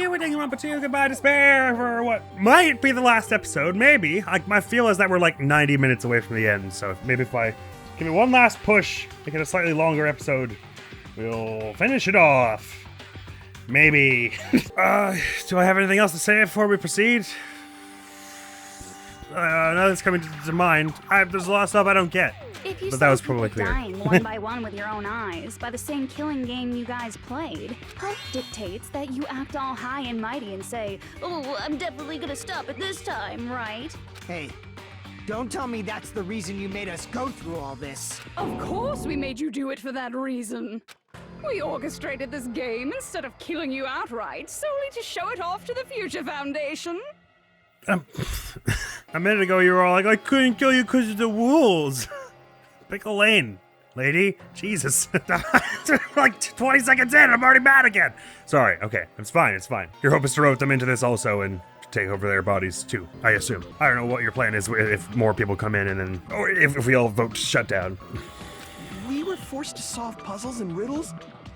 here with Danganronpa 2, Goodbye Despair, for what might be the last episode, maybe. My feel is that we're like 90 minutes away from the end, so maybe if I give me one last push, make it a slightly longer episode, we'll finish it off. Maybe. Do I have anything else to say before we proceed? Nothing's coming to mind. There's a lot of stuff I don't get. If you But that was saw probably people clear. dying one by one with your own eyes by the same killing game you guys played, hope dictates that you act all high and mighty and say, "Oh, I'm definitely gonna stop it this time, right?" Hey, don't tell me that's the reason you made us go through all this. Of course we made you do it for that reason. We orchestrated this game instead of killing you outright, solely to show it off to the Future Foundation. A minute ago you were all like, I couldn't kill you because of the rules. Pickle Lane, lady. Jesus. Like 20 seconds in, I'm already mad again. Sorry, okay, it's fine. Your hope is to rope them into this also and take over their bodies too, I assume. I don't know what your plan is if more people come in and then, or if we all vote to shut down. We were forced to solve puzzles and riddles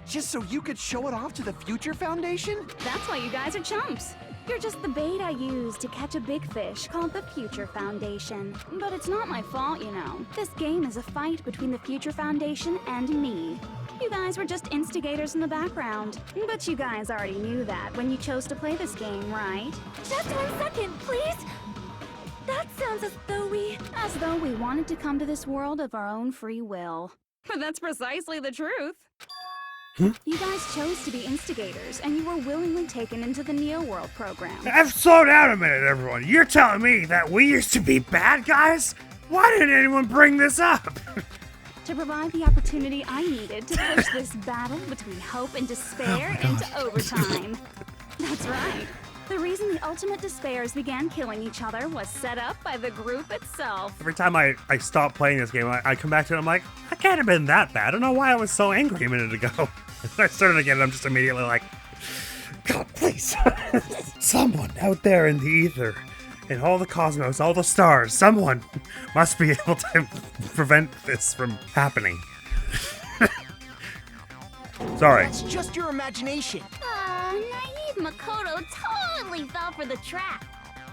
just so you could show it off to the Future Foundation? That's why you guys are chumps. You're just the bait I used to catch a big fish called the Future Foundation. But it's not my fault, you know. This game is a fight between the Future Foundation and me. You guys were just instigators in the background. But you guys already knew that when you chose to play this game, right? Just 1 second, please. That sounds as though we wanted to come to this world of our own free will. But that's precisely the truth. You guys chose to be instigators, and you were willingly taken into the Neo World program. Slow down a minute, everyone. You're telling me that we used to be bad guys? Why didn't anyone bring this up? To provide the opportunity I needed to push this battle between hope and despair into overtime. That's right. The reason the ultimate despairs began killing each other was set up by the group itself. Every time I stop playing this game, I come back to it, I'm like, I can't have been that bad. I don't know why I was so angry a minute ago. I started again, and I'm just immediately like, God, please. Someone out there in the ether, in all the cosmos, all the stars, someone must be able to prevent this from happening. Sorry. It's just your imagination. naive Makoto totally fell for the trap.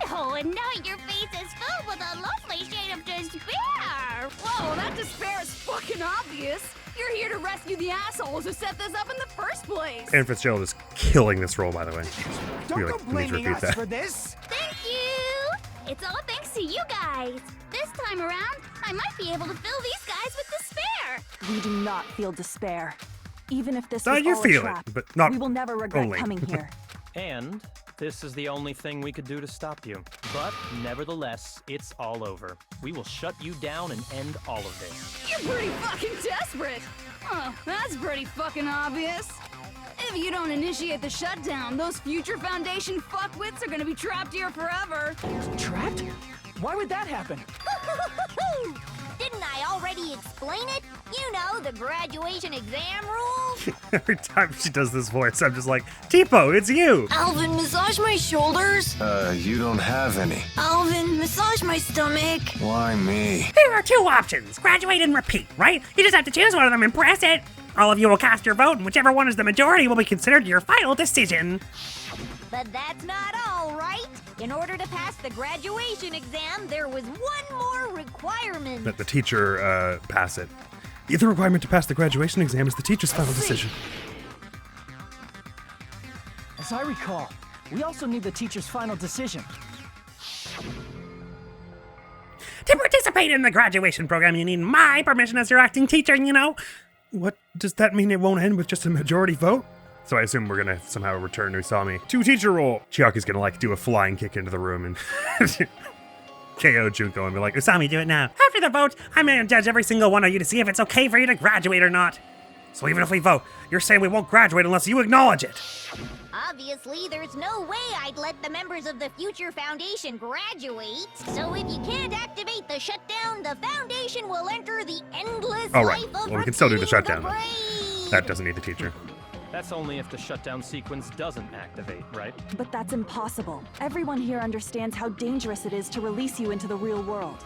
Oh, and now your face is filled with a lovely shade of despair. Whoa, that despair is fucking obvious. You're here to rescue the assholes who set this up in the first place. Aaron Fitzgerald is killing this role, by the way. Don't Really, go need to blaming repeat us that. for this. Thank you. It's all thanks to you guys. This time around, I might be able to fill these guys with despair. We do not feel despair. Even if this No, was you all a feel it, trap, but not we will never regret only. coming here. And this is the only thing we could do to stop you. But nevertheless, it's all over. We will shut you down and end all of this. You're pretty fucking desperate. Oh, that's pretty fucking obvious. If you don't initiate the shutdown, those Future Foundation fuckwits are gonna be trapped here forever. Trapped? Why would that happen? Didn't I already explain it? You know, the graduation exam rules. Every time she does this voice, I'm just like, Tipo, it's you! Alvin, massage my shoulders. You don't have any. Alvin, massage my stomach. Why me? There are two options, graduate and repeat, right? You just have to choose one of them and press it. All of you will cast your vote, and whichever one is the majority will be considered your final decision. But that's not all, right? In order to pass the graduation exam, there was one more requirement. Let the teacher pass it. The requirement to pass the graduation exam is the teacher's final decision. As I recall, we also need the teacher's final decision. To participate in the graduation program, you need my permission as your acting teacher, you know? What does that mean? It won't end with just a majority vote? So I assume we're gonna somehow return Usami to teacher role. Chiaki's gonna like do a flying kick into the room and KO Junko and be like, Usami, do it now. After the vote, I'm gonna judge every single one of you to see if it's okay for you to graduate or not. So even if we vote, you're saying we won't graduate unless you acknowledge it. Obviously, there's no way I'd let the members of the Future Foundation graduate. So if you can't activate the shutdown, the Foundation will enter the endless Oh, right. life of Well, we can still do the repeating shutdown. brain. that doesn't need the teacher. That's only if the shutdown sequence doesn't activate, right? But that's impossible. Everyone here understands how dangerous it is to release you into the real world.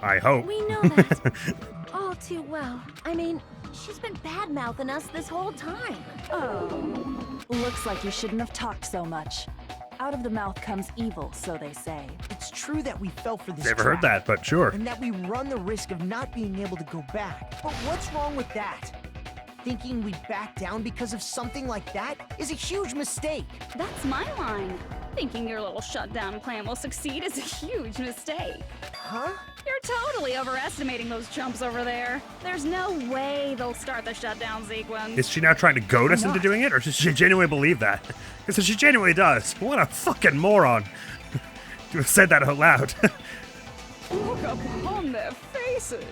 I hope. We know that all too well. I mean, She's been bad-mouthing us this whole time. Oh. Looks like you shouldn't have talked so much. Out of the mouth comes evil, so they say. It's true that we fell for this Never heard trap, that, but sure. and that we run the risk of not being able to go back. But what's wrong with that? Thinking we'd back down because of something like that is a huge mistake. That's my line. Thinking your little shutdown plan will succeed is a huge mistake. Huh? You're totally overestimating those chumps over there. There's no way they'll start the shutdown sequence. Is she now trying to goad us into doing it, or does she genuinely believe that? Because she genuinely does. What a fucking moron to have said that out loud. Look upon their faces.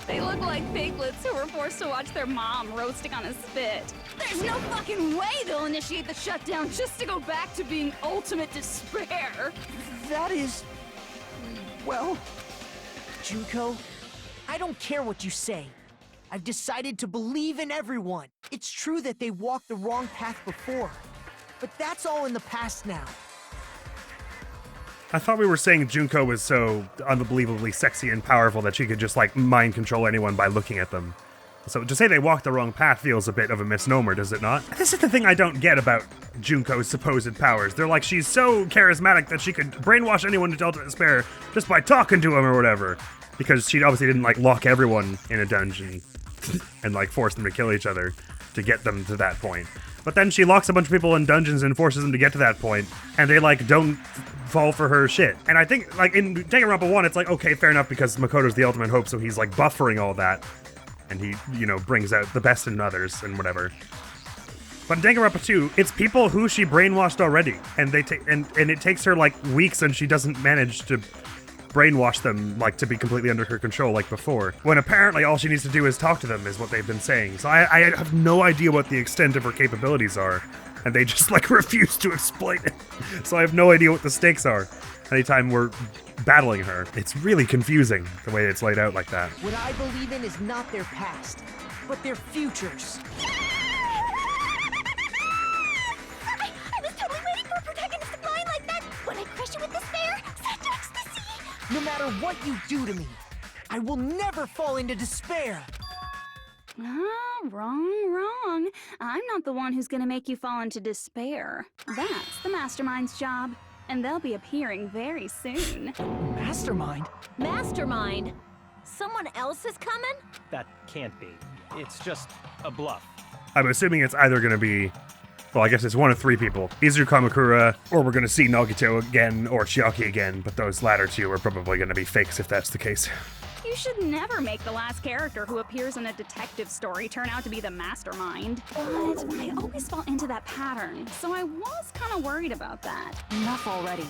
They look like piglets who were forced to watch their mom roasting on a spit. There's no fucking way they'll initiate the shutdown just to go back to being ultimate despair. That is... well... Junko, I don't care what you say. I've decided to believe in everyone. It's true that they walked the wrong path before, but that's all in the past now. I thought we were saying Junko was so unbelievably sexy and powerful that she could just, like, mind control anyone by looking at them. So to say they walked the wrong path feels a bit of a misnomer, does it not? This is the thing I don't get about Junko's supposed powers. They're like, she's so charismatic that she could brainwash anyone to ultimate despair just by talking to him or whatever. Because she obviously didn't, like, lock everyone in a dungeon and, like, force them to kill each other to get them to that point. But then she locks a bunch of people in dungeons and forces them to get to that point, and they, like, don't fall for her shit. And I think, like, in Danganronpa 1, it's like, okay, fair enough, because Makoto's the ultimate hope, so he's, like, buffering all that. And he, you know, brings out the best in others and whatever. But in Danganronpa 2, it's people who she brainwashed already. And they and it takes her, like, weeks, and she doesn't manage to brainwash them, like, to be completely under her control like before. When apparently all she needs to do is talk to them, is what they've been saying. So I have no idea what the extent of her capabilities are. And they just, like, refuse to explain it. So I have no idea what the stakes are anytime we're battling her. It's really confusing, the way it's laid out like that. What I believe in is not their past, but their futures. I was totally waiting for a protagonist to line like that. When I crush you with despair, such ecstasy. No matter what you do to me, I will never fall into despair. Wrong. I'm not the one who's gonna make you fall into despair. That's the Mastermind's job, and they'll be appearing very soon. Mastermind? Mastermind? Someone else is coming? That can't be. It's just a bluff. I'm assuming it's either going to be, well, I guess it's one of three people. Izuru Kamakura, or we're going to see Nagito again, or Chiaki again, but those latter two are probably going to be fakes if that's the case. You should never make the last character who appears in a detective story turn out to be the mastermind. But I always fall into that pattern, so I was kind of worried about that. Enough already.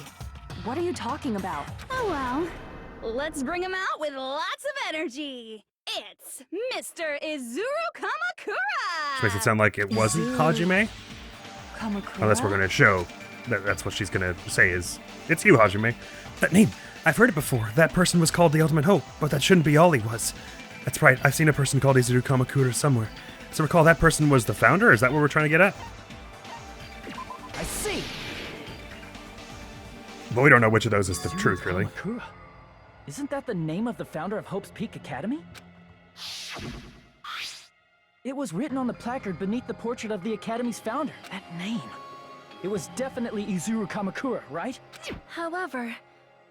What are you talking about? Oh well, let's bring him out with lots of energy. It's Mr. Izuru Kamakura! Which makes it sound like it wasn't Hajime, Kamakura? unless we're going to show that that's what she's going to say is, it's you, Hajime. That name, I've heard it before. That person was called the Ultimate Hope, but that shouldn't be all he was. That's right, I've seen a person called Izuru Kamakura somewhere. So recall that person was the founder? Is that what we're trying to get at? I see. But we don't know which of those is the truth, really. Kamakura. Isn't that the name of the founder of Hope's Peak Academy? It was written on the placard beneath the portrait of the Academy's founder. That name. It was definitely Izuru Kamakura, right? However,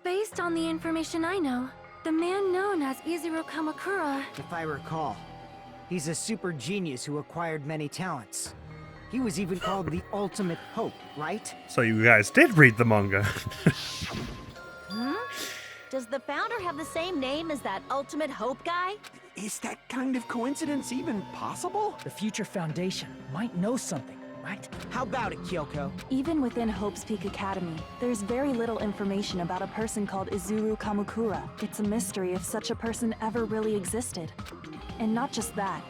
based on the information I know, the man known as Izuru Kamakura... If I recall, he's a super genius who acquired many talents. He was even called the Ultimate Hope, right? So you guys did read the manga. Huh? Does the founder have the same name as that Ultimate Hope guy? Is that kind of coincidence even possible? The Future Foundation might know something, right? How about it, Kyoko? Even within Hope's Peak Academy, there's very little information about a person called Izuru Kamakura. It's a mystery if such a person ever really existed. And not just that,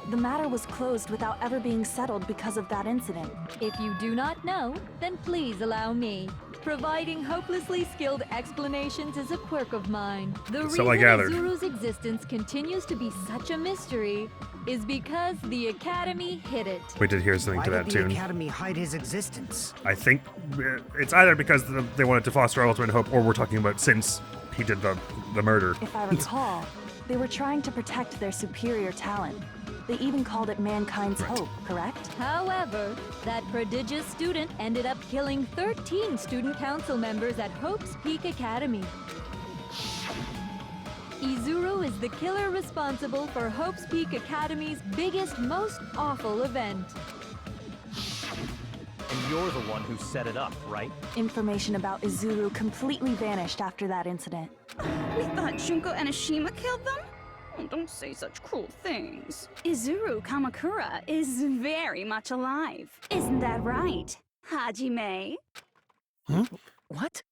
the matter was closed without ever being settled because of that incident. If you do not know, then please allow me. Providing hopelessly skilled explanations is a quirk of mine. The reason Izuru's existence continues to be such a mystery is because the Academy hid it. We did hear something to that Why did tune. the Academy hide his existence? I think it's either because they wanted to foster ultimate hope, or we're talking about since he did the murder. If I recall, they were trying to protect their superior talent. They even called it mankind's hope, correct? However, that prodigious student ended up killing 13 student council members at Hope's Peak Academy. Izuru is the killer responsible for Hope's Peak Academy's biggest, most awful event. And you're the one who set it up, right? Information about Izuru completely vanished after that incident. We thought Junko and Ashima killed them? Oh, don't say such cruel things. Izuru Kamakura is very much alive. Isn't that right, Hajime? What?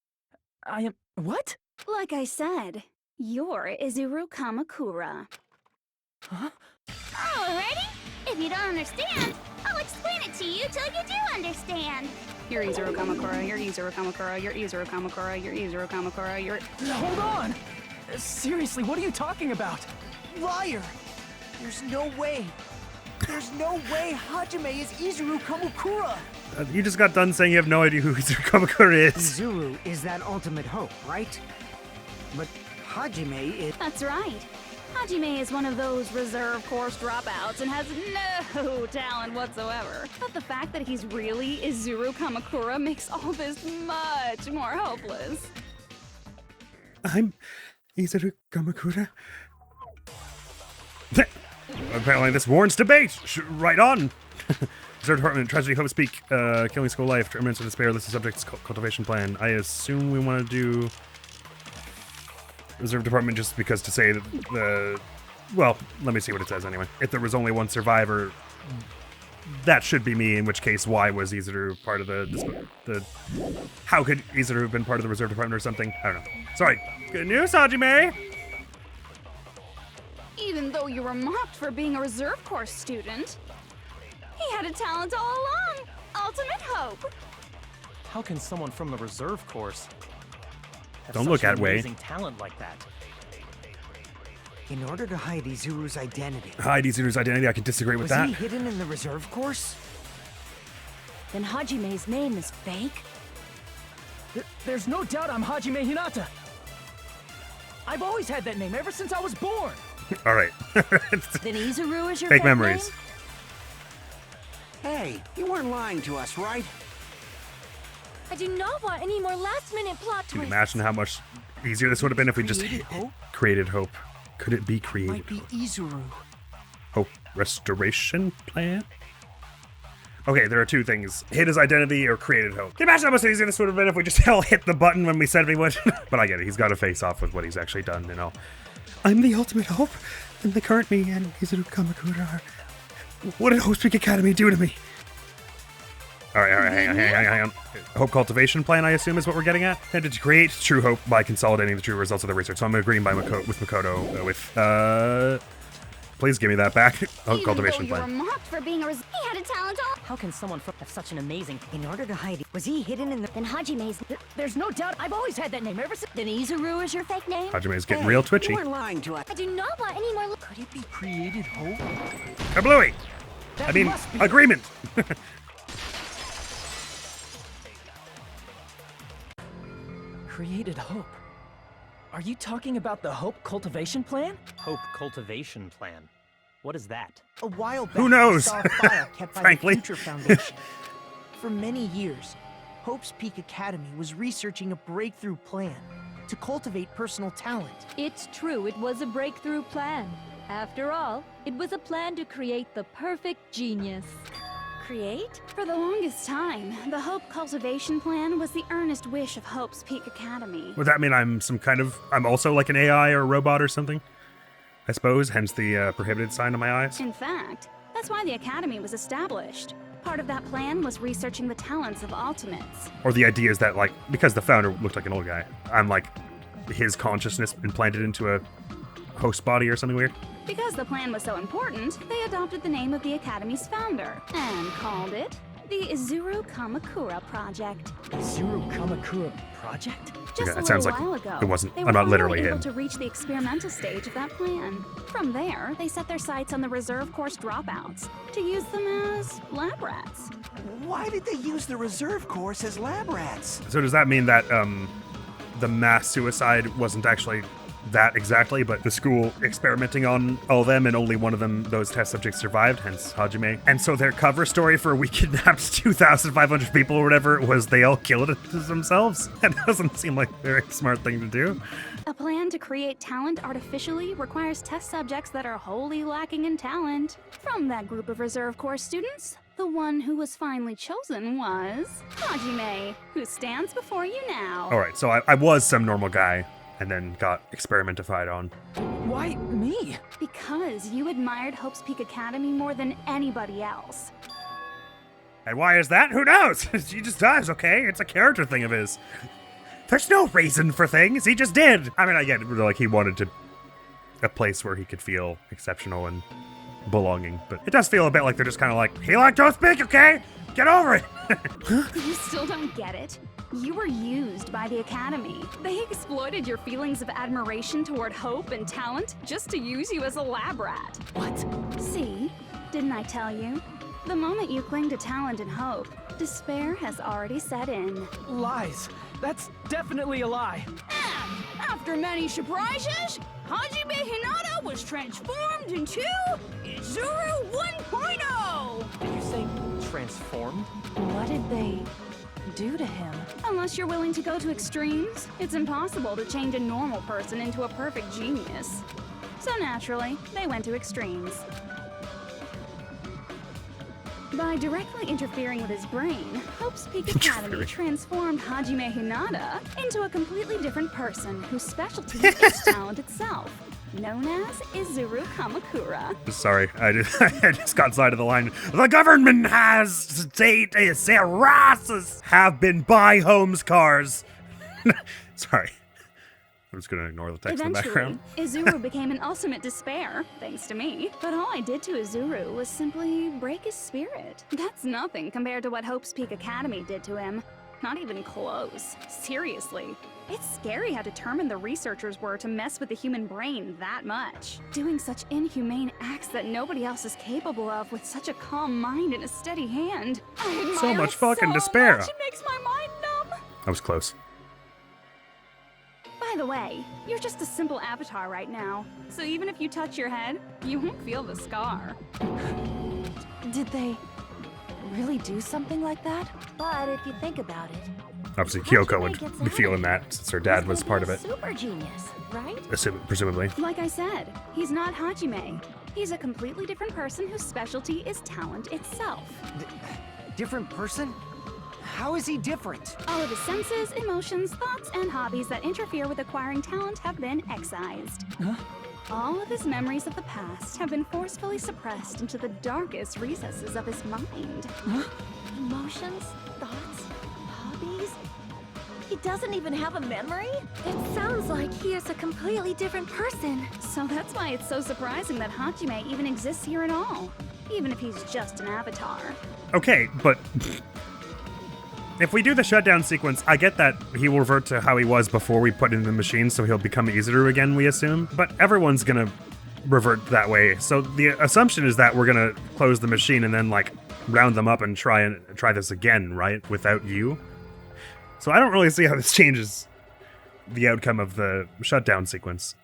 I am... What? Like I said, you're Izuru Kamakura. Huh? Alrighty. If you don't understand, I'll explain it to you till you do understand. You're Izuru Kamakura, you're Izuru Kamakura, you're Izuru Kamakura, you're Izuru Kamakura, you're... Hold on! Seriously, what are you talking about? Liar! There's no way. There's no way Hajime is Izuru Kamakura. You just got done saying you have no idea who Izuru Kamakura is. Izuru is that ultimate hope, right? But Hajime is... That's right. Hajime is one of those reserve course dropouts and has no talent whatsoever. But the fact that he's really Izuru Kamakura makes all this much more hopeless. I'm Izuru Kamakura. Apparently this warrants debate. Right on. Reserve Department, Tragedy, Hope Speak, Killing School Life, Terminus of Despair, List of Subjects, Cultivation Plan. I assume we want to do Reserve Department just because to say that the... Well, let me see what it says anyway. If there was only one survivor, that should be me, in which case why was Izuru part of the... How could Izuru have been part of the Reserve Department or something? I don't know. Sorry. Good news, Hajime! Even though you were mocked for being a reserve course student, he had a talent all along. Ultimate hope. How can someone from the reserve course have Don't such look that way. amazing talent like that? In order to hide Izuru's identity. Hide Izuru's identity, I can disagree with that. Was he hidden in the reserve course? Then Hajime's name is fake? There's no doubt I'm Hajime Hinata. I've always had that name ever since I was born. All right. Then Izuru is your fake memories. Name? Hey, you weren't lying to us, right? I do not want any more last-minute plot Can you twists. imagine how much easier this would have been if we just created hope? Could it be created? Might be Izuru. Hope restoration plan? Okay, there are two things. Hid his identity or created hope. Can you imagine how much easier this would have been if we just all hit the button when we said we would? But I get it. He's got to face off with what he's actually done, you know. I'm the ultimate hope, and the current me and Izuru Kamakura are... What did Hope Speak Academy do to me? All right, hang on. Hope cultivation plan, I assume, is what we're getting at. And to create true hope by consolidating the true results of the research. So I'm agreeing with Makoto please give me that back. Hope cultivation plan. You were mocked for being a he had a talent all... How can someone have such an amazing... In order to hide it, was he hidden in the... Then Hajime's... There's no doubt I've always had that name ever since... Then Izuru is your fake name? Hajime's getting real twitchy. You weren't lying to us. I do not want any more... Could it be created hope? Kablooey! I mean, agreement! Created hope. Are you talking about the Hope Cultivation Plan? Hope Cultivation Plan. What is that? A while back, Who knows? I saw a file kept by Frankly. the Future Foundation. For many years, Hope's Peak Academy was researching a breakthrough plan to cultivate personal talent. It's true, it was a breakthrough plan. After all, it was a plan to create the perfect genius. Create? For the longest time, the Hope Cultivation Plan was the earnest wish of Hope's Peak Academy. Would that mean I'm I'm also like an AI or a robot or something? I suppose, hence the prohibited sign on my eyes. In fact, that's why the Academy was established. Part of that plan was researching the talents of Ultimates. Or the idea is that, like, because the founder looked like an old guy, I'm like his consciousness implanted into a host body or something weird. Because the plan was so important, they adopted the name of the Academy's founder and called it the Izuru Kamakura Project. Izuru Kamakura Project? Just Okay, a it sounds little like while ago, it wasn't. they I'm were not literally finally able him. to reach the experimental stage of that plan. From there, they set their sights on the reserve course dropouts to use them as lab rats. Why did they use the reserve course as lab rats? So does that mean that the mass suicide wasn't actually that exactly, but the school experimenting on all of them, and only one of them, those test subjects, survived, hence Hajime. And so their cover story for We Kidnapped 2,500 People or whatever it was, they all killed themselves. That doesn't seem like a very smart thing to do. A plan to create talent artificially requires test subjects that are wholly lacking in talent. From that group of reserve corps students, the one who was finally chosen was Hajime, who stands before you now. Alright, so I was some normal guy, and then got experimentified on. Why me? Because you admired Hope's Peak Academy more than anybody else. And why is that? Who knows? He just does, okay? It's a character thing of his. There's no reason for things, he just did. I mean, I get it, like he wanted a place where he could feel exceptional and belonging, but it does feel a bit like they're just kind of like, he liked Hope's Peak, okay? Get over it. You still don't get it? You were used by the Academy. They exploited your feelings of admiration toward hope and talent just to use you as a lab rat. What? See? Didn't I tell you? The moment you cling to talent and hope, despair has already set in. Lies. That's definitely a lie. And after many surprises, Hajime Hinata was transformed into Izuru 1.0! Did you say transformed? What did they do to him? Unless you're willing to go to extremes, it's impossible to change a normal person into a perfect genius. So naturally, they went to extremes. By directly interfering with his brain, Hope's Peak Academy transformed Hajime Hinata into a completely different person whose specialty is talent itself, known as Izuru Kamakura. Sorry, I just got side of the line. The government has stated Serasas have been buy homes cars. Sorry. I'm just gonna ignore the text in the background. Izuru became an ultimate despair, thanks to me. But all I did to Izuru was simply break his spirit. That's nothing compared to what Hope's Peak Academy did to him. Not even close. Seriously. It's scary how determined the researchers were to mess with the human brain that much. Doing such inhumane acts that nobody else is capable of with such a calm mind and a steady hand. I admire So much it fucking so despair. much, it makes my mind numb. I was close. By the way, you're just a simple avatar right now. So even if you touch your head, you won't feel the scar. Did they really do something like that? But if you think about it, Obviously, Kyoko would be feeling that since her dad was part of it. Super genius, right? Presumably. Like I said, he's not Hajime. He's a completely different person whose specialty is talent itself. Different person? How is he different? All of his senses, emotions, thoughts, and hobbies that interfere with acquiring talent have been excised. Huh? All of his memories of the past have been forcefully suppressed into the darkest recesses of his mind. Huh? Emotions, thoughts, hobbies? He doesn't even have a memory? It sounds like he is a completely different person. So that's why it's so surprising that Hajime even exists here at all, even if he's just an avatar. Okay, but if we do the shutdown sequence, I get that he will revert to how he was before we put in the machine, so he'll become Izuru again, we assume. But everyone's gonna revert that way. So the assumption is that we're gonna close the machine and then like round them up and try this again, right? Without you. So I don't really see how this changes the outcome of the shutdown sequence.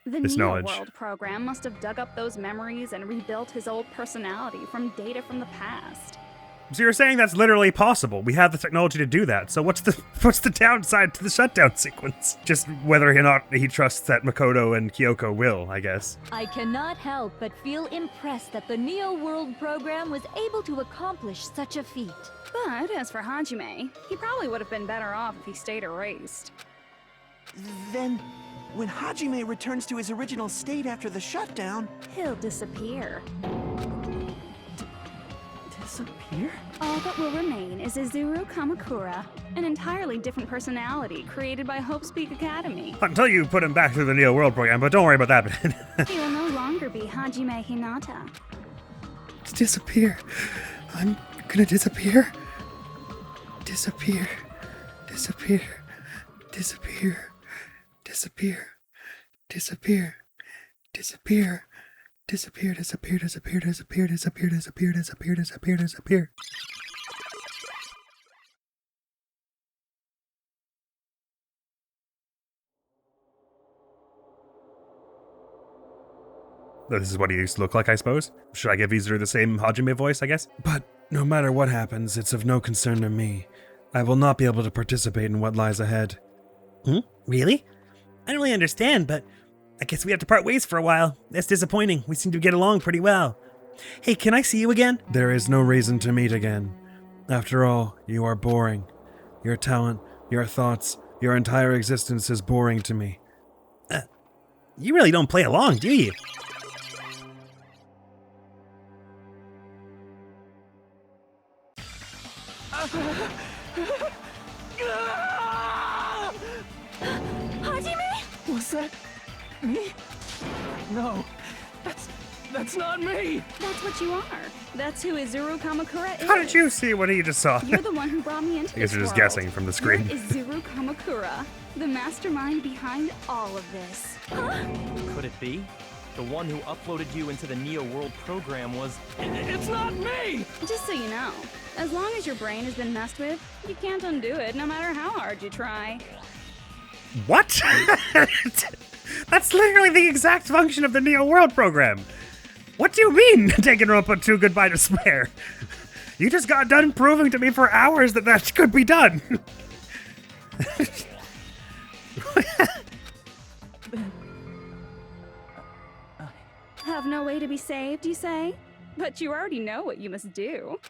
The This Neo knowledge. World program must have dug up those memories and rebuilt his old personality from data from the past. So you're saying that's literally possible. We have the technology to do that. So what's the downside to the shutdown sequence? Just whether or not he trusts that Makoto and Kyoko will, I guess. I cannot help but feel impressed that the Neo World program was able to accomplish such a feat. But as for Hajime, he probably would have been better off if he stayed erased. Then, when Hajime returns to his original state after the shutdown, He'll disappear. Disappear? All that will remain is Izuru Kamakura, an entirely different personality created by Hope's Peak Academy. Until you put him back through the Neo World program, but don't worry about that. He will no longer be Hajime Hinata. Disappear. I'm gonna disappear. Disappear. Disappear. Disappear. Disappear. Disappear. Disappear. Disappear, disappear, disappear, disappear, disappear, disappear, disappear, disappear, disappear. This is what he used to look like, I suppose. Should I give Izuru the same Hajime voice, I guess? But no matter what happens, it's of no concern to me. I will not be able to participate in what lies ahead. Really? I don't really understand, but I guess we have to part ways for a while. That's disappointing. We seem to get along pretty well. Hey, can I see you again? There is no reason to meet again. After all, you are boring. Your talent, your thoughts, your entire existence is boring to me. You really don't play along, do you? Hajime? Was that me? No, that's not me. That's what you are. That's who Izuru Kamakura is. How did you see what he just saw? You're the one who brought me into I guess this you're just world. guessing from the screen. You're Izuru Kamakura, the mastermind behind all of this. Huh? Could it be? The one who uploaded you into the Neo World program was... It's not me! Just so you know, as long as your brain has been messed with, you can't undo it no matter how hard you try. What? That's literally the exact function of the Neo World program. What do you mean, Danganronpa 2 Goodbye Despair? You just got done proving to me for hours that that could be done. Have no way to be saved, you say? But you already know what you must do.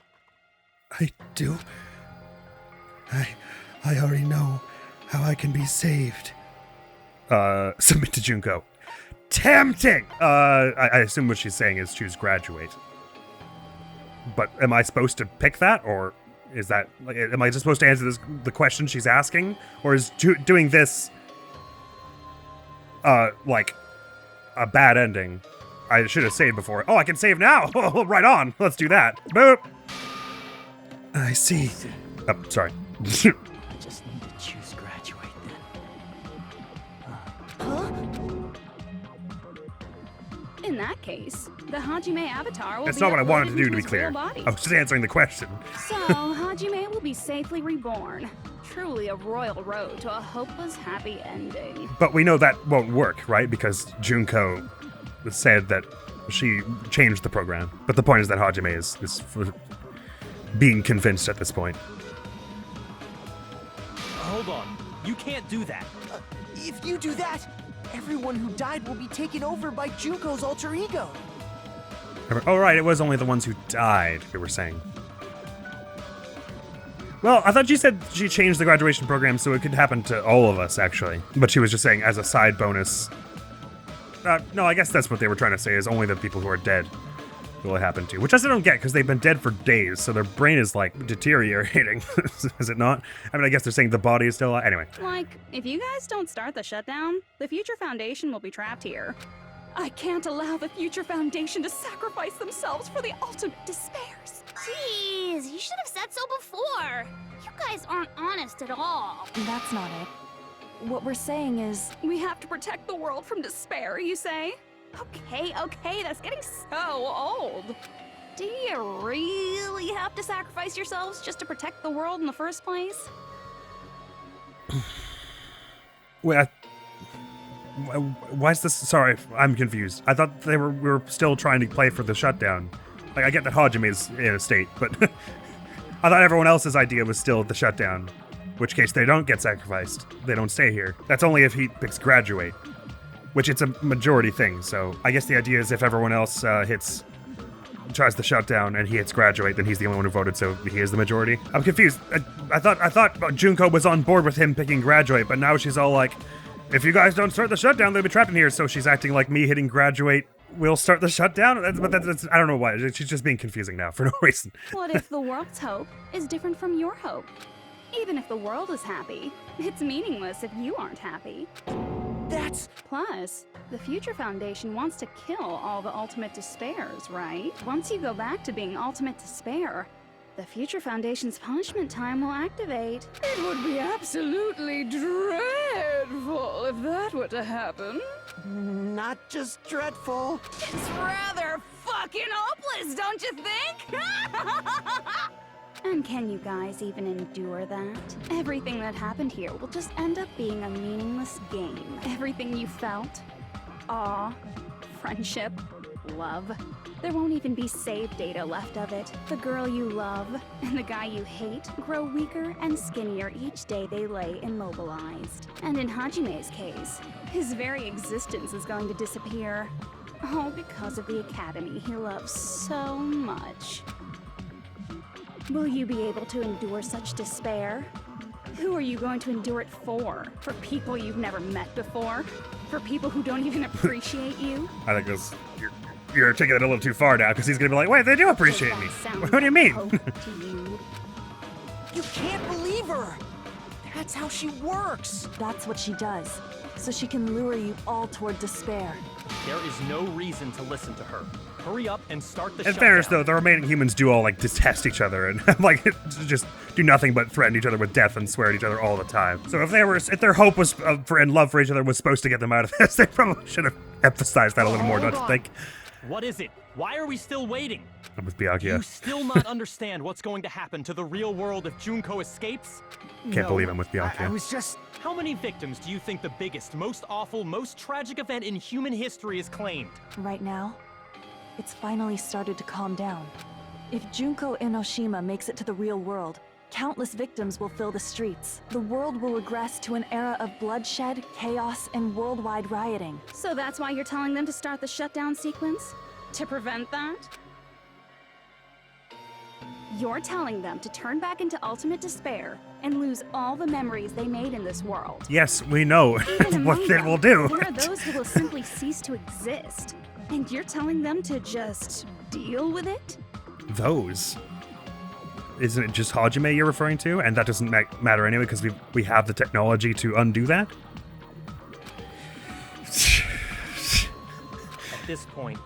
I do? I already know how I can be saved. Submit to Junko. Tempting! I assume what she's saying is choose graduate. But am I supposed to pick that, or is that... Like, am I just supposed to answer the question she's asking? Or is doing this... like, a bad ending? I should have saved before. Oh, I can save now! Oh, right on! Let's do that. Boop! I see. Oh, sorry. I just need to choose graduate then. In that case, the Hajime avatar will That's be not what I wanted to uploaded do, into to be his clear. real body. I was just answering the question. So, Hajime will be safely reborn. Truly a royal road to a hopeless happy ending. But we know that won't work, right? Because Junko said that she changed the program. But the point is that Hajime is being convinced at this point. Hold on. You can't do that. If you do that, everyone who died will be taken over by Junko's alter ego. Oh, right, it was only the ones who died, they were saying. Well, I thought she said she changed the graduation program so it could happen to all of us, actually. But she was just saying as a side bonus. No, I guess that's what they were trying to say, is only the people who are dead will it happen to. Which I still don't get, because they've been dead for days, so their brain is, like, deteriorating. Is it not? I mean, I guess they're saying the body is still alive. Anyway. Like, if you guys don't start the shutdown, the Future Foundation will be trapped here. I can't allow the Future Foundation to sacrifice themselves for the ultimate despairs. Jeez, you should have said so before. You guys aren't honest at all. That's not it. What we're saying is... We have to protect the world from despair, you say? Okay, that's getting so old. Do you really have to sacrifice yourselves just to protect the world in the first place? Wait, why is this? Sorry, I'm confused. I thought we were still trying to play for the shutdown. Like, I get that Hajime is in a state, but I thought everyone else's idea was still the shutdown. In which case they don't get sacrificed. They don't stay here. That's only if he picks graduate. Which it's a majority thing, so I guess the idea is if everyone else tries the shutdown and he hits graduate, then he's the only one who voted, so he is the majority. I'm confused. I thought Junko was on board with him picking graduate, but now she's all like, if you guys don't start the shutdown, they'll be trapped in here, so she's acting like me hitting graduate will start the shutdown? But that's I don't know why. She's just being confusing now for no reason. What if the world's hope is different from your hope? Even if the world is happy, it's meaningless if you aren't happy. That's... Plus, the Future Foundation wants to kill all the ultimate despairs, right? Once you go back to being ultimate despair, the Future Foundation's punishment time will activate. It would be absolutely dreadful if that were to happen. Not just dreadful. It's rather fucking hopeless, don't you think? And can you guys even endure that? Everything that happened here will just end up being a meaningless game. Everything you felt, awe, friendship, love. There won't even be save data left of it. The girl you love and the guy you hate grow weaker and skinnier each day they lay immobilized. And in Hajime's case, his very existence is going to disappear. All because of the academy he loves so much. Will you be able to endure such despair? Who are you going to endure it for? For people you've never met before? For people who don't even appreciate you? I think this, you're taking it a little too far now, because he's gonna be like, wait, they do appreciate me. What do you mean? You can't believe her! That's how she works! That's what she does, so she can lure you all toward despair. There is no reason to listen to her. Hurry up and start the In fairness, shutdown. though, the remaining humans do all, like, detest each other and, like, just do nothing but threaten each other with death and swear at each other all the time. So if their hope was and love for each other was supposed to get them out of this, they probably should have emphasized that a little more, don't you think? What is it? Why are we still waiting? I'm with Byakuya. You still not understand what's going to happen to the real world if Junko escapes? Can't believe I'm with Byakuya. I was just... How many victims do you think the biggest, most awful, most tragic event in human history is claimed? Right now, it's finally started to calm down. If Junko Enoshima makes it to the real world, countless victims will fill the streets. The world will regress to an era of bloodshed, chaos, and worldwide rioting. So that's why you're telling them to start the shutdown sequence? To prevent that? You're telling them to turn back into ultimate despair and lose all the memories they made in this world. Yes, we know what it will do. There are those who will simply cease to exist. And you're telling them to just deal with it? Those. Isn't it just Hajime you're referring to? And that doesn't matter anyway because we have the technology to undo that? At this point,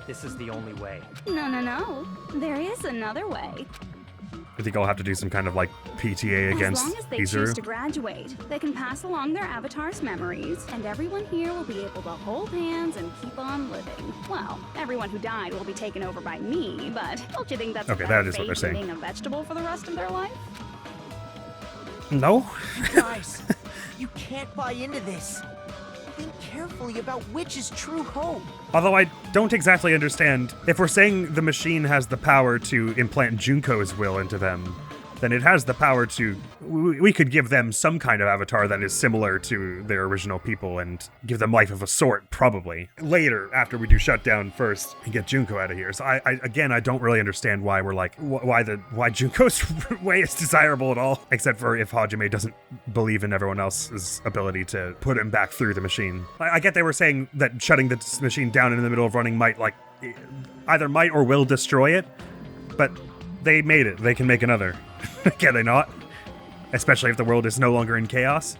this is the only way. No. There is another way. I think I'll have to do some kind of, like, PTA against As long as they Izuru. choose to graduate, they can pass along their avatar's memories, and everyone here will be able to hold hands and keep on living. Well, everyone who died will be taken over by me, but don't you think that's Okay, a that better is what fate they're than saying. being a vegetable for the rest of their life? No? Guys, you can't buy into this. Think carefully about which is true hope. Although I don't exactly understand, if we're saying the machine has the power to implant Junko's will into them, then it has the power to... We could give them some kind of avatar that is similar to their original people and give them life of a sort, probably. Later, after we do shutdown first and get Junko out of here. So I don't really understand why we're like, why Junko's way is desirable at all, except for if Hajime doesn't believe in everyone else's ability to put him back through the machine. I get they were saying that shutting the machine down in the middle of running might, like, either might or will destroy it, but they made it. They can make another. Can they not? Especially if the world is no longer in chaos,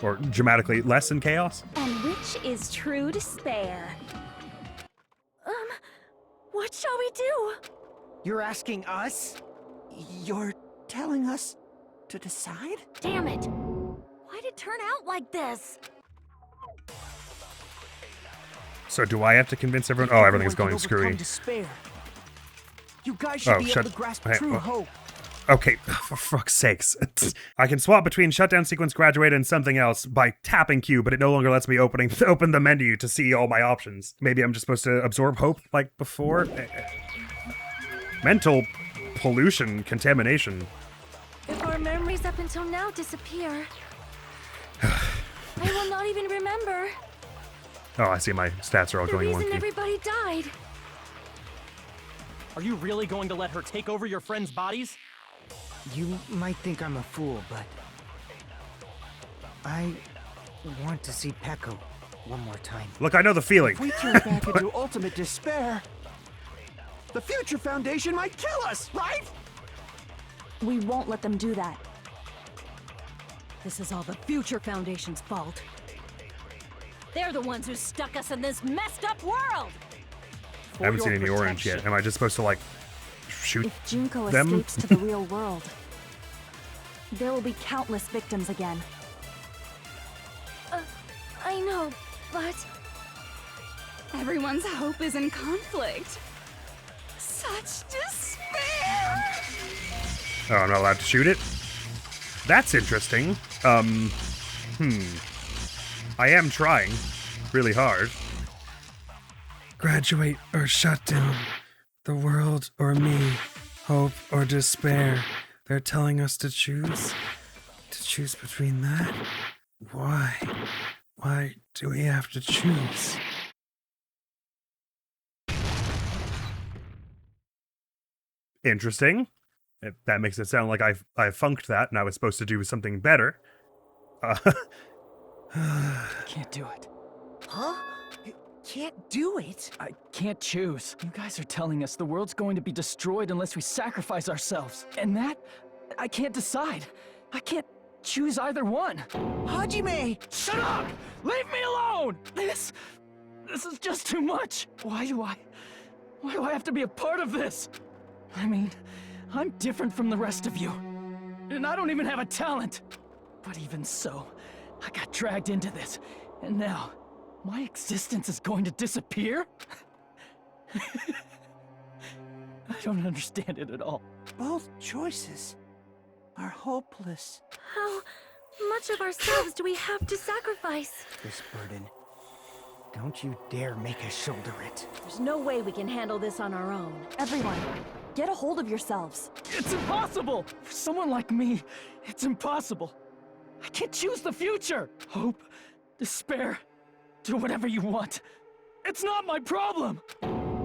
or dramatically less in chaos. And which is true despair? What shall we do? You're asking us? You're telling us to decide? Damn it! Why'd it turn out like this? So do I have to convince everyone? Oh, everything's going screwy. Despair. You guys should be able to grasp true hope. Okay, for fuck's sakes. I can swap between shutdown sequence, graduate, and something else by tapping Q, but it no longer lets me open the menu to see all my options. Maybe I'm just supposed to absorb hope like before? Mental pollution, contamination. If our memories up until now disappear, I will not even remember Oh, I see my stats are all the going reason wonky. everybody died. Are you really going to let her take over your friends' bodies? You might think I'm a fool, but I want to see Peko one more time. Look, I know the feeling. If we turn back into ultimate despair, the Future Foundation might kill us, right? We won't let them do that. This is all the Future Foundation's fault. They're the ones who stuck us in this messed up world! I haven't seen any orange yet. Am I just supposed to, like, shoot If Junko them? escapes to the real world, there will be countless victims again. I know, but... Everyone's hope is in conflict. Such despair! Oh, I'm not allowed to shoot it? That's interesting. I am trying really hard. Graduate or shut down. The world or me. Hope or despair. They're telling us to choose. To choose between that? Why? Why do we have to choose? Interesting. That makes it sound like I funked that and I was supposed to do something better. Can't do it. Huh? You can't do it? I can't choose. You guys are telling us the world's going to be destroyed unless we sacrifice ourselves. And that, I can't decide. I can't choose either one. Hajime! Shut up! Leave me alone! This is just too much. Why do I have to be a part of this? I mean, I'm different from the rest of you. And I don't even have a talent. But even so, I got dragged into this. And now, my existence is going to disappear? I don't understand it at all. Both choices are hopeless. How much of ourselves do we have to sacrifice? This burden. Don't you dare make us shoulder it. There's no way we can handle this on our own. Everyone, get a hold of yourselves. It's impossible! For someone like me, it's impossible. I can't choose the future! Hope, despair, do whatever you want. It's not my problem!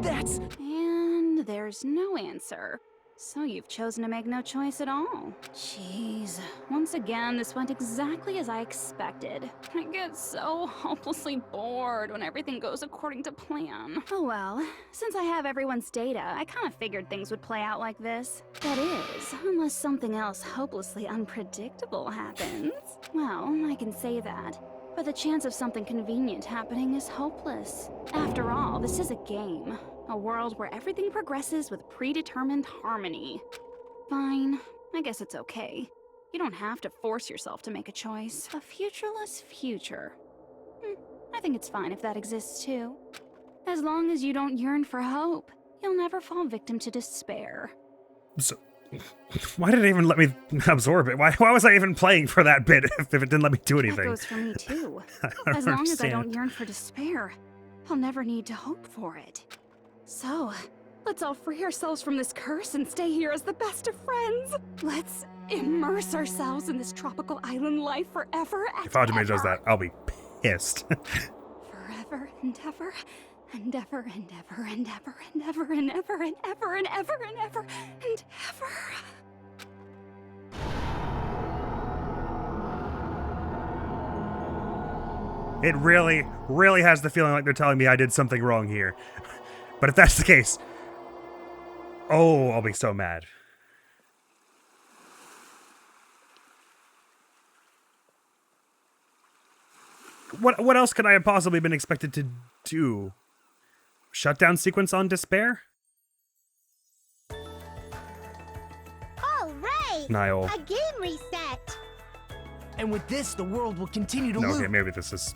That's... And there's no answer. So you've chosen to make no choice at all. Jeez. Once again, this went exactly as I expected. I get so hopelessly bored when everything goes according to plan. Oh well, since I have everyone's data, I kind of figured things would play out like this. That is, unless something else hopelessly unpredictable happens. Well, I can say that. But the chance of something convenient happening is hopeless. After all, this is a game. A world where everything progresses with predetermined harmony. Fine, I guess it's okay. You don't have to force yourself to make a choice. A futureless future. I think it's fine if that exists too. As long as you don't yearn for hope, you'll never fall victim to despair. So, why did it even let me absorb it? Why was I even playing for that bit if it didn't let me do anything? That goes for me too. As long as I don't yearn for despair, I'll never need to hope for it. So, let's all free ourselves from this curse and stay here as the best of friends. Let's immerse ourselves in this tropical island life forever and If Hajime does that, I'll be pissed. Forever and ever, and ever and ever and ever and ever and ever and ever and ever and ever and ever. It really, really has the feeling like they're telling me I did something wrong here. But if that's the case, oh, I'll be so mad. What else could I have possibly been expected to do? Shutdown sequence on despair? All right! Niall. A game reset! And with this, the world will continue to No, loop. okay, maybe this is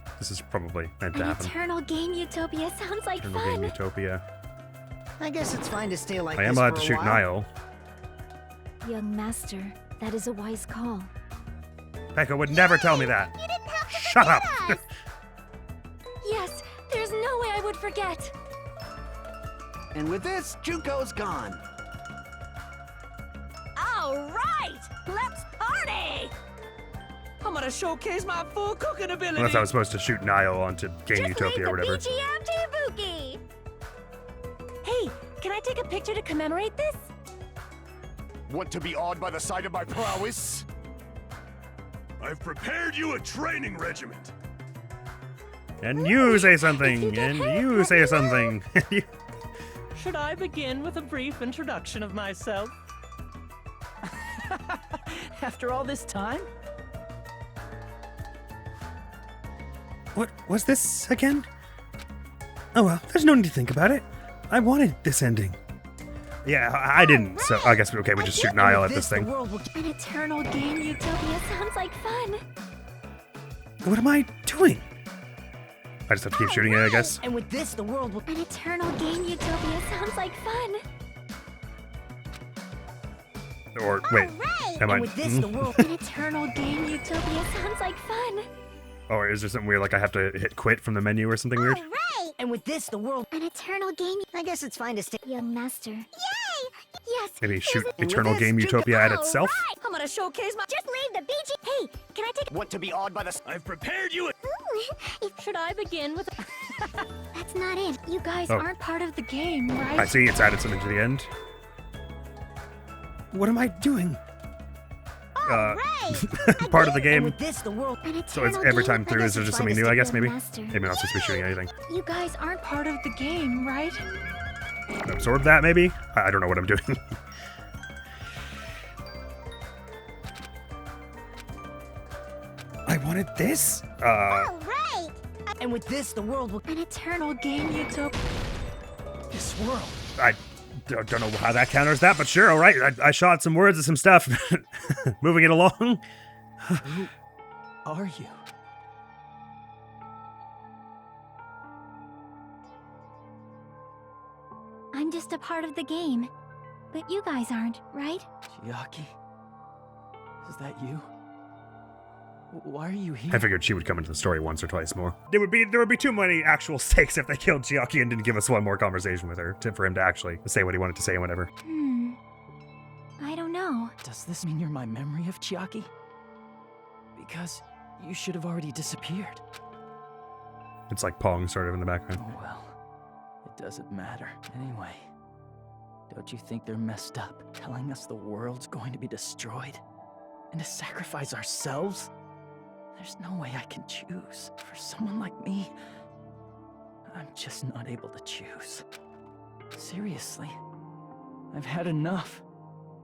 probably meant to An happen. eternal game utopia sounds like Eternal fun. Game Utopia. I guess it's fine to stay like I this am for allowed to a shoot while. Niall. Young master, that is a wise call. Pekka would never tell me that. You didn't have to Shut up! forget us. Yes, there's no way I would forget. And with this, Junko's gone. All right, let's party! I'm gonna showcase my full cooking ability. Unless I was supposed to shoot Niall onto Game Utopia or whatever. BGM to Buki! Hey, can I take a picture to commemorate this? Want to be awed by the sight of my prowess? I've prepared you a training regiment. And you say something, and you say something. Should I begin with a brief introduction of myself? After all this time? What was this again? Oh well, there's no need to think about it. I wanted this ending. Yeah, I didn't, so I guess okay, we just shoot Niall at this thing. An eternal game utopia sounds like fun. What am I doing? I just have to keep shooting it, I guess. And with this, the world will... An eternal game utopia sounds like fun. Or, wait, am I... And with this, the world... An eternal game utopia sounds like fun. Or is there something weird, like I have to hit quit from the menu or something weird? Right! And with this, the world... An eternal game. I guess it's fine to stay... Young master. Yay! Yes! Maybe shoot And with Eternal this, Game drink Utopia at all itself? right, I'm gonna showcase my... Just leave the beachy... Hey, can I take... Want to be awed by the... I've prepared you... Should I begin with... That's not it. You guys Oh. aren't part of the game, right? I see, it's added something to the end. What am I doing? Part of the And game. with this, the world... So it's every time through, is there just something new, I guess, maybe? Master. Maybe not supposed to be shooting anything. You guys aren't part of the game, right? Absorb that, maybe? I don't know what I'm doing. I wanted this? All right! And with this, the world will... An eternal game utopia. This world. I don't know how that counters that, but sure, alright. I shot some words and some stuff. Moving it along. Who are you? I'm just a part of the game. But you guys aren't, right? Chiaki? Is that you? Why are you here? I figured she would come into the story once or twice more. There would be too many actual stakes if they killed Chiaki and didn't give us one more conversation with her for him to actually say what he wanted to say and whatever. I don't know. Does this mean you're my memory of Chiaki? Because you should have already disappeared. It's like Pong sort of in the background. Oh well. It doesn't matter. Anyway, don't you think they're messed up, telling us the world's going to be destroyed? And to sacrifice ourselves? There's no way I can choose. For someone like me, I'm just not able to choose. Seriously, I've had enough.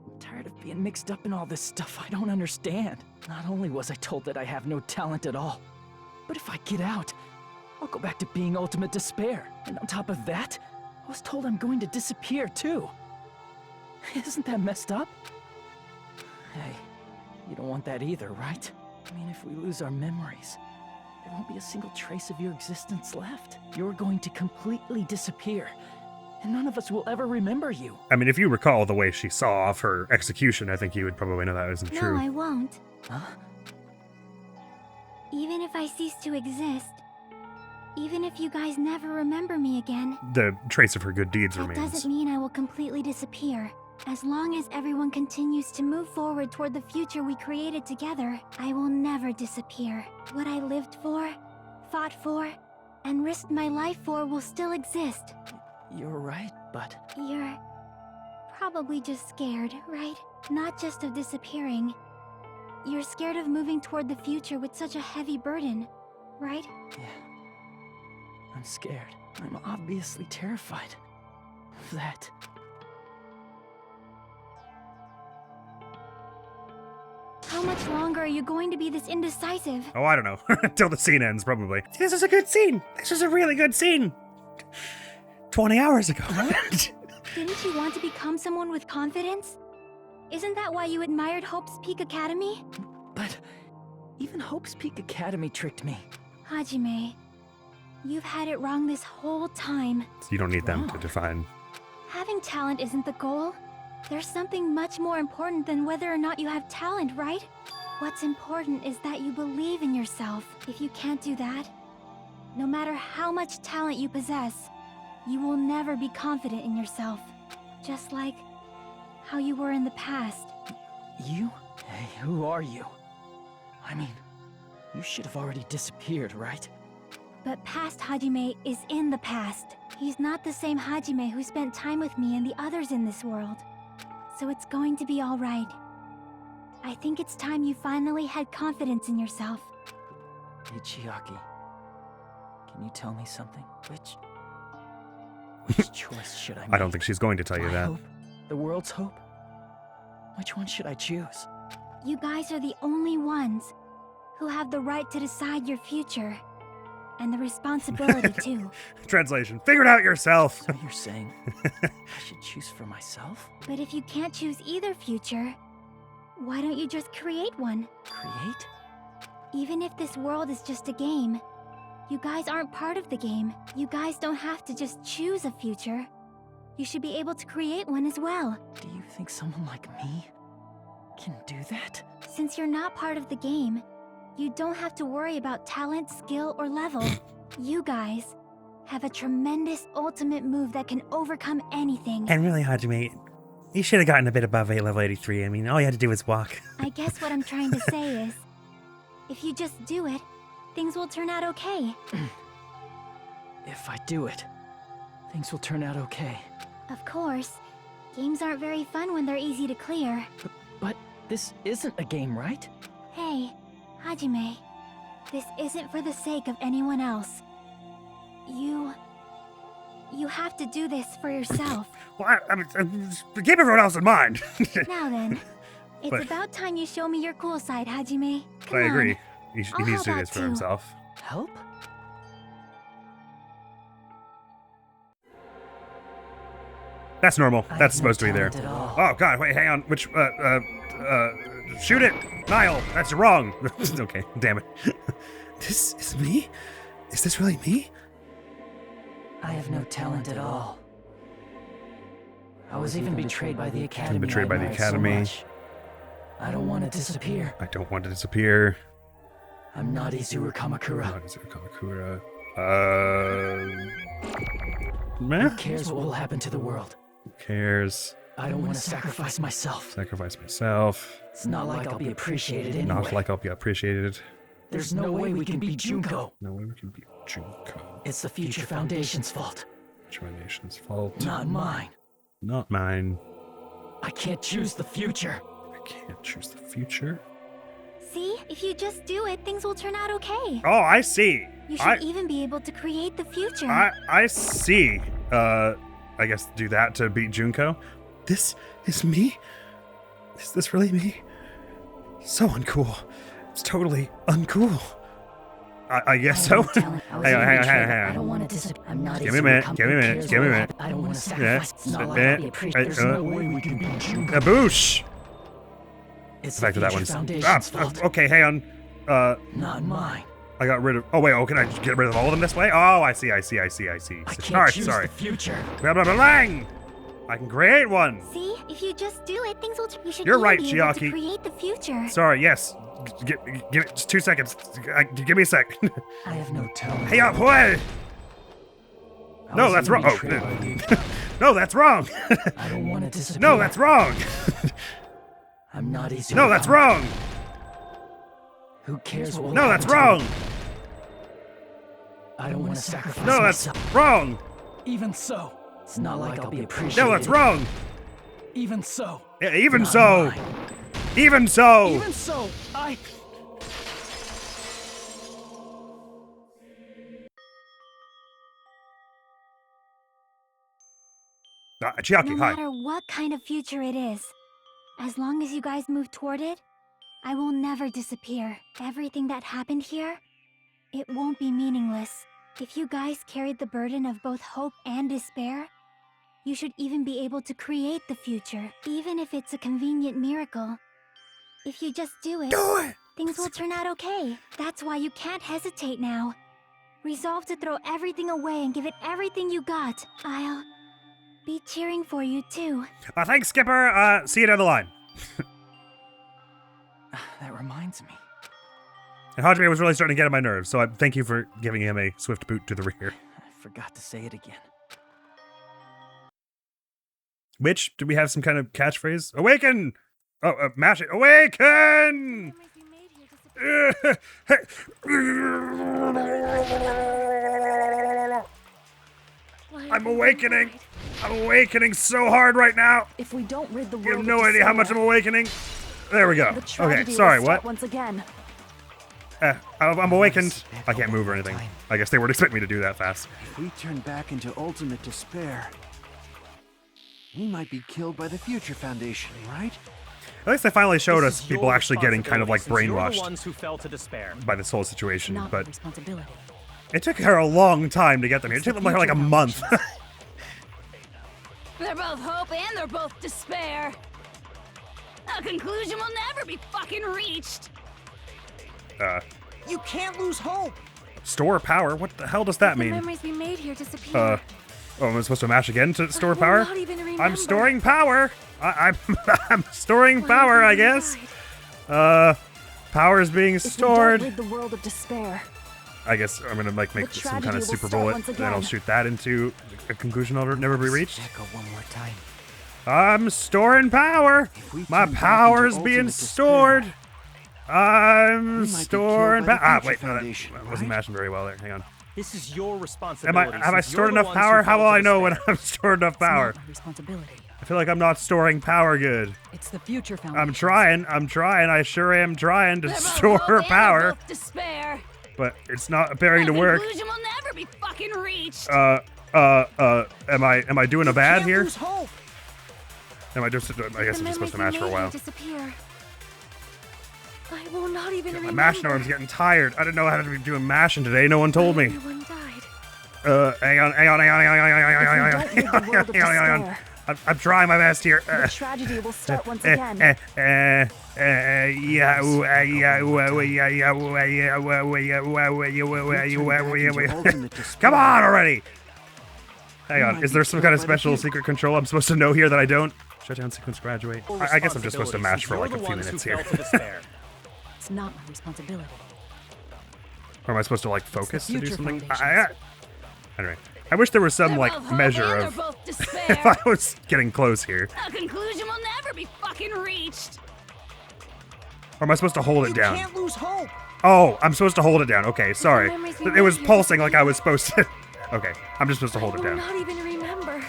I'm tired of being mixed up in all this stuff I don't understand. Not only was I told that I have no talent at all, but if I get out, I'll go back to being ultimate despair. And on top of that, I was told I'm going to disappear too. Isn't that messed up? Hey, you don't want that either, right? I mean, if we lose our memories, there won't be a single trace of your existence left. You're going to completely disappear, and none of us will ever remember you. I mean, if you recall the way she saw off her execution, I think you would probably know that isn't true. No, I won't. Huh? Even if I cease to exist, even if you guys never remember me again, The trace of her good deeds that remains. doesn't mean I will completely disappear. As long as everyone continues to move forward toward the future we created together, I will never disappear. What I lived for, fought for, and risked my life for will still exist. You're right, but... You're probably just scared, right? Not just of disappearing. You're scared of moving toward the future with such a heavy burden, right? Yeah. I'm scared. I'm obviously terrified of that. How much longer are you going to be this indecisive? Oh, I don't know. Until the scene ends, probably. This is a good scene. This is a really good scene. 20 hours ago. Didn't you want to become someone with confidence? Isn't that why you admired Hope's Peak Academy? But even Hope's Peak Academy tricked me. Hajime, you've had it wrong this whole time. So you don't need them to define. Having talent isn't the goal. There's something much more important than whether or not you have talent, right? What's important is that you believe in yourself. If you can't do that, no matter how much talent you possess, you will never be confident in yourself. Just like how you were in the past. You? Hey, who are you? I mean, you should have already disappeared, right? But past Hajime is in the past. He's not the same Hajime who spent time with me and the others in this world. So it's going to be all right. I think it's time you finally had confidence in yourself. Hey, Chiaki. Can you tell me something? Which choice should I make? I don't think she's going to tell you My that. hope? The world's hope? Which one should I choose? You guys are the only ones who have the right to decide your future. And the responsibility, too. Translation. Figure it out yourself. So you're saying I should choose for myself? But if you can't choose either future, why don't you just create one? Create? Even if this world is just a game, you guys aren't part of the game. You guys don't have to just choose a future. You should be able to create one as well. Do you think someone like me can do that? Since you're not part of the game, you don't have to worry about talent, skill, or level. You guys have a tremendous ultimate move that can overcome anything. And really, Hajime, you should have gotten a bit above level 83. I mean, all you had to do was walk. I guess what I'm trying to say is, if you just do it, things will turn out okay. If I do it, things will turn out okay. Of course. Games aren't very fun when they're easy to clear. But this isn't a game, right? Hey, Hajime. This isn't for the sake of anyone else. You have to do this for yourself. Well, I mean, keep everyone else in mind. Now then, it's But- about time you show me your cool side, Hajime. Come I agree. on. He I'll needs to do help this out for too. himself. Help? That's normal. I That's have no supposed to be there. talent at all. Oh god, wait, hang on. Which shoot it! Niall, that's wrong. Okay, damn it. This is me? Is this really me? I have no talent at all. I was even betrayed by the Academy. Betrayed by the I admired Academy. So much. I don't want to disappear. I don't want to disappear. I'm not Izuru Kamakura. Not Izuru Kamakura. Meh? Who cares what will happen to the world? Who cares? I don't want to sacrifice myself. Sacrifice myself. It's not like I'll be appreciated anyway. Not like I'll be appreciated. There's no way we can beat Junko. No way we can beat Junko. It's the Future Foundation's fault. Future Foundation's fault. Not mine. Not mine. I can't choose the future. I can't choose the future. See? If you just do it, things will turn out okay. Oh, I see. You should even be able to create the future. I see. I guess do that to beat Junko. This is me? Is this really me? So uncool. It's totally uncool. I guess so. Hang on. I don't want to disappear. I'm not Give me a minute. Give me a minute. Give me a minute. I don't want to Yeah. sacrifice. It's not like I'll be appreciated. There's no way we can beat Junko. Kaboosh! It's Back the to that Future one. Foundation's fault. Okay, hang on. Not mine. I got rid of. Oh wait. Oh, can I get rid of all of them this way? Oh, I see. I can't Alright, choose sorry. the future. Blah, blah, blah, blang! I can create one. See? If you just do it, things will. You should You're even right, be able to Chiaki. create the future. Sorry. Yes. Give it just 2 seconds. Give me a sec. I have no talent. Hey up, boy! No, that's wrong. Oh, no, that's wrong. I don't want to disappear. No, that's wrong. I'm not easy. No, that's wrong. Who cares what will No, that's happen to wrong. me? I don't want to sacrifice No, that's myself. wrong. Even so, it's not like I'll be appreciated. No, that's wrong. Even so. Yeah, even Not so. mine. Even so. Even so, I. Chiaki, No hi. matter what kind of future it is, as long as you guys move toward it, I will never disappear. Everything that happened here, it won't be meaningless. If you guys carried the burden of both hope and despair, you should even be able to create the future, even if it's a convenient miracle. If you just do it, things will turn out okay. That's why you can't hesitate now. Resolve to throw everything away and give it everything you got. I'll be cheering for you too. Thanks, Skipper. See you down the line. That reminds me. And Hajime was really starting to get on my nerves, so I thank you for giving him a swift boot to the rear. I forgot to say it again. Which, do we have some kind of catchphrase? Awaken! Oh, mash it. Awaken! I'm awakening. I'm awakening so hard right now. If we don't rid the world, You have no idea how much I'm awakening. There we go. The Okay, tragedy sorry, will start what? once again. I'm awakened. I can't move or anything. I guess they weren't expecting me to do that fast. If we turn back into ultimate despair, we might be killed by the Future Foundation, right? At least they finally showed This us is people your actually getting kind of like responsibility, since you're the brainwashed ones who fell to despair. by this whole situation, Not but responsibility. it took her a long time to get them here. It took them like a month. They're both hope and they're both despair. A conclusion will never be fucking reached. You can't lose hope. Store power? What the hell does that The mean? memories we made here disappear. Oh, am I supposed to mash again to store will power? not even remember. I'm storing power. I'm storing power, I guess. Power's being If we stored. don't rid the world of despair, I guess I'm gonna like make The some kind tragedy of will super start bullet, once and then I'll again. shoot that into a conclusion that'll never be reached. Echo one more time. I'm storing power. My turn back power's into being ultimate stored. I'm We might be storing killed by the power. Future Wait, no, Foundation, that wasn't right? mashing very well there. Hang on. This is your Am responsibility. I? Have I since stored you're the enough ones who power? How fell will to I know despair. when I've stored enough power? It's not my responsibility. I feel like I'm not storing power good. It's the Future Foundation. I'm trying. I sure am trying to They're both store hope and power, they're both despair. but it's not appearing The to work. conclusion will never be fucking reached. Am I doing a bad Can't here? lose hope. Am I just? I guess I'm just supposed to mash for a while. Disappear. I will not even My remember. mash arm's getting tired. I didn't know how to be doing mashing today. No one told me. Everyone died. Hang on. If we don't rid the world of despair, I'm trying my best here. the tragedy will start once again. Come on already! Hang on, is there some kind of special secret control I'm supposed to know here that I don't? Shutdown sequence graduate. I guess I'm just supposed to mash for like a few minutes here. It's not my responsibility. Or am I supposed to like focus to do Future something? Foundation's. Anyway, I wish there was some They're like both hope measure and of they're both despair. if I was getting close here. A conclusion will never be fucking reached. Or am I supposed to hold it You down? can't lose hope. Oh, I'm supposed to hold it down. Okay, sorry. memories we It was made here pulsing like I was supposed to. Okay, I'm just supposed to hold I it will down. not even remember.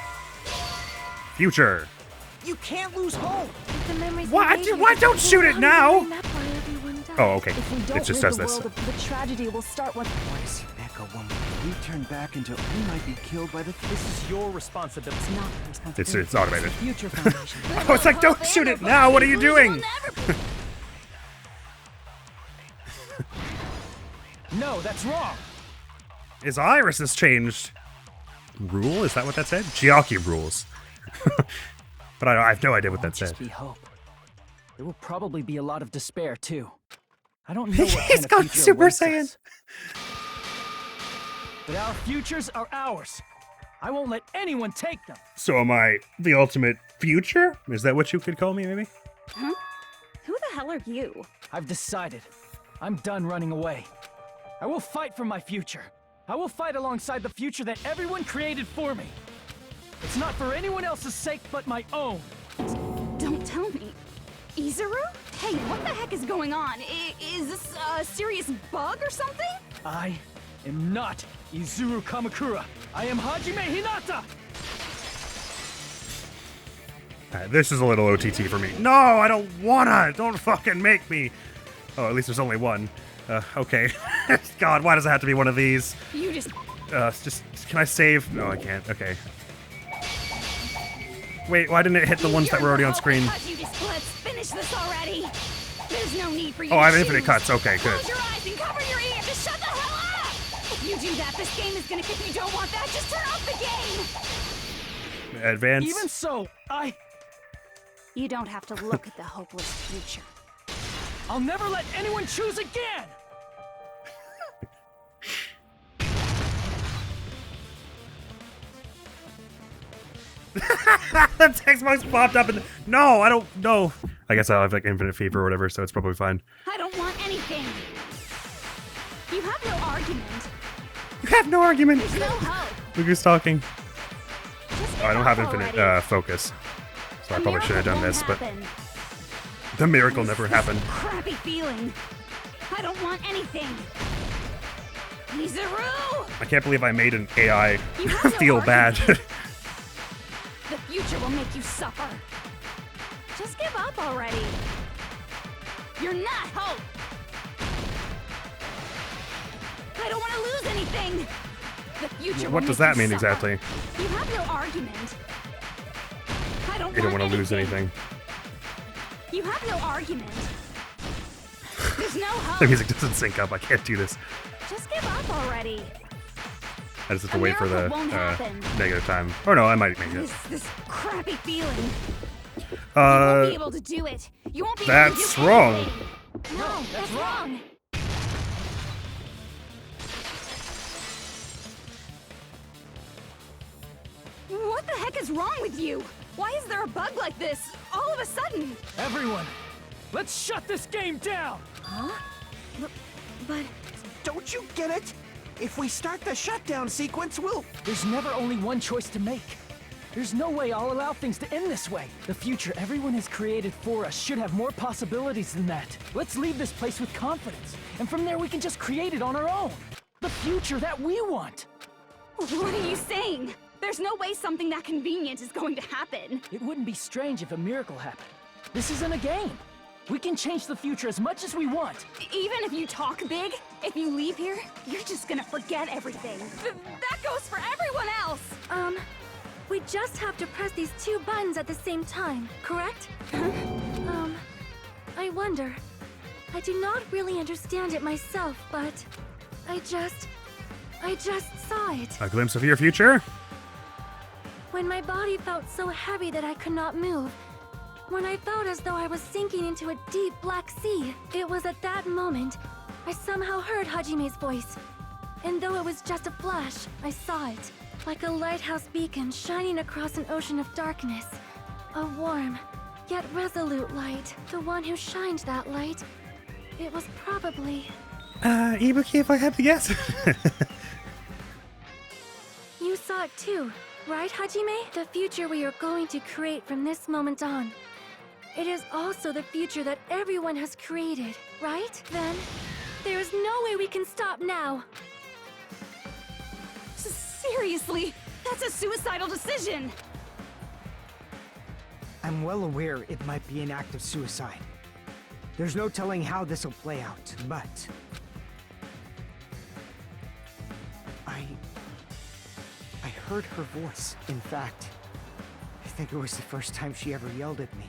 Future. You can't lose hope. The memories we What? made here, Why don't I will shoot it not now? even remember why everyone died. Oh, okay. If we It don't just rid does the this. world of- the tragedy will start once. Twice. Echo one more. We turn back into. We might be killed by the. This is your responsibility. It's not my responsibility. It's automated. The Future Foundation. Oh, it's like, don't shoot it now. What are you doing? No, that's wrong. His iris has changed. Rule? Is that what that said? Gyokki rules. But I have no idea what that said. Just be hope. There will probably be a lot of despair too. I don't know what He's kind of gone future Super awaits Saiyan. us. But our futures are ours. I won't let anyone take them. So am I the ultimate future? Is that what you could call me, maybe? Huh? Who the hell are you? I've decided. I'm done running away. I will fight for my future. I will fight alongside the future that everyone created for me. It's not for anyone else's sake but my own. Don't tell me. Izuru? Hey, what the heck is going on? Is this a serious bug or something? I am not Izuru Kamakura. I am Hajime Hinata! Alright, this is a little OTT for me. No, I don't wanna! Don't fucking make me! Oh, at least there's only one. Okay. God, why does it have to be one of these? You just... Can I save? No, I can't. Okay. Wait, why didn't it hit the ones that were already on screen? You just let's finish this already. There's no need for you Oh, to I have infinite choose. cuts. Okay, good. Close your eyes and cover your ears. Just shut the hell up! If you do that, this game is gonna... If you don't want that, just turn off the game! Advance. Even so, You don't have to look at the hopeless future. I'll never let anyone choose again! The text box popped up and no, I don't know. I guess I'll have like infinite fever or whatever, so it's probably fine. I don't want anything. You have no argument. You have no argument. There's no hope. Look who's talking. Just Oh, I don't have give up infinite already. focus, so I The probably should have done miracle this, won't but happen. the miracle never happened. Crappy feeling. I don't want anything. Izuru! I can't believe I made an AI You have no feel bad. The future will make you suffer. Just give up already. You're not hope. I don't want to lose anything. The future What will does make that you mean suffer. exactly? You have no argument. I don't You don't want want to lose anything. You have no argument. There's no hope. The music doesn't sync up. I can't do this. Just give up already. I just have to A wait for the miracle won't happen. negative time. Or no, I might make it. This crappy feeling. You won't be able to do it. You won't be able to That's do wrong. anything. No, that's wrong. What the heck is wrong with you? Why is there a bug like this all of a sudden? Everyone, let's shut this game down! Huh? But Don't you get it? If we start the shutdown sequence, we'll... There's never only one choice to make. There's no way I'll allow things to end this way. The future everyone has created for us should have more possibilities than that. Let's leave this place with confidence, and from there we can just create it on our own. The future that we want. What are you saying? There's no way something that convenient is going to happen. It wouldn't be strange if a miracle happened. This isn't a game. We can change the future as much as we want. Even if you talk big, if you leave here, you're just gonna forget everything. That goes for everyone else! We just have to press these 2 buttons at the same time, correct? I wonder. I do not really understand it myself, but I just saw it. A glimpse of your future? When my body felt so heavy that I could not move. When I felt as though I was sinking into a deep black sea. It was at that moment I somehow heard Hajime's voice. And though it was just a flash, I saw it. Like a lighthouse beacon shining across an ocean of darkness. A warm, yet resolute light. The one who shined that light. It was probably... Ibuki, if I had to guess. You saw it too, right, Hajime? The future we are going to create from this moment on. It is also the future that everyone has created, right? Then, there is no way we can stop now. Seriously, that's a suicidal decision! I'm well aware it might be an act of suicide. There's no telling how this will play out, but... I heard her voice. In fact, I think it was the first time she ever yelled at me.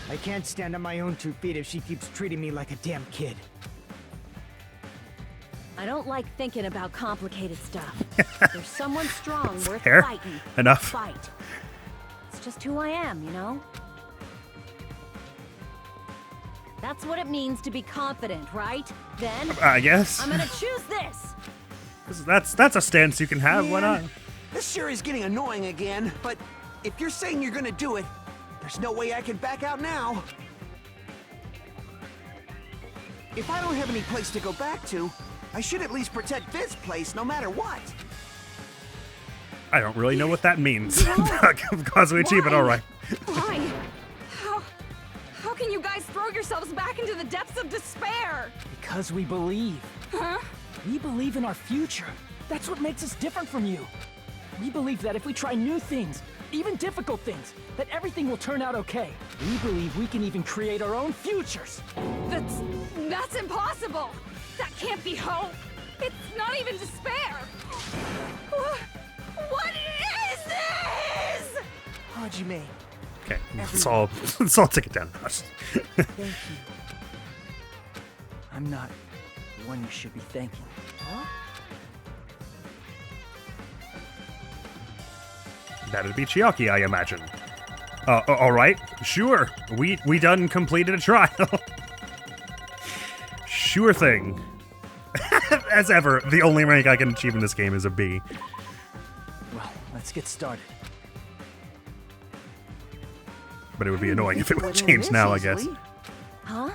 I can't stand on my own 2 feet if she keeps treating me like a damn kid. I don't like thinking about complicated stuff. There's someone strong worth Fair fighting. enough. Fight. It's just who I am, you know? That's what it means to be confident, right? Then, I guess. I'm gonna choose this! That's a stance you can have, why not? This sure is getting annoying again, but if you're saying you're gonna do it, there's no way I can back out now. If I don't have any place to go back to, I should at least protect this place no matter what. I don't really know what that means. Kazuichi, but alright. Why? How can you guys throw yourselves back into the depths of despair? Because we believe. Huh? We believe in our future. That's what makes us different from you. We believe that if we try new things, even difficult things, that everything will turn out okay. We believe we can even create our own futures. That's impossible! That can't be hope! It's not even despair! What is this? Hajime. Okay, let's all take it down. Thank you. I'm not the one you should be thanking. Huh? That'd be Chiaki, I imagine. Alright, sure. We done completed a trial. Sure thing. As ever, the only rank I can achieve in this game is a B. Well, let's get started. But it would be annoying if it would change now, I guess. Huh?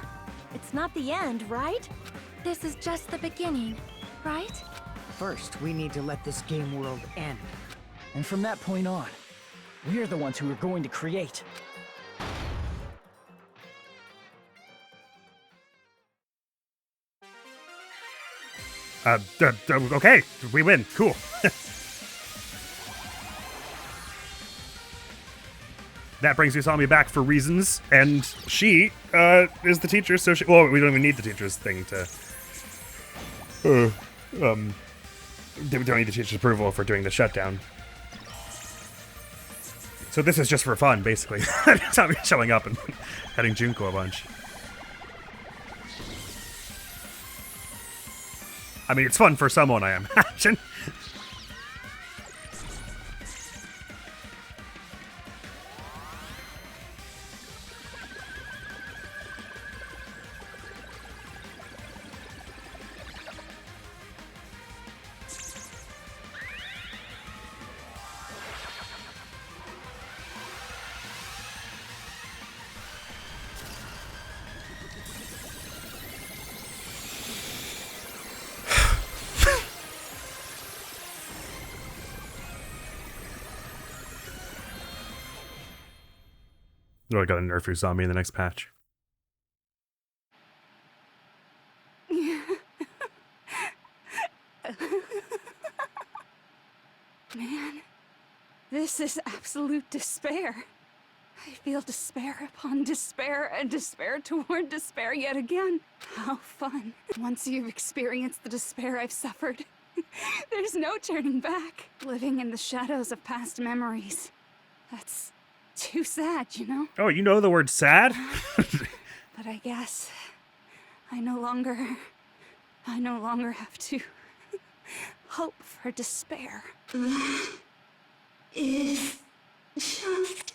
It's not the end, right? This is just the beginning, right? First, we need to let this game world end. And from that point on, we're the ones who are going to create. Okay, we win. Cool. That brings Usami back for reasons, and she is the teacher, so she... Well, we don't even need the teacher's thing to... we don't need the teacher's approval for doing the shutdown. So this is just for fun, basically. Usami showing up and heading Junko a bunch. I mean, it's fun for someone, I imagine. Oh, I got a nerf who saw me in the next patch. Man, this is absolute despair. I feel despair upon despair and despair toward despair yet again. How fun. Once you've experienced the despair I've suffered, there's no turning back. Living in the shadows of past memories. That's too sad, you know? Oh, you know the word sad? But I guess I no longer have to hope for despair. That is just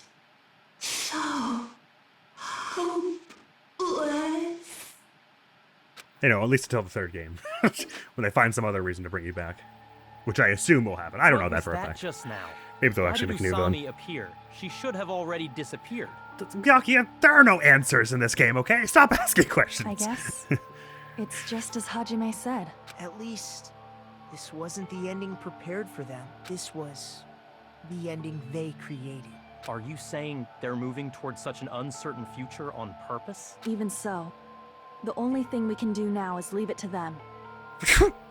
so hopeless. You know, at least until the third game. When they find some other reason to bring you back. Which I assume will happen. I don't know that for a fact. Just now? Maybe they'll actually make a new villain. Why did Usami appear? She should have already disappeared. Yaki, there are no answers in this game, okay? Stop asking questions. I guess it's just as Hajime said. At least this wasn't the ending prepared for them. This was the ending they created. Are you saying they're moving towards such an uncertain future on purpose? Even so, the only thing we can do now is leave it to them.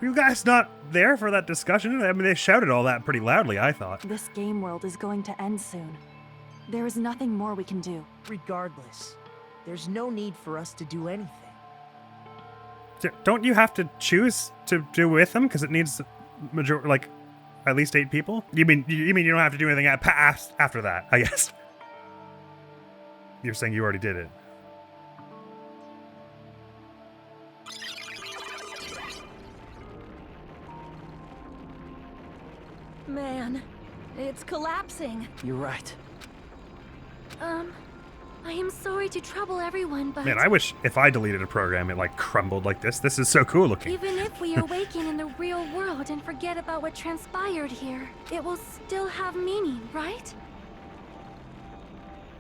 You guys not there for that discussion? I mean, they shouted all that pretty loudly, I thought. This game world is going to end soon. There is nothing more we can do. Regardless, there's no need for us to do anything. Don't you have to choose to do with them? Because it needs at least 8 people? You mean you don't have to do anything after that, I guess. You're saying you already did it. Man, it's collapsing. You're right. I am sorry to trouble everyone, but... Man, I wish if I deleted a program, it crumbled like this. This is so cool looking. Even if we awaken in the real world and forget about what transpired here, it will still have meaning, right?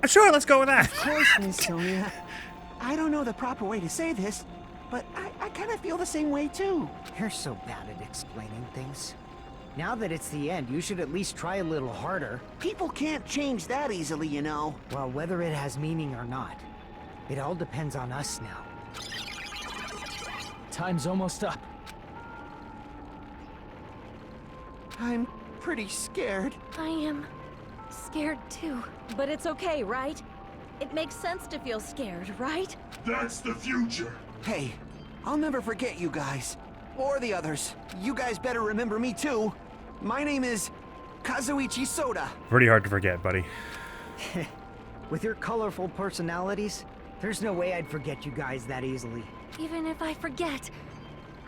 Sure, let's go with that. Of course, Miss Sonia. I don't know the proper way to say this, but I kind of feel the same way too. You're so bad at explaining things. Now that it's the end, you should at least try a little harder. People can't change that easily, you know. Well, whether it has meaning or not, it all depends on us now. Time's almost up. I'm pretty scared. I am scared too. But it's okay, right? It makes sense to feel scared, right? That's the future. Hey, I'll never forget you guys. Or the others. You guys better remember me too. My name is Kazuichi Soda. Pretty hard to forget, buddy. With your colorful personalities, there's no way I'd forget you guys that easily. Even if I forget,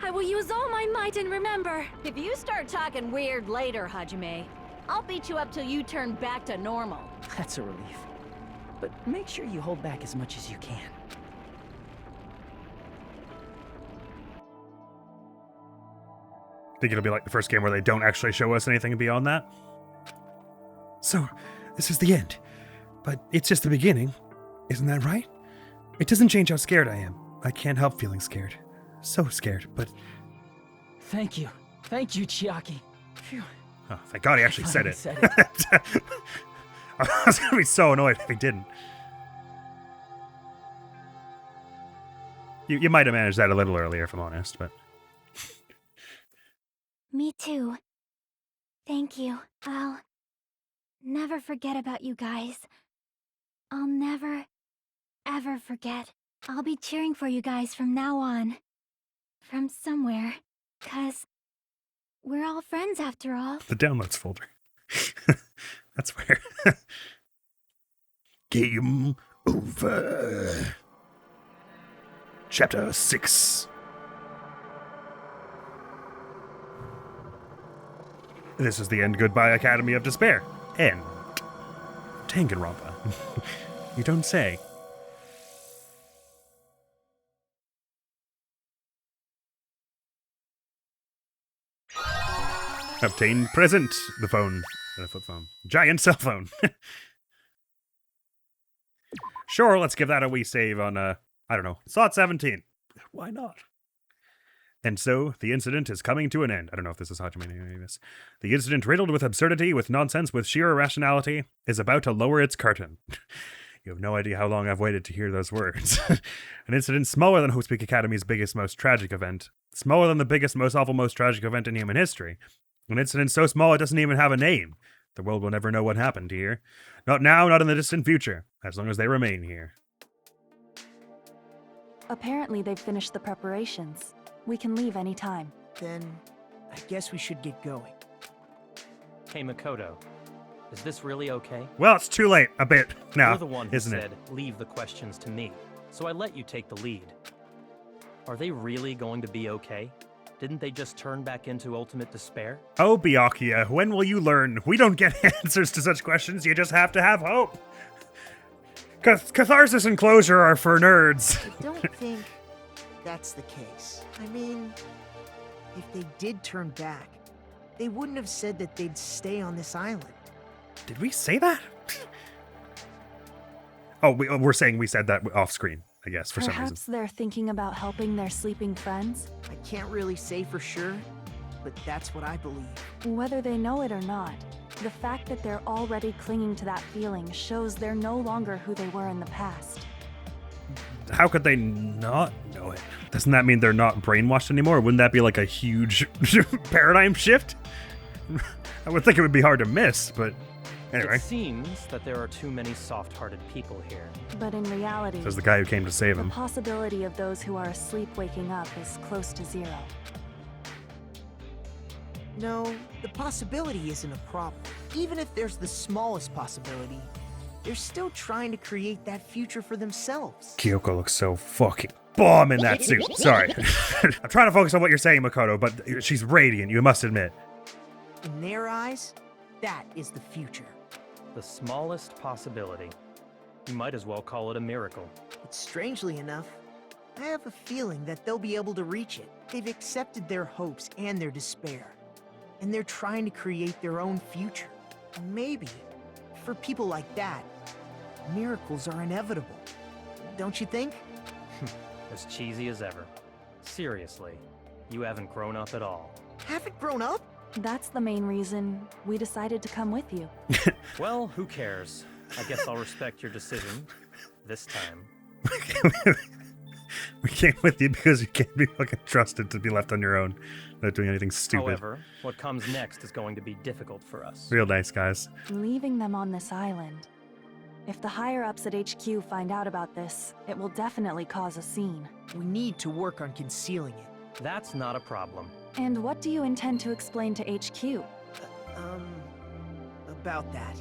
I will use all my might and remember. If you start talking weird later, Hajime, I'll beat you up till you turn back to normal. That's a relief. But make sure you hold back as much as you can. Think it'll be like the first game where they don't actually show us anything beyond that? So, this is the end. But it's just the beginning. Isn't that right? It doesn't change how scared I am. I can't help feeling scared. So scared, but... Thank you. Thank you, Chiaki. Phew. Oh, thank God he actually said it. Said it. I was going to be so annoyed if he didn't. You might have managed that a little earlier, if I'm honest, but... Me too. Thank you. I'll never forget about you guys. I'll never, ever forget. I'll be cheering for you guys from now on. From somewhere. 'Cause we're all friends after all. The downloads folder. That's where. Game over. Chapter 6. This is the end. Goodbye, Academy of Despair. End. Danganronpa. You don't say. Obtain present. The phone. The flip phone. Giant cell phone. Sure, let's give that a wee save on, I don't know, slot 17. Why not? And so, the incident is coming to an end. I don't know if this is Hajime doing this. The incident, riddled with absurdity, with nonsense, with sheer irrationality, is about to lower its curtain. You have no idea how long I've waited to hear those words. An incident smaller than Hope's Academy's biggest, most tragic event. Smaller than the biggest, most awful, most tragic event in human history. An incident so small it doesn't even have a name. The world will never know what happened here. Not now, not in the distant future. As long as they remain here. Apparently they've finished the preparations. We can leave any time. Then, I guess we should get going. Hey, Makoto. Is this really okay? Well, it's too late. A bit now, You're the one who isn't said, it? leave the questions to me. So I let you take the lead. Are they really going to be okay? Didn't they just turn back into ultimate despair? Oh, Byakuya, when will you learn? We don't get answers to such questions. You just have to have hope. Catharsis and closure are for nerds. I don't think that's the case. I mean, if they did turn back, they wouldn't have said that they'd stay on this island. Did we say that? Oh, we're saying we said that off screen, I guess, for some reason. Perhaps they're thinking about helping their sleeping friends? I can't really say for sure, but that's what I believe. Whether they know it or not, the fact that they're already clinging to that feeling shows they're no longer who they were in the past. How could they not know it? Doesn't that mean they're not brainwashed anymore? Wouldn't that be like a huge paradigm shift? I would think it would be hard to miss, but anyway. It seems that there are too many soft-hearted people here. But in reality, Says the guy who came to save the him. possibility of those who are asleep waking up is close to zero. No, the possibility isn't a problem. Even if there's the smallest possibility, they're still trying to create that future for themselves. Kyoko looks so fucking bomb in that suit. Sorry. I'm trying to focus on what you're saying, Makoto, but she's radiant, you must admit. In their eyes, that is the future. The smallest possibility. You might as well call it a miracle. But strangely enough, I have a feeling that they'll be able to reach it. They've accepted their hopes and their despair. And they're trying to create their own future. And maybe, for people like that, miracles are inevitable. Don't you think? As cheesy as ever. Seriously, you haven't grown up at all. Haven't grown up? That's the main reason we decided to come with you. Well, who cares? I guess I'll respect your decision. This time. We came with you because you can't be fucking trusted to be left on your own without doing anything stupid. However, what comes next is going to be difficult for us. Real nice, guys. Leaving them on this island. If the higher-ups at HQ find out about this, it will definitely cause a scene. We need to work on concealing it. That's not a problem. And what do you intend to explain to HQ? About that.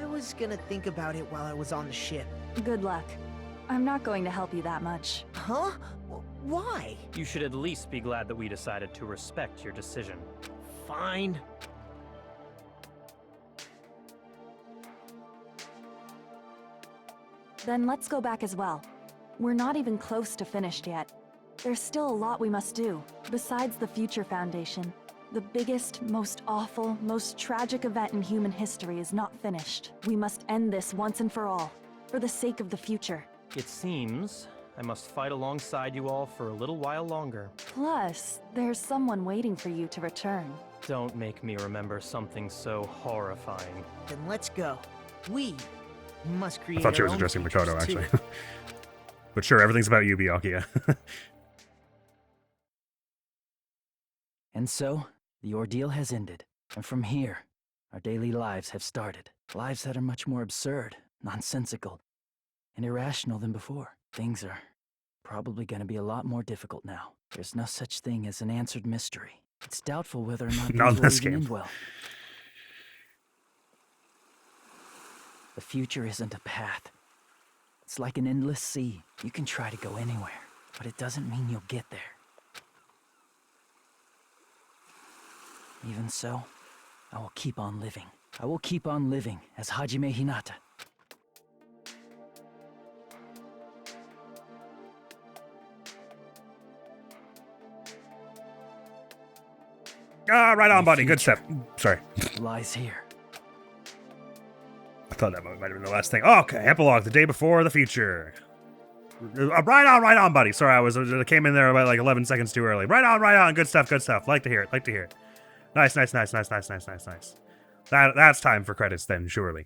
I was gonna think about it while I was on the ship. Good luck. I'm not going to help you that much. Huh? Why? You should at least be glad that we decided to respect your decision. Fine. Then let's go back as well. We're not even close to finished yet. There's still a lot we must do. Besides the Future Foundation, the biggest, most awful, most tragic event in human history is not finished. We must end this once and for all, for the sake of the future. It seems I must fight alongside you all for a little while longer. Plus, there's someone waiting for you to return. Don't make me remember something so horrifying. Then let's go. We must create I thought she our was own addressing futures, Makoto, too. actually. But sure, everything's about you, Byakuya. And so, the ordeal has ended. And from here, our daily lives have started. Lives that are much more absurd, nonsensical, and irrational than before. Things are probably going to be a lot more difficult now. There's no such thing as an answered mystery. It's doubtful whether or not Not in things will this even game. end well. The future isn't a path. It's like an endless sea. You can try to go anywhere, but it doesn't mean you'll get there. Even so, I will keep on living. I will keep on living as Hajime Hinata. Ah, right on, buddy. Good stuff. Sorry. Lies here. I thought that might have been the last thing. Oh, okay, epilogue, the day before the future. Right on, buddy. Sorry, I came in there about like 11 seconds too early. Right on. Good stuff. Like to hear it. Nice. That's time for credits then, surely.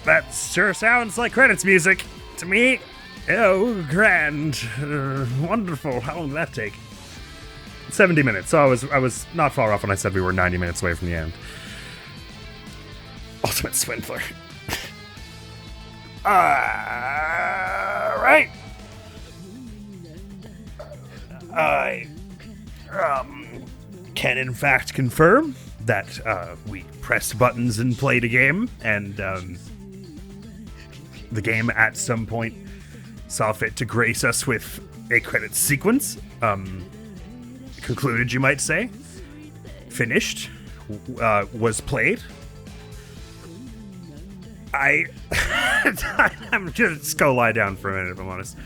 that sure sounds like credits music to me. Oh, grand. Wonderful. How long did that take? 70 minutes. So I was not far off when I said we were 90 minutes away from the end. Ultimate Swindler. Alright. I can in fact confirm that we pressed buttons and played a game, and the game at some point saw fit to grace us with a credits sequence. Concluded, you might say. Finished. Was played. I'm just go lie down for a minute, if I'm honest.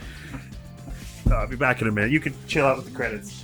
I'll be back in a minute. You can chill out with the credits.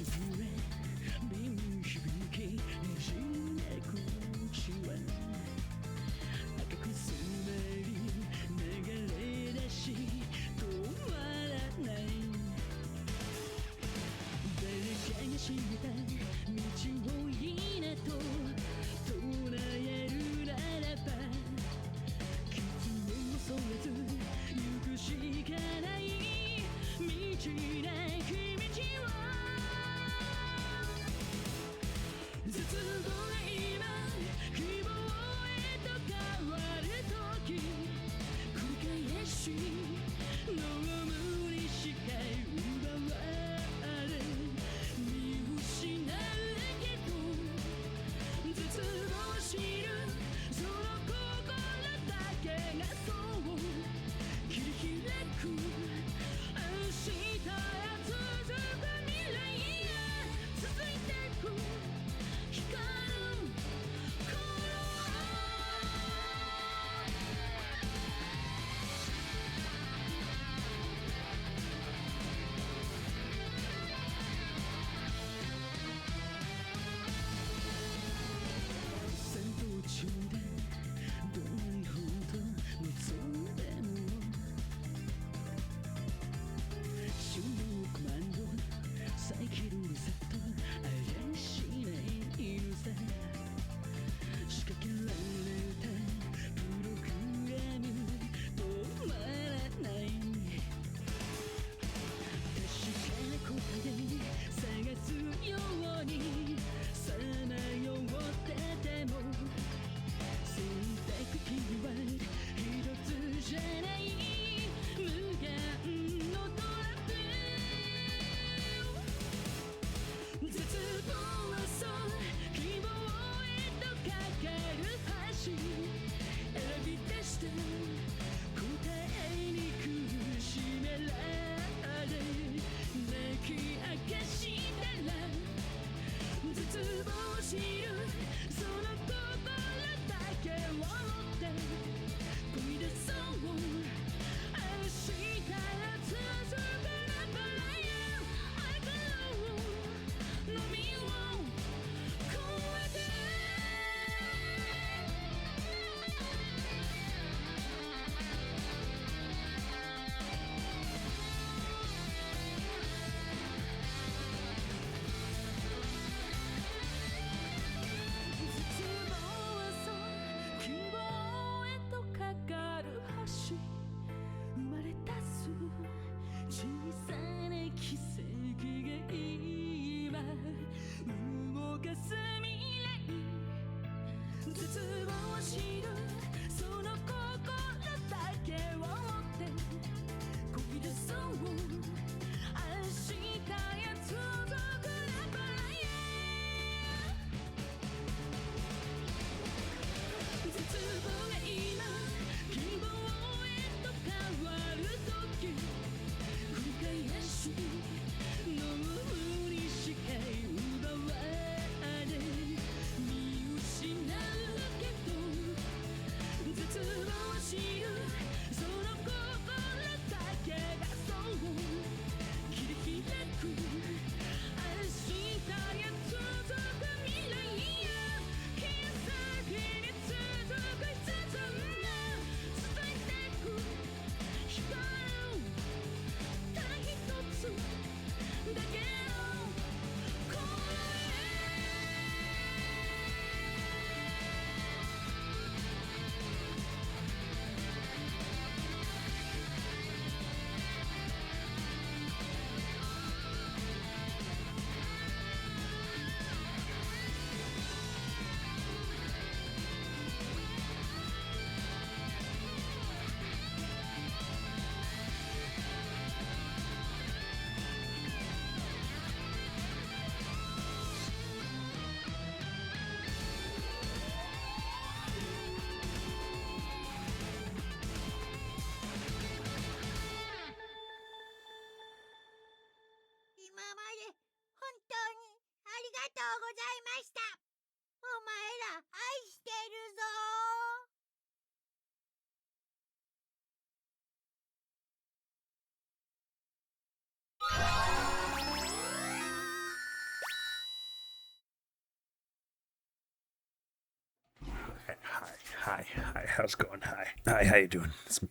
Hi, how's it going? Hi, how you doing? It's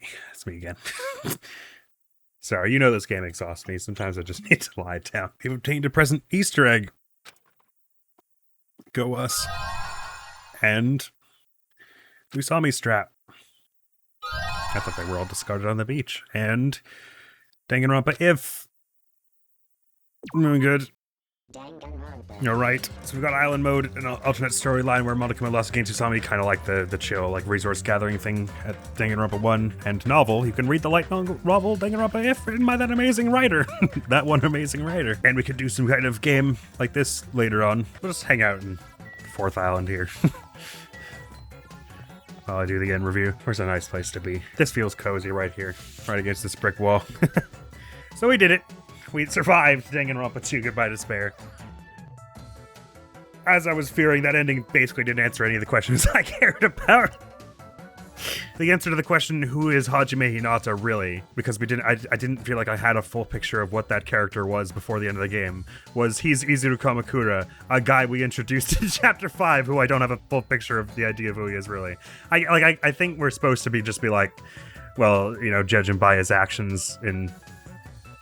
me again. Sorry, you know this game exhausts me. Sometimes I just need to lie down. We've obtained a present Easter egg. Go us. And we saw me strap. I thought they were all discarded on the beach. And Danganronpa if. Good. Alright, so we've got island mode, an alternate storyline where Monokuma lost against Usami, kind of like the chill, like resource gathering thing at Danganronpa 1, and novel. You can read the light novel Danganronpa if, written by that amazing writer. That one amazing writer. And we could do some kind of game like this later on. We'll just hang out in 4th Island here. While I do the end review. Where's a nice place to be? This feels cozy right here, right against this brick wall. So we did it. We survived Danganronpa 2 Goodbye Despair. As I was fearing, that ending basically didn't answer any of the questions I cared about. The answer to the question, who is Hajime Hinata really? Because I didn't feel like I had a full picture of what that character was before the end of the game, was he's Izuru Kamakura, a guy we introduced in Chapter 5 who I don't have a full picture of the idea of who he is really. I think we're supposed to just be like, well, you know, judge him by his actions in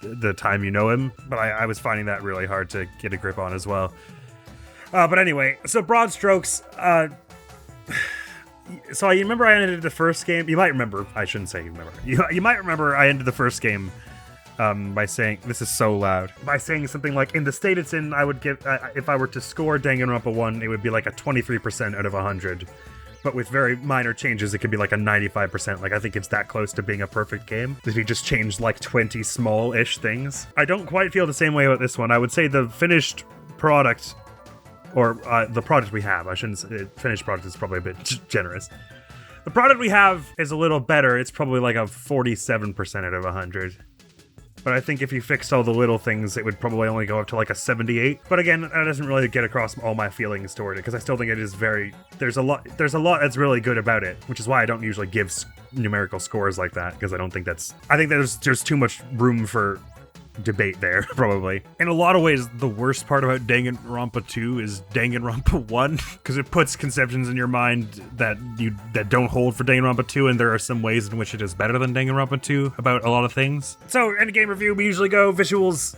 the time you know him, but I was finding that really hard to get a grip on as well. But anyway, so broad strokes, so you remember I ended the first game, you might remember, I shouldn't say you remember, you might remember I ended the first game by saying, this is so loud, by saying something like, in the state it's in, I would give, if I were to score Danganronpa 1, it would be like a 23% out of 100. But with very minor changes, it could be like a 95%. Like, I think it's that close to being a perfect game. If you just changed like 20 small-ish things. I don't quite feel the same way about this one. I would say the finished product, or the product we have, I shouldn't say, finished product is probably a bit generous. The product we have is a little better. It's probably like a 47% out of 100. But I think if you fixed all the little things, it would probably only go up to like a 78. But again, that doesn't really get across all my feelings toward it, because I still think it is there's a lot that's really good about it, which is why I don't usually give numerical scores like that, because I think there's too much room for debate there, probably. In a lot of ways, the worst part about Danganronpa 2 is Danganronpa 1, because it puts conceptions in your mind that don't hold for Danganronpa 2, and there are some ways in which it is better than Danganronpa 2 about a lot of things. So, in a game review, we usually go visuals,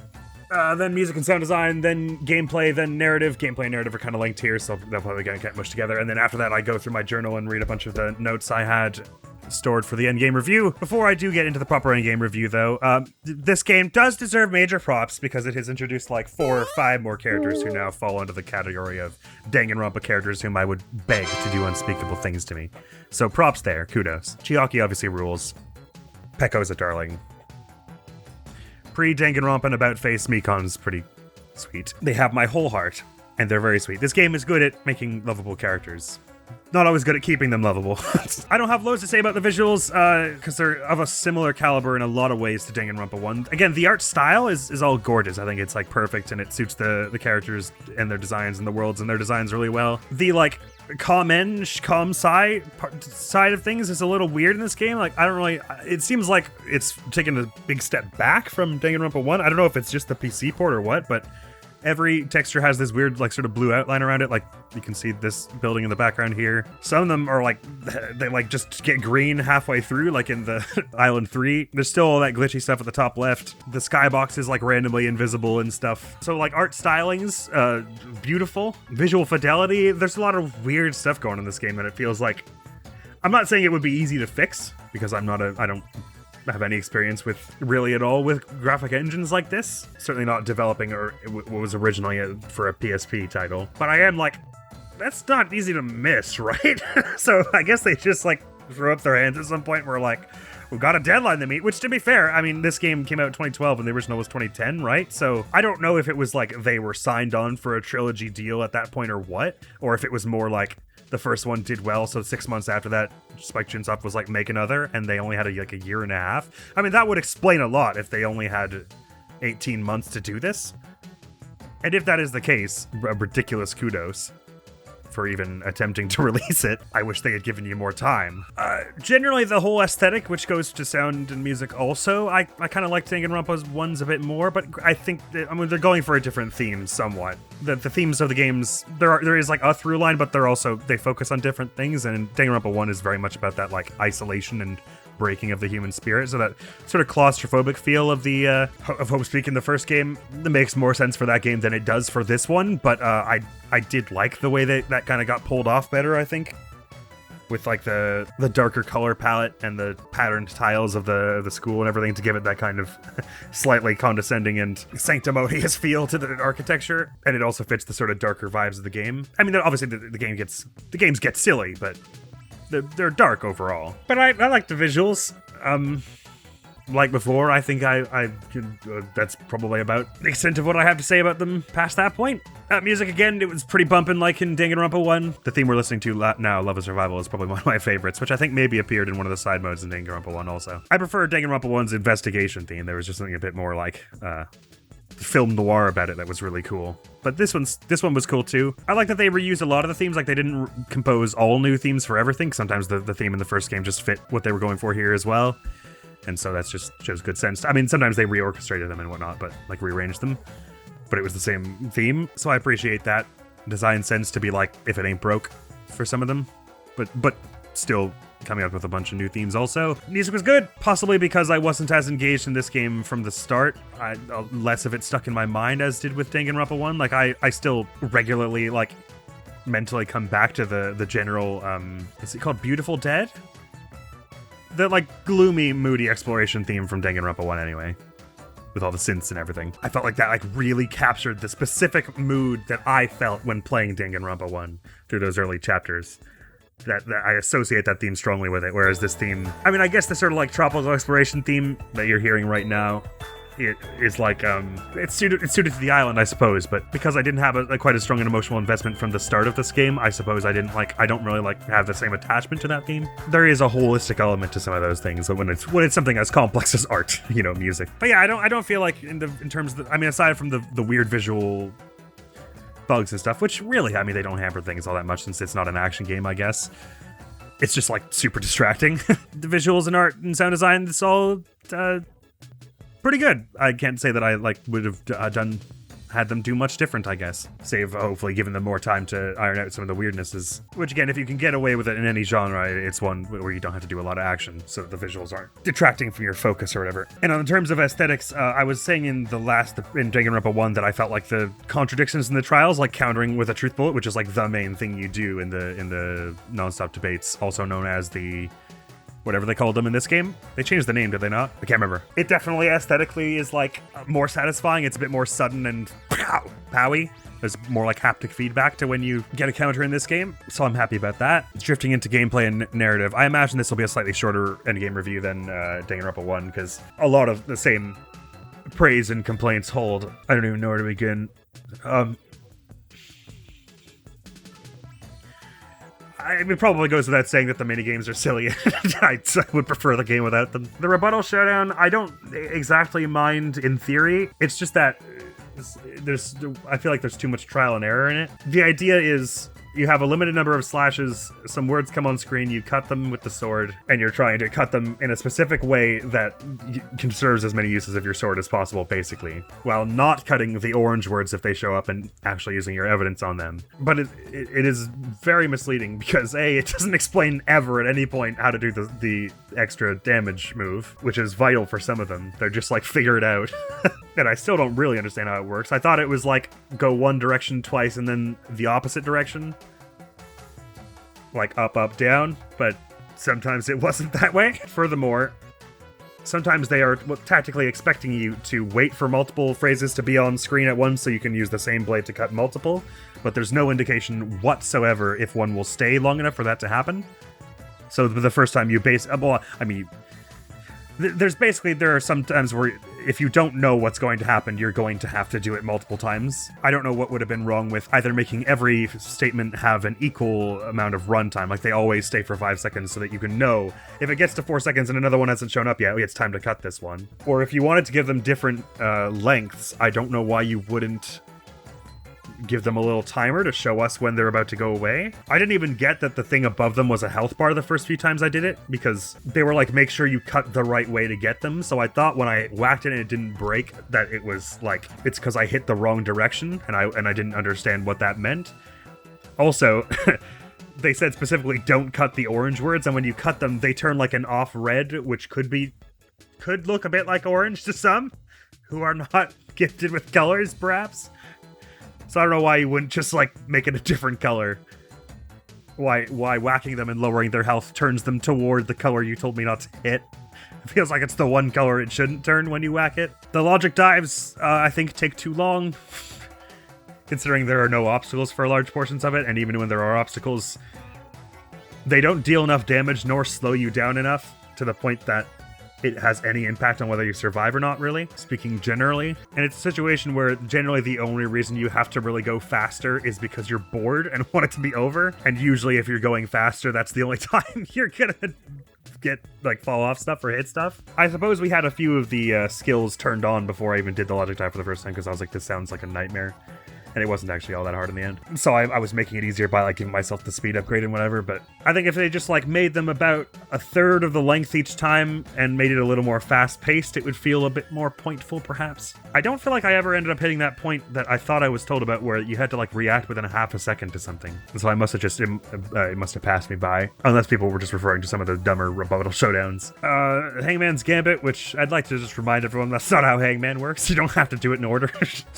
then music and sound design, then gameplay, then narrative. Gameplay and narrative are kind of linked here, so they'll probably get mushed together. And then after that, I go through my journal and read a bunch of the notes I had stored for the endgame review. Before I do get into the proper endgame review, though, this game does deserve major props because it has introduced like 4 or 5 more characters who now fall under the category of Danganronpa characters whom I would beg to do unspeakable things to me. So props there, kudos. Chiaki obviously rules. Pekko's a darling. Pre-Danganronpa and about-face Mikon's pretty sweet. They have my whole heart, and they're very sweet. This game is good at making lovable characters. Not always good at keeping them lovable. I don't have loads to say about the visuals, because they're of a similar caliber in a lot of ways to Danganronpa 1. Again, the art style is all gorgeous. I think it's like perfect, and it suits the characters and their designs and the worlds and their designs really well. The like calm side of things is a little weird in this game. Like, I don't really, it seems like it's taken a big step back from Danganronpa 1. I don't know if it's just the PC port or what, but every texture has this weird, like, sort of blue outline around it. Like, you can see this building in the background here. Some of them are, like, they, like, just get green halfway through, like in the Island 3. There's still all that glitchy stuff at the top left. The skybox is, like, randomly invisible and stuff. So, like, art styling's beautiful. Visual fidelity, there's a lot of weird stuff going on in this game that it feels like... I'm not saying it would be easy to fix, because I don't have any experience with really at all with graphic engines like this. Certainly not developing what was originally for a PSP title. But I am like, that's not easy to miss, right? So I guess they just like threw up their hands at some point. We're like, we've got a deadline to meet, which to be fair, I mean, this game came out in 2012 and the original was 2010, right? So I don't know if it was like they were signed on for a trilogy deal at that point or what, or if it was more like the first one did well, so 6 months after that, Spike Chunsoft was like, make another, and they only had like a year and a half. I mean, that would explain a lot if they only had 18 months to do this. And if that is the case, ridiculous kudos for even attempting to release it. I wish they had given you more time. Generally, the whole aesthetic, which goes to sound and music also, I kind of like Danganronpa's ones a bit more, but I think that, they're going for a different theme somewhat. The themes of the games, there is like a through line, but they focus on different things, and Danganronpa 1 is very much about that like isolation and breaking of the human spirit, so that sort of claustrophobic feel of the of Hope Speak in the first game, that makes more sense for that game than it does for this one, but I did like the way that kind of got pulled off better, I think, with like the darker color palette and the patterned tiles of the school and everything to give it that kind of slightly condescending and sanctimonious feel to the architecture, and it also fits the sort of darker vibes of the game. I mean, obviously the games get silly, but they're dark overall. But I like the visuals. Like before, I think that's probably about the extent of what I have to say about them past that point. Music, again, it was pretty bumping like in Danganronpa 1. The theme we're listening to now, Love of Survival, is probably one of my favorites, which I think maybe appeared in one of the side modes in Danganronpa 1 also. I prefer Danganronpa 1's investigation theme. There was just something a bit more like film noir about it that was really cool. But this one was cool too. I like that they reused a lot of the themes, like they didn't compose all new themes for everything. Sometimes the theme in the first game just fit what they were going for here as well. And so that's just shows good sense. I mean, sometimes they reorchestrated them and whatnot, but like rearranged them. But it was the same theme, so I appreciate that design sense to be like, if it ain't broke for some of them. But still coming up with a bunch of new themes also. Music was good, possibly because I wasn't as engaged in this game from the start. Less of it stuck in my mind as did with Danganronpa 1. Like, I still regularly, like, mentally come back to the general, is it called Beautiful Dead? The, like, gloomy, moody exploration theme from Danganronpa 1 anyway, with all the synths and everything. I felt like that, like, really captured the specific mood that I felt when playing Danganronpa 1 through those early chapters. That I associate that theme strongly with it, whereas this theme, I mean, I guess the sort of like tropical exploration theme that you're hearing right now, it is like, it's suited to the island, I suppose, but because I didn't have quite as strong an emotional investment from the start of this game, I suppose I don't really like have the same attachment to that theme. There is a holistic element to some of those things, when it's something as complex as art, music. But yeah, I don't feel like in terms of I mean, aside from the weird visual bugs and stuff, which really, I mean, they don't hamper things all that much since it's not an action game, I guess. It's just like super distracting. The visuals and art and sound design, it's all pretty good. I can't say that I would have had them do much different, I guess. Save, hopefully, giving them more time to iron out some of the weirdnesses. Which, again, if you can get away with it in any genre, it's one where you don't have to do a lot of action, so that the visuals aren't detracting from your focus or whatever. And in terms of aesthetics, I was saying in Danganronpa 1 that I felt like the contradictions in the trials, like countering with a truth bullet, which is like the main thing you do in the non-stop debates, also known as the whatever they called them in this game. They changed the name, did they not? I can't remember. It definitely aesthetically is like more satisfying. It's a bit more sudden and powy. There's more like haptic feedback to when you get a counter in this game, so I'm happy about that. Drifting into gameplay and narrative, I imagine this will be a slightly shorter endgame review than Danganronpa 1, because a lot of the same praise and complaints hold. I don't even know where to begin. It probably goes without saying that the minigames are silly. I would prefer the game without them. The rebuttal showdown, I don't exactly mind in theory. It's just that I feel like there's too much trial and error in it. The idea is you have a limited number of slashes, some words come on screen, you cut them with the sword, and you're trying to cut them in a specific way that conserves as many uses of your sword as possible, basically, while not cutting the orange words if they show up and actually using your evidence on them. But it is very misleading because A, it doesn't explain ever at any point how to do the extra damage move, which is vital for some of them. They're just like, figure it out. And I still don't really understand how it works. I thought it was like, go one direction twice and then the opposite direction. Like up, up, down. But sometimes it wasn't that way. Furthermore, sometimes they are tactically expecting you to wait for multiple phrases to be on screen at once so you can use the same blade to cut multiple. But there's no indication whatsoever if one will stay long enough for that to happen. So the first time you there are some times where if you don't know what's going to happen, you're going to have to do it multiple times. I don't know what would have been wrong with either making every statement have an equal amount of runtime, like they always stay for 5 seconds so that you can know if it gets to 4 seconds and another one hasn't shown up yet, it's time to cut this one. Or if you wanted to give them different lengths, I don't know why you wouldn't give them a little timer to show us when they're about to go away. I didn't even get that the thing above them was a health bar the first few times I did it, because they were like, make sure you cut the right way to get them. So I thought when I whacked it and it didn't break, that it was like, it's because I hit the wrong direction, and I didn't understand what that meant. Also, they said specifically don't cut the orange words, and when you cut them, they turn like an off red, which could look a bit like orange to some who are not gifted with colors, perhaps. So I don't know why you wouldn't just like make it a different color. Why whacking them and lowering their health turns them toward the color you told me not to hit. It feels like it's the one color it shouldn't turn when you whack it. The logic dives, I think, take too long, considering there are no obstacles for large portions of it, and even when there are obstacles, they don't deal enough damage nor slow you down enough to the point that it has any impact on whether you survive or not, really, speaking generally. And it's a situation where generally the only reason you have to really go faster is because you're bored and want it to be over. And usually if you're going faster, that's the only time you're gonna get, like, fall off stuff or hit stuff. I suppose we had a few of the skills turned on before I even did the logic dive for the first time, because I was like, this sounds like a nightmare. And it wasn't actually all that hard in the end. So I was making it easier by like giving myself the speed upgrade and whatever, but I think if they just like made them about a third of the length each time and made it a little more fast-paced, it would feel a bit more pointful, perhaps. I don't feel like I ever ended up hitting that point that I thought I was told about where you had to like react within a half a second to something. And so I must have just, it must have passed me by, unless people were just referring to some of the dumber rebuttal showdowns. Hangman's Gambit, which I'd like to just remind everyone that's not how Hangman works. You don't have to do it in order.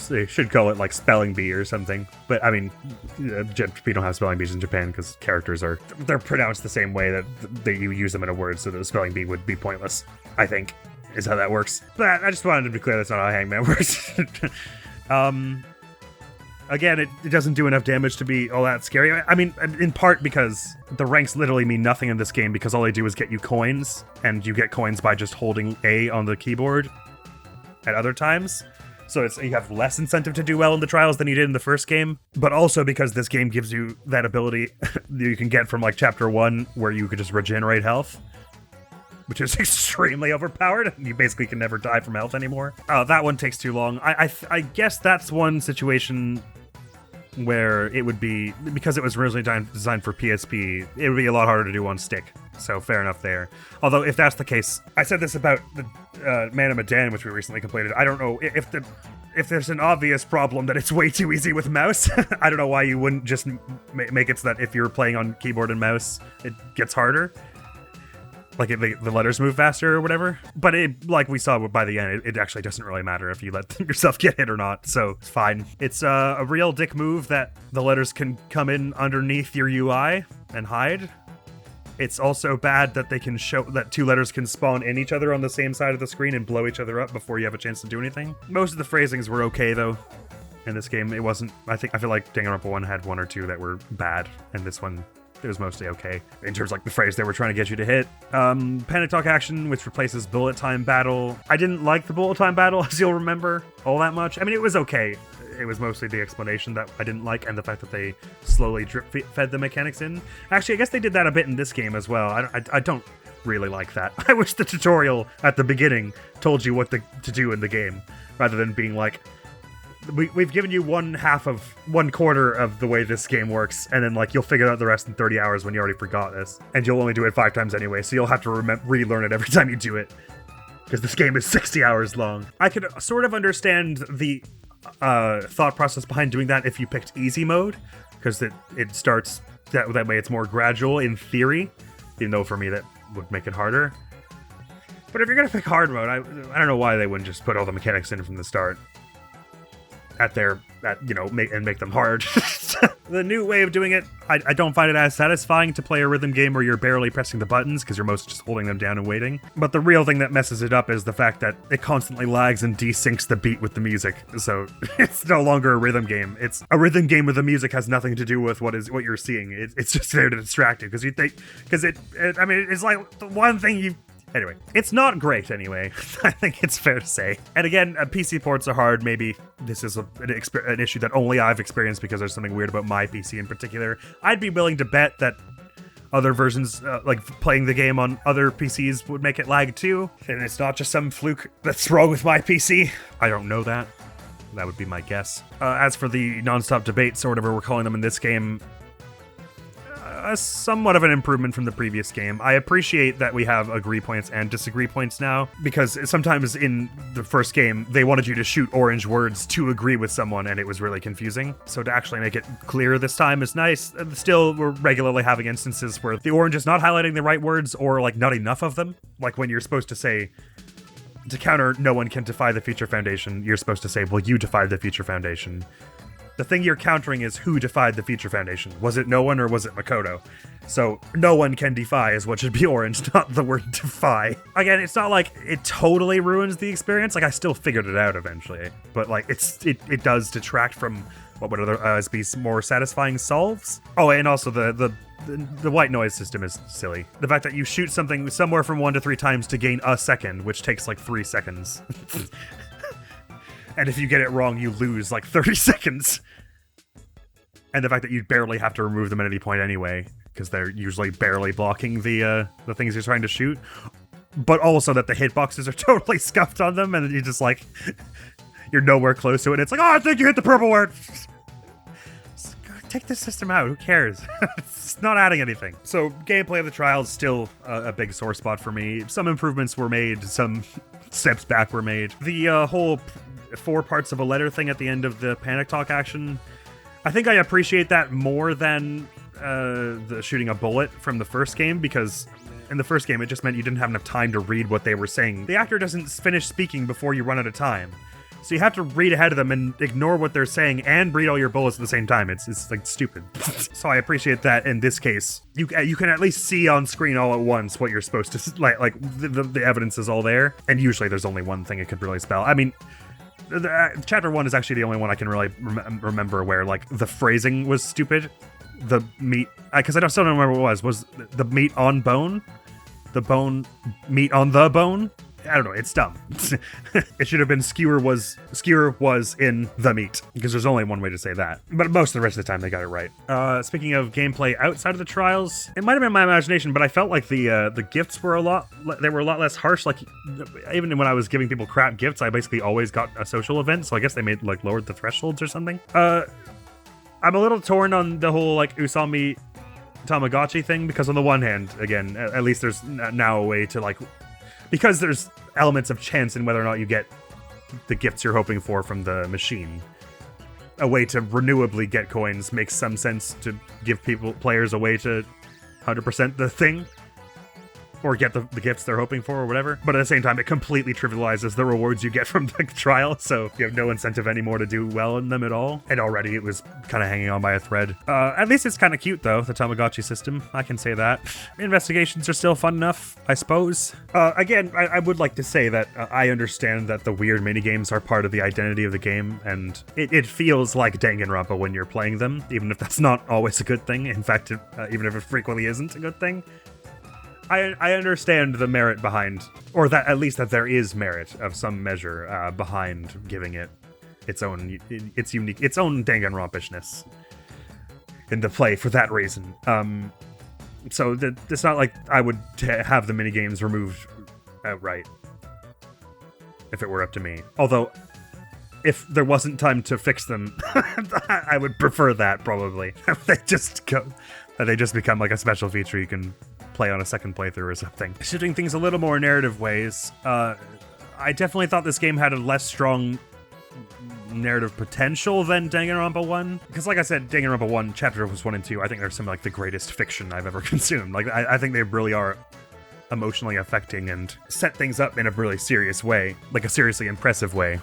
They should call it like spelling bee or something. But I mean, we don't have spelling bees in Japan because characters they're pronounced the same way that you use them in a word, so the spelling bee would be pointless, I think, is how that works. But I just wanted to be clear that's not how Hangman works. Again, it doesn't do enough damage to be all that scary. I mean, in part because the ranks literally mean nothing in this game, because all they do is get you coins, and you get coins by just holding A on the keyboard at other times. So you have less incentive to do well in the trials than you did in the first game, but also because this game gives you that ability you can get from like chapter 1 where you could just regenerate health, which is extremely overpowered. You basically can never die from health anymore. That one takes too long. I guess that's one situation where it would be, because it was originally designed for PSP, it would be a lot harder to do on stick. So fair enough there. Although if that's the case, I said this about the Man of Medan, which we recently completed. I don't know if there's an obvious problem that it's way too easy with mouse. I don't know why you wouldn't just make it so that if you're playing on keyboard and mouse, it gets harder. Like if the letters move faster or whatever. But like we saw by the end, it actually doesn't really matter if you let yourself get hit or not. So it's fine. It's a real dick move that the letters can come in underneath your UI and hide. It's also bad that they can show that two letters can spawn in each other on the same side of the screen and blow each other up before you have a chance to do anything. Most of the phrasings were okay though. In this game, it wasn't. I feel like Danganronpa 1 had one or two that were bad, and this one, it was mostly okay in terms of like the phrase they were trying to get you to hit. Panic Talk Action, which replaces Bullet Time Battle. I didn't like the Bullet Time Battle, as you'll remember, all that much. I mean, it was okay. It was mostly the explanation that I didn't like, and the fact that they slowly drip-fed the mechanics in. Actually, I guess they did that a bit in this game as well. I don't really like that. I wish the tutorial at the beginning told you what to do in the game, rather than being like, we've given you one quarter of the way this game works, and then like you'll figure out the rest in 30 hours when you already forgot this, and you'll only do it 5 times anyway, so you'll have to relearn it every time you do it, because this game is 60 hours long. I could sort of understand the thought process behind doing that if you picked easy mode, because it starts that way. It's more gradual in theory, even though for me that would make it harder. But if you're gonna pick hard mode, I don't know why they wouldn't just put all the mechanics in from the start make them hard. The new way of doing it, I don't find it as satisfying to play a rhythm game where you're barely pressing the buttons because you're mostly just holding them down and waiting. But the real thing that messes it up is the fact that it constantly lags and desyncs the beat with the music. So it's no longer a rhythm game. It's a rhythm game where the music has nothing to do with what you're seeing. It's just there to distract you it's like the one thing you. Anyway, it's not great anyway. I think it's fair to say. And again, PC ports are hard. Maybe this is an issue that only I've experienced because there's something weird about my PC in particular. I'd be willing to bet that other versions, like playing the game on other PCs, would make it lag too. And it's not just some fluke that's wrong with my PC. I don't know that. That would be my guess. As for the non-stop debates, or whatever we're calling them in this game, somewhat of an improvement from the previous game. I appreciate that we have agree points and disagree points now, because sometimes in the first game, they wanted you to shoot orange words to agree with someone, and it was really confusing. So to actually make it clear this time is nice. Still, we're regularly having instances where the orange is not highlighting the right words, or like not enough of them. Like when you're supposed to say, to counter no one can defy the Future Foundation, you're supposed to say, well, you defied the Future Foundation. The thing you're countering is who defied the Future Foundation. Was it no one or was it Makoto? So no one can defy is what should be orange, not the word defy. Again, it's not like it totally ruins the experience. Like I still figured it out eventually, but like it does detract from what would otherwise be more satisfying solves. Oh, and also the white noise system is silly. The fact that you shoot something somewhere from 1 to 3 times to gain a second, which takes like 3 seconds. And if you get it wrong, you lose like 30 seconds. And the fact that you barely have to remove them at any point anyway, because they're usually barely blocking the things you're trying to shoot. But also that the hitboxes are totally scuffed on them, and you just like, you're nowhere close to it. It's like, oh, I think you hit the purple word. Take this system out, who cares? It's not adding anything. So gameplay of the trial is still a big sore spot for me. Some improvements were made, some steps back were made. The whole 4 parts of a letter thing at the end of the panic talk action, I think I appreciate that more than the shooting a bullet from the first game, because in the first game it just meant you didn't have enough time to read what they were saying. The actor doesn't finish speaking before you run out of time. So you have to read ahead of them and ignore what they're saying and read all your bullets at the same time. It's like stupid. So I appreciate that in this case. You can at least see on screen all at once what you're supposed to, like the evidence is all there. And usually there's only one thing it could really spell. I mean, chapter 1 is actually the only one I can really remember where like the phrasing was stupid. The meat, because I still don't remember what it was the meat on bone? The bone, meat on the bone? I don't know, it's dumb. It should have been skewer was in the meat, because there's only one way to say that. But most of the rest of the time they got it right. Speaking of gameplay outside of the trials, it might have been my imagination, but I felt like the gifts were a lot less harsh. Like even when I was giving people crap gifts, I basically always got a social event, so I guess they made like lowered the thresholds or something. I'm a little torn on the whole like Usami Tamagotchi thing, because on the one hand, again, at least there's now a way to like, because there's elements of chance in whether or not you get the gifts you're hoping for from the machine. A way to renewably get coins makes some sense to give players a way to 100% the thing. Or get the gifts they're hoping for or whatever. But at the same time, it completely trivializes the rewards you get from the trial, so you have no incentive anymore to do well in them at all. And already it was kind of hanging on by a thread. At least it's kind of cute, though, the Tamagotchi system. I can say that. Investigations are still fun enough, I suppose. Again, I would like to say that I understand that the weird minigames are part of the identity of the game, and it feels like Danganronpa when you're playing them, even if that's not always a good thing. In fact, even if it frequently isn't a good thing. I understand the merit behind, or that at least that there is merit of some measure behind giving it its own Danganronpishness in the play for that reason. So it's not like I would have the minigames removed outright if it were up to me. Although, if there wasn't time to fix them, I would prefer that probably. They just become like a special feature you can play on a second playthrough or something. Shifting things a little more narrative ways, I definitely thought this game had a less strong narrative potential than Danganronpa 1. Because like I said, Danganronpa 1, chapters 1 and 2, I think they're some like the greatest fiction I've ever consumed. Like I think they really are emotionally affecting and set things up in a really serious way, like a seriously impressive way.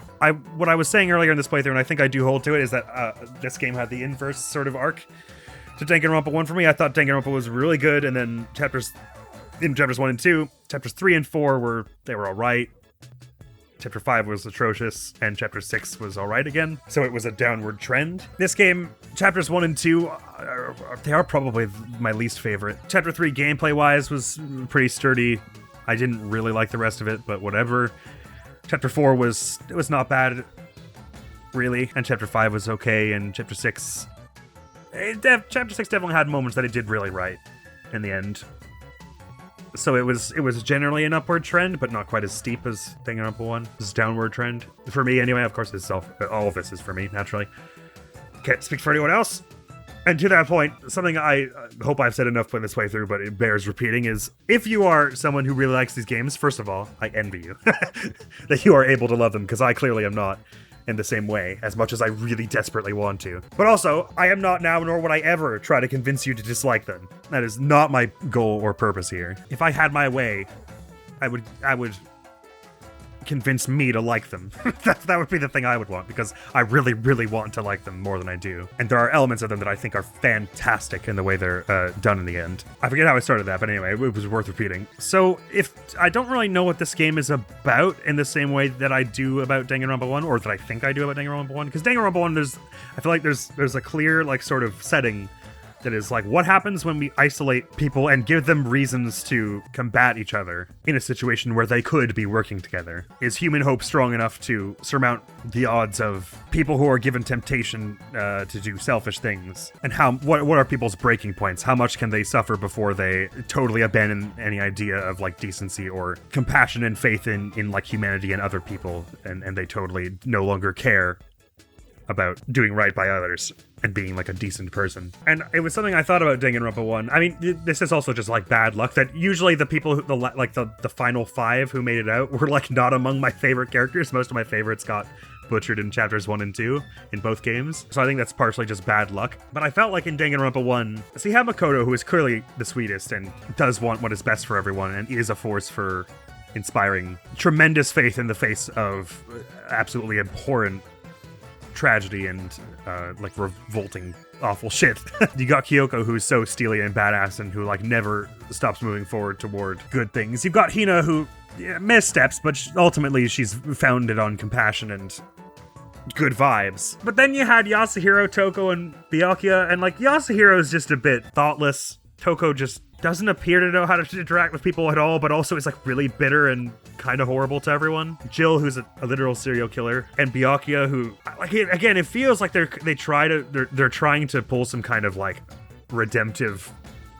What I was saying earlier in this playthrough, and I think I do hold to it, is that this game had the inverse sort of arc to Danganronpa 1 for me. I thought Danganronpa was really good, and then chapters 1 and 2, chapters 3 and 4 were all right. Chapter 5 was atrocious, and chapter 6 was all right again. So it was a downward trend. This game, chapters 1 and 2, they are probably my least favorite. Chapter 3, gameplay-wise, was pretty sturdy. I didn't really like the rest of it, but whatever. Chapter 4 was not bad, really, and chapter 5 was okay, and chapter 6... Chapter 6 definitely had moments that it did really right in the end. So it was generally an upward trend, but not quite as steep as Danganronpa 1. This is a downward trend. For me, anyway. Of course, all of this is for me, naturally. Can't speak for anyone else. And to that point, something I hope I've said enough this way through, but it bears repeating, is if you are someone who really likes these games, first of all, I envy you that you are able to love them, because I clearly am not in the same way, as much as I really desperately want to. But also, I am not now, nor would I ever try to convince you to dislike them. That is not my goal or purpose here. If I had my way, I would convince me to like them. that would be the thing I would want, because I really, really want to like them more than I do. And there are elements of them that I think are fantastic in the way they're done in the end. I forget how I started that, but anyway, it was worth repeating. So if I don't really know what this game is about in the same way that I do about Danganronpa 1, or that I think I do about Danganronpa 1, because Danganronpa 1, I feel like there's a clear, like, sort of setting that is like, what happens when we isolate people and give them reasons to combat each other in a situation where they could be working together? Is human hope strong enough to surmount the odds of people who are given temptation to do selfish things? And what are people's breaking points? How much can they suffer before they totally abandon any idea of like decency or compassion and faith in like humanity and other people, and they totally no longer care about doing right by others and being like a decent person? And it was something I thought about Danganronpa 1. I mean, this is also just like bad luck that usually the people the final 5 who made it out were like not among my favorite characters. Most of my favorites got butchered in chapters 1 and 2 in both games. So I think that's partially just bad luck. But I felt like in Danganronpa 1, so you have Makoto, who is clearly the sweetest and does want what is best for everyone and is a force for inspiring tremendous faith in the face of absolutely abhorrent tragedy and like revolting awful shit. You got Kyoko, who's so steely and badass and who like never stops moving forward toward good things. You've got Hina, who missteps, but ultimately she's founded on compassion and good vibes. But then you had Yasuhiro, Toko, and Byakuya, and like Yasuhiro's just a bit thoughtless. Toko just doesn't appear to know how to interact with people at all, but also is like really bitter and kind of horrible to everyone. Jill, who's a literal serial killer, and Byakuya, who like again, it feels like they're trying to pull some kind of like redemptive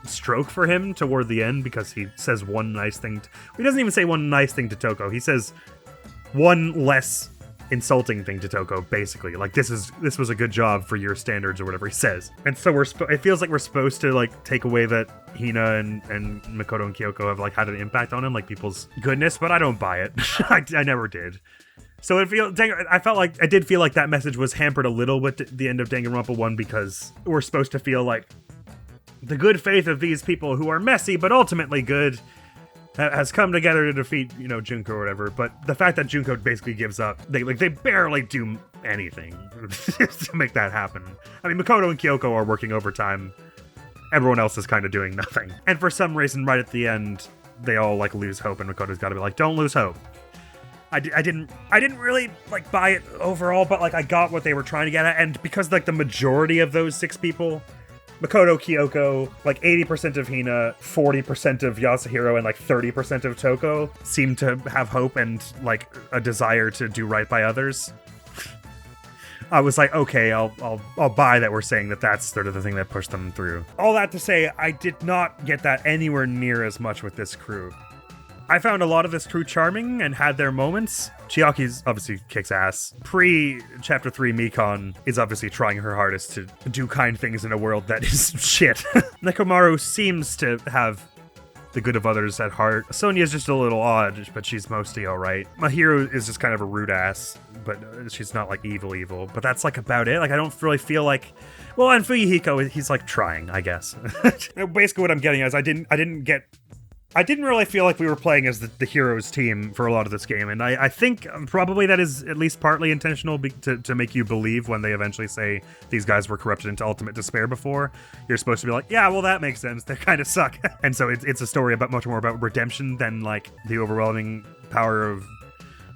stroke for him toward the end, because he says one nice thing. He doesn't even say one nice thing to Toko. He says one less insulting thing to Toko, basically. Like, this was a good job for your standards, or whatever he says. And so it feels like we're supposed to like take away that Hina and Makoto and Kyoko have like had an impact on him, like people's goodness, but I don't buy it. I never did. So I felt like I did feel like that message was hampered a little with the end of Danganronpa 1, because we're supposed to feel like the good faith of these people who are messy but ultimately good has come together to defeat, Junko or whatever. But the fact that Junko basically gives up, they barely do anything to make that happen. I mean, Makoto and Kyoko are working overtime. Everyone else is kind of doing nothing. And for some reason, right at the end, they all like lose hope, and Makoto's got to be like, "Don't lose hope." I didn't really like buy it overall, but like I got what they were trying to get at, and because like the majority of those 6 people, Makoto, Kyoko, like 80% of Hina, 40% of Yasuhiro, and like 30% of Toko seem to have hope and like a desire to do right by others. I was like, okay, I'll buy that we're saying that that's sort of the thing that pushed them through. All that to say, I did not get that anywhere near as much with this crew. I found a lot of this crew charming and had their moments. Chiaki's obviously kicks ass. Pre-Chapter 3 Mikon is obviously trying her hardest to do kind things in a world that is shit. Nekomaru seems to have the good of others at heart. Sonia's just a little odd, but she's mostly alright. Mahiro is just kind of a rude ass, but she's not like evil. But that's like about it. Like, I don't really feel like... Well, and Fuyuhiko, he's like trying, I guess. Basically what I'm getting at is I didn't really feel like we were playing as the heroes team for a lot of this game, and I think probably that is at least partly intentional to make you believe when they eventually say these guys were corrupted into ultimate despair before. You're supposed to be like, yeah, well, that makes sense. They kind of suck. And so it's a story much more about redemption than like the overwhelming power of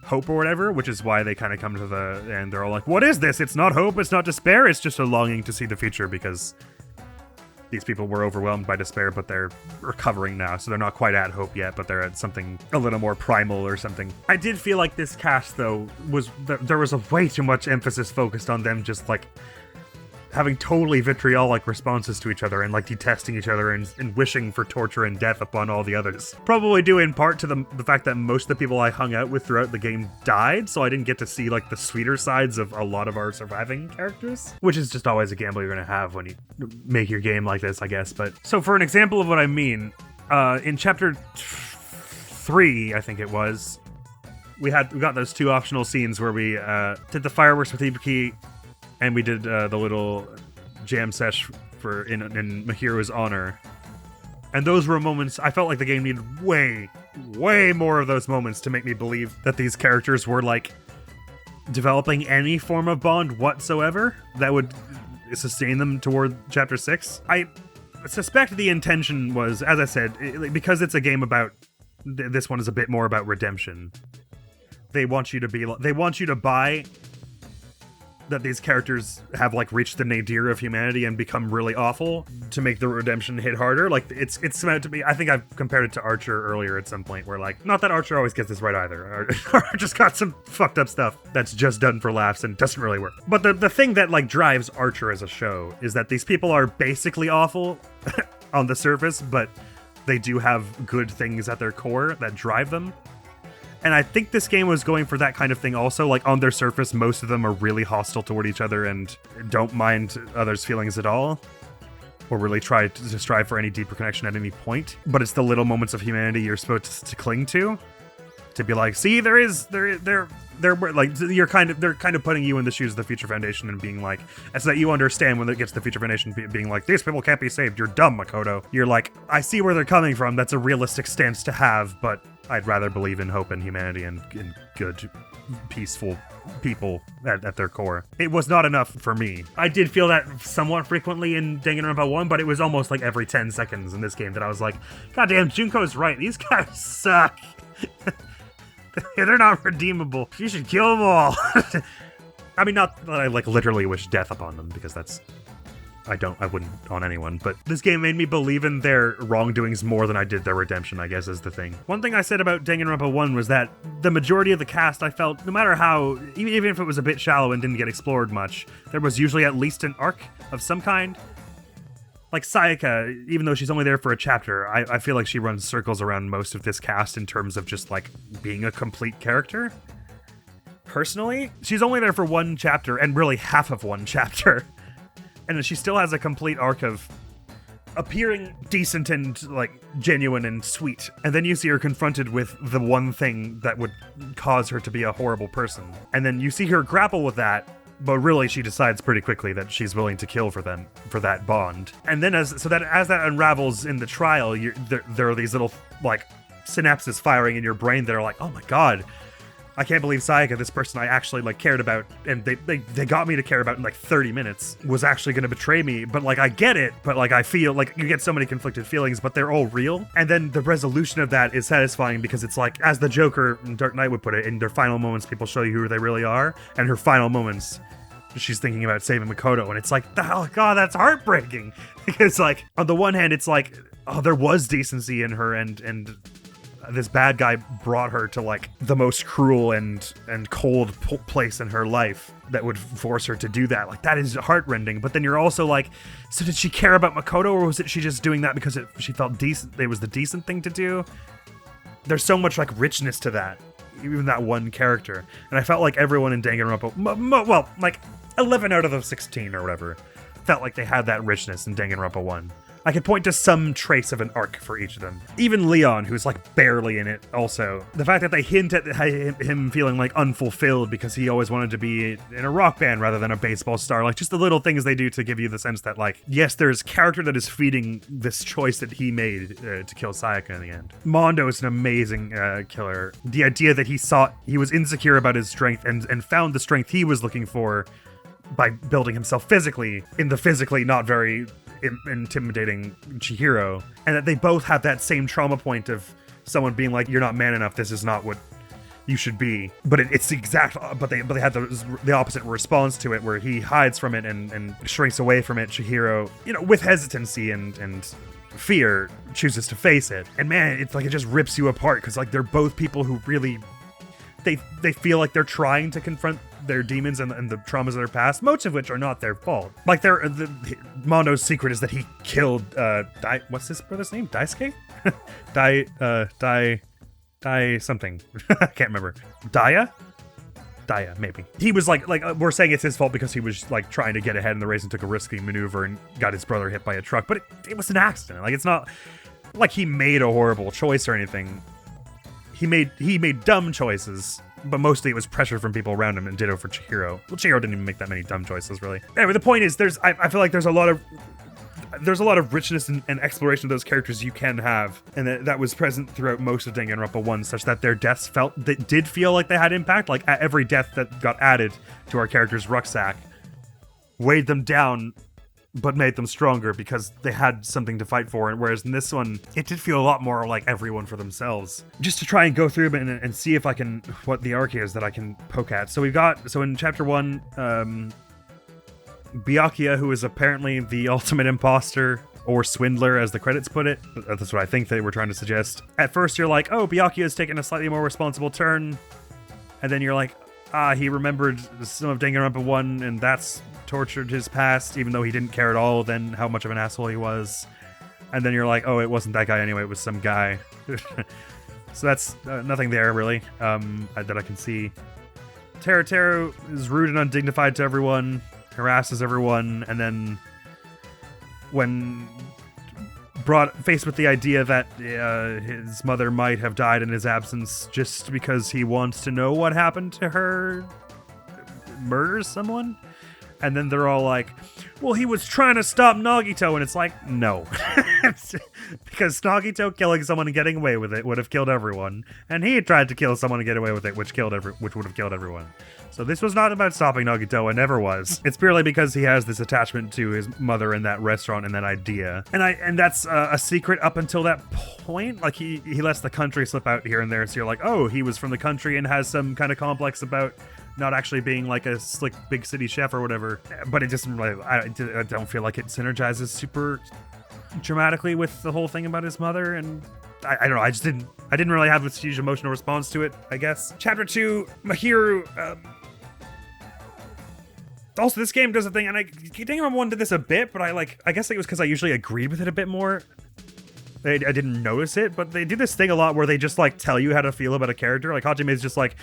hope or whatever, which is why they kind of come to the end. They're all like, what is this? It's not hope, it's not despair, it's just a longing to see the future, because these people were overwhelmed by despair, but they're recovering now, so they're not quite at hope yet, but they're at something a little more primal or something. I did feel like this cast, though, there was a way too much emphasis focused on them just, like, having totally vitriolic responses to each other and like detesting each other and wishing for torture and death upon all the others. Probably due in part to the fact that most of the people I hung out with throughout the game died, so I didn't get to see like the sweeter sides of a lot of our surviving characters, which is just always a gamble you're gonna have when you make your game like this, I guess. But so for an example of what I mean, in chapter 3, I think it was, we got those 2 optional scenes where we did the fireworks with Ibuki, and we did the little jam sesh for in Mahiro's honor. And those were moments I felt like the game needed way more of those moments to make me believe that these characters were like developing any form of bond whatsoever that would sustain them toward chapter 6. I suspect the intention was, as I said, because it's a game about, this one is a bit more about redemption. They want you to buy that these characters have like reached the nadir of humanity and become really awful to make the redemption hit harder. Like it's meant to be. I think I've compared it to Archer earlier at some point, where like, not that Archer always gets this right either. Archer's got some fucked up stuff that's just done for laughs and doesn't really work. But the thing that like drives Archer as a show is that these people are basically awful on the surface, but they do have good things at their core that drive them. And I think this game was going for that kind of thing also. Like, on their surface, most of them are really hostile toward each other and don't mind others' feelings at all, or really try to strive for any deeper connection at any point. But it's the little moments of humanity you're supposed to cling to be like, see, they're like, they're kind of putting you in the shoes of the Future Foundation and being like, and so that you understand when it gets to the Future Foundation being like, these people can't be saved, you're dumb, Makoto. You're like, I see where they're coming from, that's a realistic stance to have, but I'd rather believe in hope and humanity and good, peaceful people at their core. It was not enough for me. I did feel that somewhat frequently in Danganronpa 1, but it was almost like every 10 seconds in this game that I was like, goddamn, Junko's right, these guys suck. They're not redeemable. You should kill them all. I mean, not that I like literally wish death upon them, because that's, I wouldn't on anyone, but this game made me believe in their wrongdoings more than I did their redemption, I guess, is the thing. One thing I said about Danganronpa 1 was that the majority of the cast, I felt, no matter how, even if it was a bit shallow and didn't get explored much, there was usually at least an arc of some kind. Like Sayaka, even though she's only there for a chapter, I feel like she runs circles around most of this cast in terms of just like being a complete character. Personally, she's only there for one chapter, and really half of one chapter. And she still has a complete arc of appearing decent and like genuine and sweet. And then you see her confronted with the one thing that would cause her to be a horrible person. And then you see her grapple with that, but really she decides pretty quickly that she's willing to kill for that bond. And then as that unravels in the trial, there are these little like synapses firing in your brain that are like, oh my god, I can't believe Sayaka, this person I actually like cared about, and they got me to care about in like 30 minutes, was actually going to betray me. But like, I get it, but like, I feel like you get so many conflicted feelings, but they're all real. And then the resolution of that is satisfying, because it's like, as the Joker in Dark Knight would put it, in their final moments, people show you who they really are. And her final moments, she's thinking about saving Makoto, and it's like, oh god, that's heartbreaking. Because like, on the one hand, it's like, oh, there was decency in her, and this bad guy brought her to like the most cruel and cold place in her life that would force her to do that. Like, that is heartrending. But then you're also like, so did she care about Makoto, or was it she just doing that because she felt decent? It was the decent thing to do. There's so much like richness to that, even that one character. And I felt like everyone in Danganronpa, well, like 11 out of the 16 or whatever, felt like they had that richness in Danganronpa 1. I could point to some trace of an arc for each of them. Even Leon, who's like barely in it also. The fact that they hint at him feeling like unfulfilled because he always wanted to be in a rock band rather than a baseball star. Like, just the little things they do to give you the sense that like, yes, there's character that is feeding this choice that he made to kill Sayaka in the end. Mondo is an amazing killer. The idea that he was insecure about his strength and found the strength he was looking for by building himself physically in the physically not very intimidating Chihiro, and that they both have that same trauma point of someone being like, you're not man enough, this is not what you should be. But it's the exact, but they had the opposite response to it, where he hides from it and shrinks away from it. Chihiro, with hesitancy and fear, chooses to face it. And man, it's like, it just rips you apart, because like, they're both people who really they feel like they're trying to confront their demons and the traumas of their past, most of which are not their fault. Like Mondo's secret is that he killed what's his brother's name? Daisuke? Dai something. I can't remember. Daya, maybe. He was like we're saying it's his fault because he was like trying to get ahead in the race and took a risky maneuver and got his brother hit by a truck. But it was an accident. Like, it's not like he made a horrible choice or anything. He made dumb choices, but mostly it was pressure from people around him, and ditto for Chihiro. Well, Chihiro didn't even make that many dumb choices, really. Anyway, the point is, I feel like there's a lot of richness and exploration of those characters you can have, and that was present throughout most of Danganronpa 1, such that their deaths did feel like they had impact. Like, every death that got added to our character's rucksack weighed them down, but made them stronger because they had something to fight for. And whereas in this one, it did feel a lot more like everyone for themselves. Just to try and go through and see if I can, what the arc is that I can poke at. So in chapter 1, Byakuya, who is apparently the ultimate imposter, or swindler as the credits put it. That's what I think they were trying to suggest. At first you're like, oh, Byakuya is taking a slightly more responsible turn. And then you're like, he remembered some of Danganronpa 1 and that's tortured his past, even though he didn't care at all then how much of an asshole he was. And then you're like, oh, it wasn't that guy anyway, it was some guy. So that's nothing there, really, that I can see. Teru is rude and undignified to everyone, harasses everyone, and then when faced with the idea that his mother might have died in his absence just because he wants to know what happened to her, murders someone. And then they're all like, well, he was trying to stop Nagito. And it's like, no. Because Nagito killing someone and getting away with it would have killed everyone. And he tried to kill someone and get away with it, which would have killed everyone. So this was not about stopping Nagito, and never was. It's purely because he has this attachment to his mother in that restaurant and that idea. And that's a secret up until that point. Like, he lets the country slip out here and there. So you're like, oh, he was from the country and has some kind of complex about not actually being like a slick big city chef or whatever. But it just really, I don't feel like it synergizes super dramatically with the whole thing about his mother. And I don't know, I didn't really have a huge emotional response to it, I guess. Chapter 2, Mahiru, also, this game does a thing, and Danganronpa 1 did this a bit, but I guess it was because I usually agreed with it a bit more. I didn't notice it, but they do this thing a lot where they just, like, tell you how to feel about a character. Like, Hajime's just like,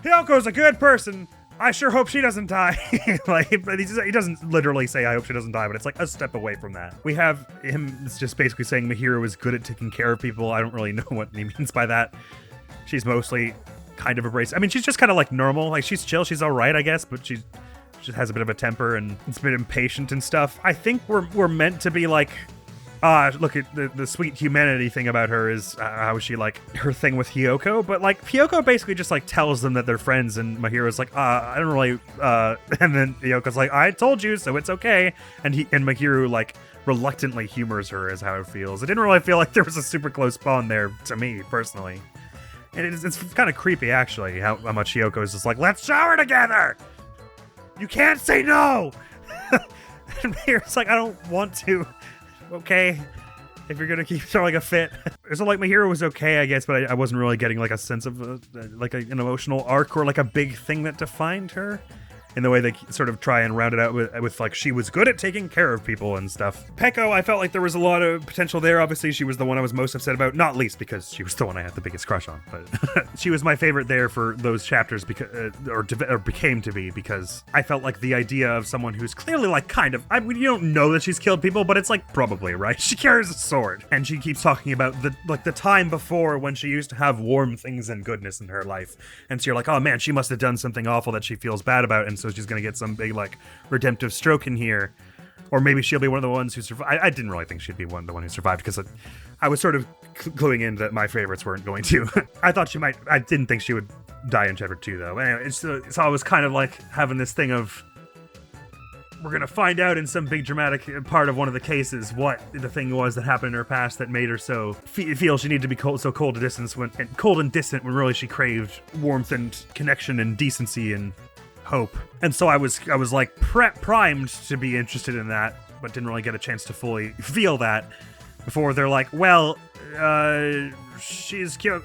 Hyoko's a good person. I sure hope she doesn't die. But he doesn't literally say, I hope she doesn't die, but it's like a step away from that. We have him just basically saying Mahiru is good at taking care of people. I don't really know what he means by that. She's mostly kind of abrasive. I mean, she's just kind of like normal. Like, she's chill. She's all right, I guess, but she just has a bit of a temper and it's a bit impatient and stuff. I think we're meant to be like, look at the sweet humanity thing about her is how she, like, her thing with Hyoko, but like Hyoko basically just like tells them that they're friends, and Mahiru's like, I don't really, and then Hyoko's like, I told you, so it's okay, and Mahiru like reluctantly humors her as how it feels. It didn't really feel like there was a super close bond there to me personally, and it's kind of creepy actually how much Hyoko is just like, let's shower together. You can't say no! And Mahiru's like, I don't want to. Okay, if you're gonna keep throwing a fit. So like, Mahiru was okay, I guess, but I wasn't really getting like a sense of like an emotional arc or like a big thing that defined her. In the way they sort of try and round it out with like, she was good at taking care of people and stuff. Peko, I felt like there was a lot of potential there. Obviously, she was the one I was most upset about, not least because she was the one I had the biggest crush on, but she was my favorite there for those chapters because, or became to be, because I felt like the idea of someone who's clearly like kind of, I mean, you don't know that she's killed people, but it's like probably, right? She carries a sword and she keeps talking about the time before when she used to have warm things and goodness in her life. And so you're like, oh man, she must have done something awful that she feels bad about, and so she's gonna get some big like redemptive stroke in here, or maybe she'll be one of the ones who survived. I didn't really think she'd be the one who survived because I was sort of cluing in that my favorites weren't going to. I thought she might. I didn't think she would die in chapter 2 though. Anyway, so I was kind of like having this thing of, we're gonna find out in some big dramatic part of one of the cases what the thing was that happened in her past that made her so feel she needed to be cold and distant when really she craved warmth and connection and decency and hope. And so I was like primed to be interested in that, but didn't really get a chance to fully feel that before they're like, well, she's killed.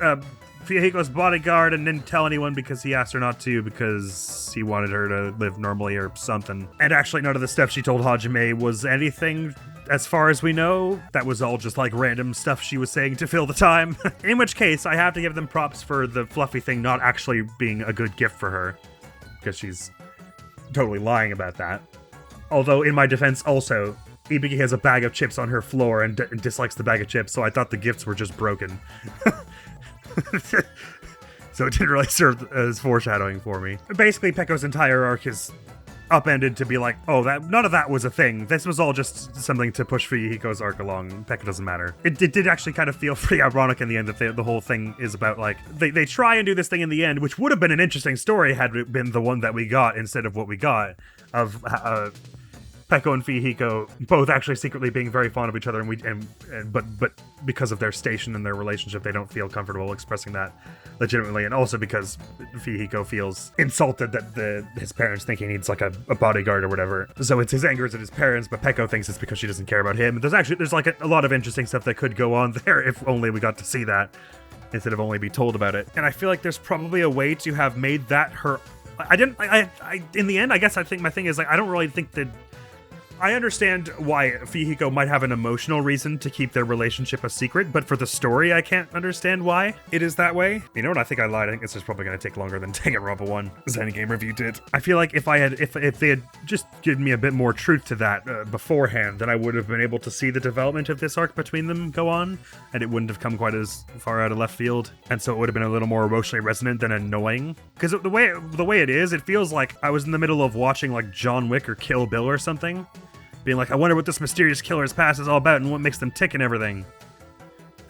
Fuyuhiko's bodyguard and didn't tell anyone because he asked her not to because he wanted her to live normally or something. And actually none of the stuff she told Hajime was anything as far as we know. That was all just like random stuff she was saying to fill the time. In which case, I have to give them props for the fluffy thing not actually being a good gift for her, because she's totally lying about that. Although, in my defense also, Ibiki has a bag of chips on her floor and dislikes the bag of chips, so I thought the gifts were just broken. So it didn't really serve as foreshadowing for me. Basically, Pekko's entire arc is upended to be like, oh, that none of that was a thing. This was all just something to push Fuyuhiko's arc along. Pekka doesn't matter. It did actually kind of feel pretty ironic in the end that the whole thing is about, like, they try and do this thing in the end, which would have been an interesting story had it been the one that we got instead of what we got, of Pekko and Fuyuhiko both actually secretly being very fond of each other, but because of their station and their relationship, they don't feel comfortable expressing that legitimately, and also because Fuyuhiko feels insulted that his parents think he needs like a bodyguard or whatever. So it's his anger is at his parents, but Pekko thinks it's because she doesn't care about him. There's like a lot of interesting stuff that could go on there if only we got to see that instead of only be told about it. And I feel like there's probably a way to have made that her. In the end, I guess I think my thing is like I don't really think that. I understand why Fuyuhiko might have an emotional reason to keep their relationship a secret, but for the story, I can't understand why it is that way. You know what? I think I lied. I think this is probably going to take longer than Danganronpa 1 Zen Game Review did. I feel like if they had just given me a bit more truth to that beforehand, then I would have been able to see the development of this arc between them go on, and it wouldn't have come quite as far out of left field, and so it would have been a little more emotionally resonant than annoying. Because the way it is, it feels like I was in the middle of watching like John Wick or Kill Bill or something, being like, I wonder what this mysterious killer's past is all about and what makes them tick and everything.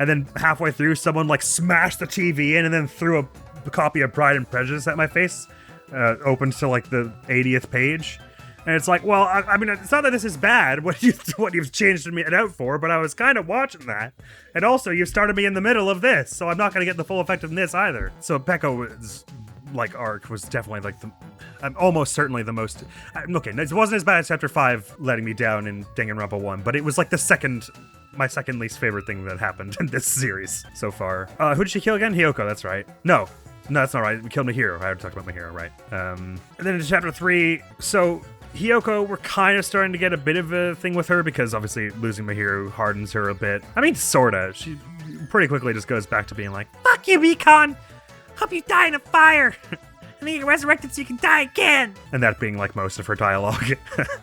And then halfway through, someone like smashed the TV in and then threw a copy of Pride and Prejudice at my face, opened to like the 80th page. And it's like, well, I mean, it's not that this is bad, what you've changed it out for, but I was kind of watching that. And also, you started me in the middle of this, so I'm not going to get the full effect of this either. So Pekko's like arc was definitely like almost certainly the most. Okay, it wasn't as bad as Chapter 5 letting me down in Danganronpa 1, but it was like my second least favorite thing that happened in this series so far. Who did she kill again? Hiyoko, that's right. No, that's not right. We killed Mihiro. I already talked about Mihiro, right? And then in Chapter 3, so Hiyoko, we're kind of starting to get a bit of a thing with her because obviously losing Mihiro hardens her a bit. I mean, sorta. She pretty quickly just goes back to being like, fuck you, Recon! Hope you die in a fire! And then you get resurrected so you can die again! And that being like most of her dialogue.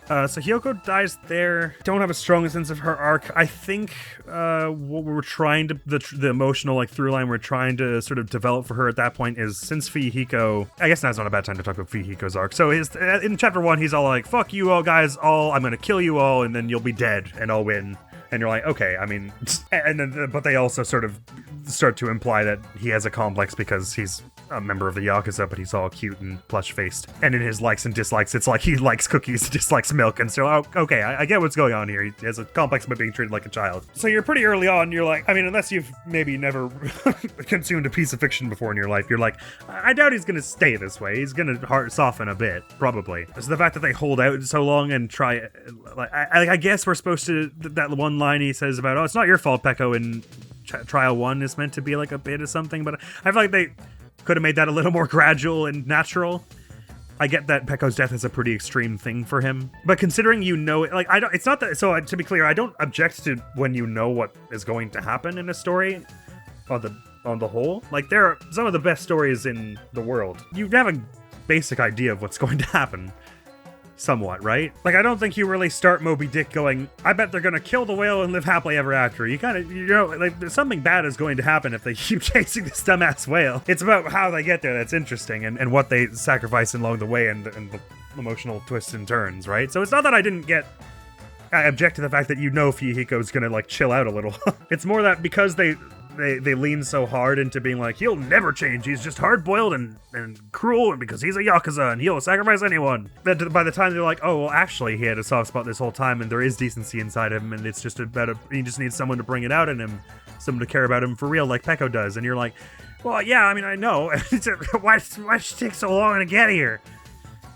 So Hiyoko dies there. Don't have a strong sense of her arc. I think what we're trying to, the emotional like through line we're trying to sort of develop for her at that point is since Fuyuhiko, I guess now's not a bad time to talk about Fuyuhiko's arc. So in Chapter 1, he's all like, fuck you all guys, I'm gonna kill you all and then you'll be dead and I'll win. And you're like, okay, I mean, and then, but they also sort of start to imply that he has a complex because he's a member of the Yakuza, but he's all cute and plush-faced. And in his likes and dislikes, it's like he likes cookies, dislikes milk, and so, okay, I get what's going on here. He has a complex about being treated like a child. So you're pretty early on, you're like, I mean, unless you've maybe never consumed a piece of fiction before in your life, you're like, I doubt he's gonna stay this way. He's gonna soften a bit, probably. So the fact that they hold out so long and try, like, I guess we're supposed to, that one line he says about, oh, it's not your fault, Pekko, in Trial 1 is meant to be like a bit of something, but I feel like they could have made that a little more gradual and natural. I get that Pekko's death is a pretty extreme thing for him, but considering like it's not that. So to be clear, I don't object to when you know what is going to happen in a story. On the whole, like there are some of the best stories in the world. You have a basic idea of what's going to happen. Somewhat, right? Like, I don't think you really start Moby Dick going, I bet they're gonna kill the whale and live happily ever after. You kind of, like, something bad is going to happen if they keep chasing this dumbass whale. It's about how they get there that's interesting and what they sacrifice along the way and the emotional twists and turns, right? So it's not that I object to the fact that Fuyuhiko's gonna, like, chill out a little. It's more that because they lean so hard into being like, he'll never change, he's just hard-boiled and cruel, and because he's a Yakuza and he'll sacrifice anyone. That by the time they're like, oh, well, actually, he had a soft spot this whole time and there is decency inside him and it's just he just needs someone to bring it out in him, someone to care about him for real like Pekko does. And you're like, well, yeah, I mean, I know. Why did it take so long to get here?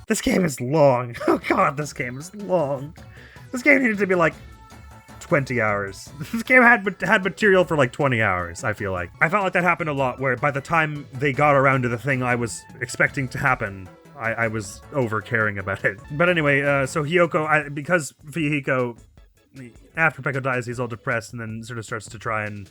This game is long. Oh god, this game is long. This game needed to be like 20 hours. This game had material for like 20 hours, I feel like. I felt like that happened a lot, where by the time they got around to the thing I was expecting to happen, I was over caring about it. But anyway, so Hiyoko, because Fuyuhiko, after Peko dies, he's all depressed and then sort of starts to try and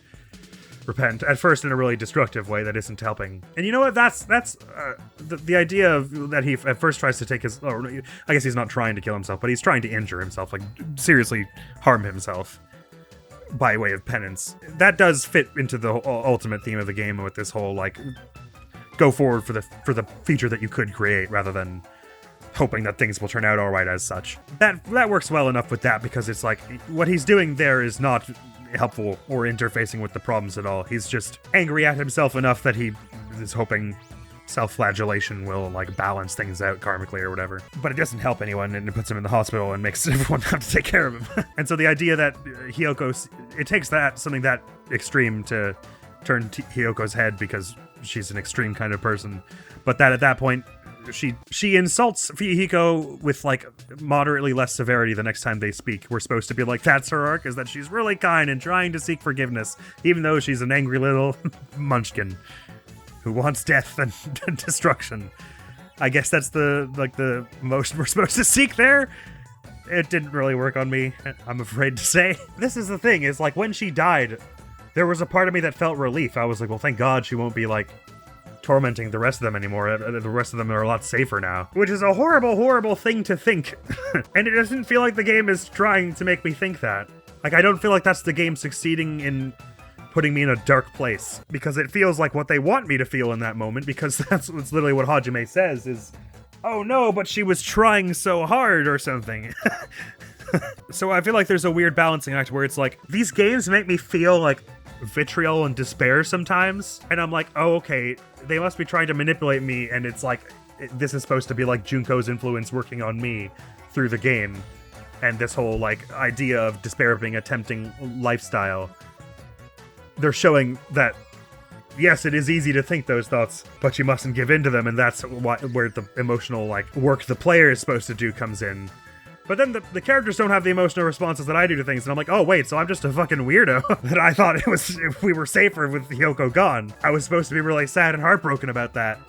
repent, at first in a really destructive way that isn't helping. And you know what, that's the idea of that he at first tries to take his, or I guess he's not trying to kill himself, but he's trying to injure himself, like seriously harm himself by way of penance. That does fit into the ultimate theme of the game with this whole like go forward for the future that you could create rather than hoping that things will turn out all right as such. That works well enough with that, because it's like what he's doing there is not helpful or interfacing with the problems at all. He's just angry at himself enough that he is hoping self-flagellation will like balance things out karmically or whatever. But it doesn't help anyone, and it puts him in the hospital and makes everyone have to take care of him. And so the idea that Hiyoko, it takes something that extreme to turn Hiyoko's head, because she's an extreme kind of person. But that at that point, she insults Fuyuhiko with like moderately less severity the next time they speak. We're supposed to be like, that's her arc, is that she's really kind and trying to seek forgiveness, even though she's an angry little munchkin who wants death and destruction. I guess that's the emotion we're supposed to seek there. It didn't really work on me, I'm afraid to say. This is the thing, is like when she died, there was a part of me that felt relief. I was like, well, thank God she won't be like tormenting the rest of them anymore. The rest of them are a lot safer now. Which is a horrible, horrible thing to think. And it doesn't feel like the game is trying to make me think that. Like, I don't feel like that's the game succeeding in putting me in a dark place. Because it feels like what they want me to feel in that moment, because that's literally what Hajime says is, oh no, but she was trying so hard or something. So I feel like there's a weird balancing act where it's like, these games make me feel like vitriol and despair sometimes, and I'm like, oh, okay, they must be trying to manipulate me, and it's like, this is supposed to be like Junko's influence working on me through the game, and this whole like idea of despair being a tempting lifestyle. They're showing that, yes, it is easy to think those thoughts, but you mustn't give in to them, and that's where the emotional like work the player is supposed to do comes in. But then the characters don't have the emotional responses that I do to things, and I'm like, oh wait, so I'm just a fucking weirdo that I thought it was, if we were safer with Hiyoko gone. I was supposed to be really sad and heartbroken about that.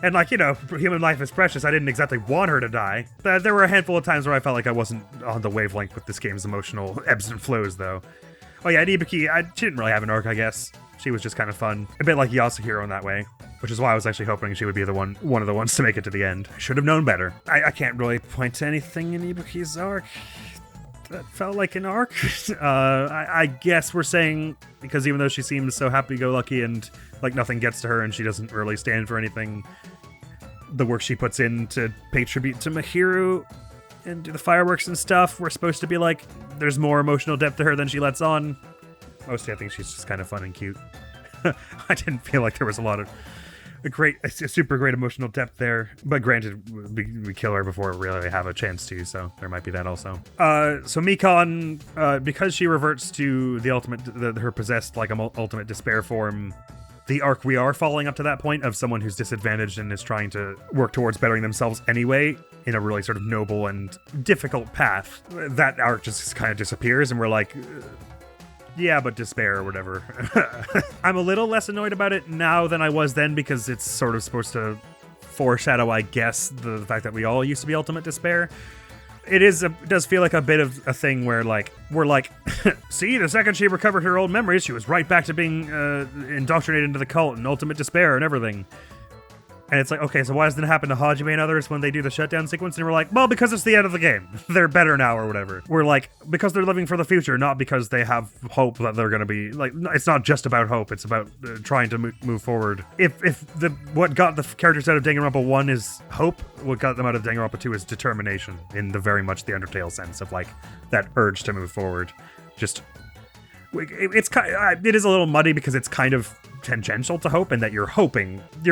And like, you know, human life is precious. I didn't exactly want her to die. There were a handful of times where I felt like I wasn't on the wavelength with this game's emotional ebbs and flows, though. Oh yeah, and Ibuki, she didn't really have an arc, I guess. She was just kind of fun. A bit like Yasuhiro in that way. Which is why I was actually hoping she would be one of the ones to make it to the end. I should have known better. I can't really point to anything in Ibuki's arc that felt like an arc. I guess we're saying, because even though she seems so happy-go-lucky and like nothing gets to her and she doesn't really stand for anything, the work she puts in to pay tribute to Mahiru and do the fireworks and stuff, we're supposed to be like, there's more emotional depth to her than she lets on. Mostly I think she's just kind of fun and cute. I didn't feel like there was a super great emotional depth there, but granted, we kill her before we really have a chance to, so there might be that also. So Mikon, because she reverts to the ultimate, her possessed like ultimate despair form, the arc we are following up to that point of someone who's disadvantaged and is trying to work towards bettering themselves anyway in a really sort of noble and difficult path, that arc just kind of disappears, and we're like, yeah, but despair or whatever. I'm a little less annoyed about it now than I was then, because it's sort of supposed to foreshadow, I guess, the fact that we all used to be ultimate despair. It does feel like a bit of a thing where like we're like, see, the second she recovered her old memories, she was right back to being indoctrinated into the cult and ultimate despair and everything. And it's like, okay, so why doesn't it happen to Hajime and others when they do the shutdown sequence? And we're like, well, because it's the end of the game. They're better now or whatever. We're like, because they're living for the future, not because they have hope that they're going to be, like, it's not just about hope. It's about trying to move forward. If what got the characters out of Danganronpa 1 is hope, what got them out of Danganronpa 2 is determination, in the very much the Undertale sense of, like, that urge to move forward. Just, it is a little muddy because it's kind of tangential to hope, and that you're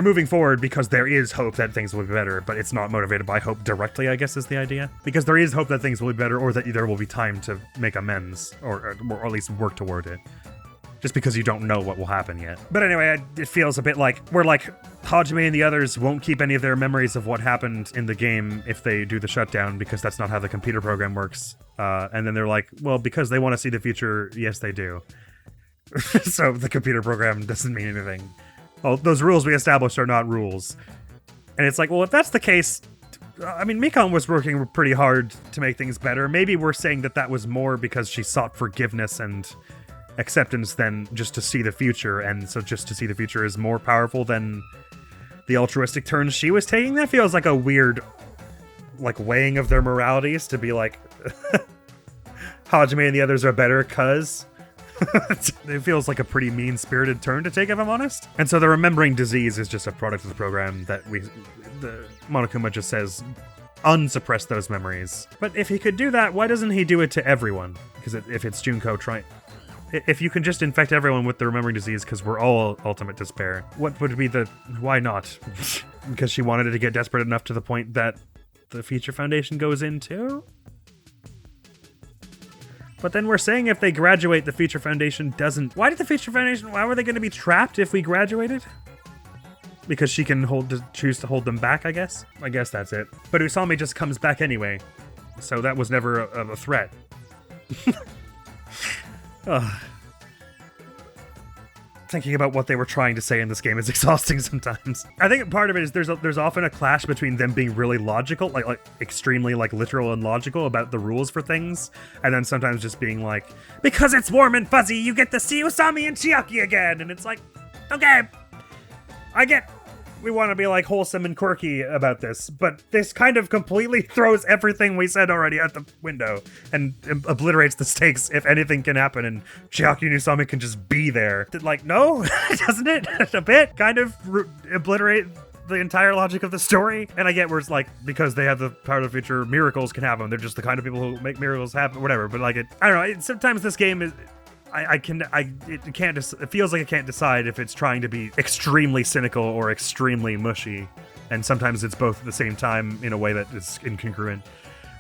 moving forward because there is hope that things will be better, but it's not motivated by hope directly, I guess is the idea. Because there is hope that things will be better, or that there will be time to make amends, or at least work toward it. just because you don't know what will happen yet. But anyway, it feels a bit like Hajime and the others won't keep any of their memories of what happened in the game if they do the shutdown, because that's not how the computer program works. And then they're like, well, because they want to see the future, yes, they do. So the computer program doesn't mean anything. Well, those rules we established are not rules. And it's like, well, if that's the case, I mean, Mikon was working pretty hard to make things better. Maybe we're saying that was more because she sought forgiveness and acceptance than just to see the future, and so just to see the future is more powerful than the altruistic turns she was taking. That feels like a weird, like, weighing of their moralities, to be like, Hajime and the others are better cuz. It feels like a pretty mean-spirited turn to take, if I'm honest. And so the remembering disease is just a product of the program that the Monokuma just says, unsuppress those memories. But if he could do that, why doesn't he do it to everyone? Because if it's Junko trying... If you can just infect everyone with the remembering disease because we're all ultimate despair, what would be the... Why not? Because she wanted it to get desperate enough to the point that the Future Foundation goes into? But then we're saying if they graduate, the Future Foundation doesn't... Why were they going to be trapped if we graduated? Because she can choose to hold them back, I guess? I guess that's it. But Usami just comes back anyway. So that was never a threat. Thinking about what they were trying to say in this game is exhausting sometimes. I think part of it is there's often a clash between them being really logical, like extremely like literal and logical about the rules for things, and then sometimes just being like, because it's warm and fuzzy, you get to see Usami and Chiaki again, and it's like, okay, I get we want to be like wholesome and quirky about this, but this kind of completely throws everything we said already out the window and obliterates the stakes if anything can happen, and Chiaki and Usami can just be there. Like, no, doesn't it? A bit? Kind of obliterate the entire logic of the story? And I get where it's like, because they have the power of the future, miracles can happen. They're just the kind of people who make miracles happen, whatever. But like, I don't know, sometimes this game is... it feels like I can't decide if it's trying to be extremely cynical or extremely mushy, and sometimes it's both at the same time in a way that is incongruent.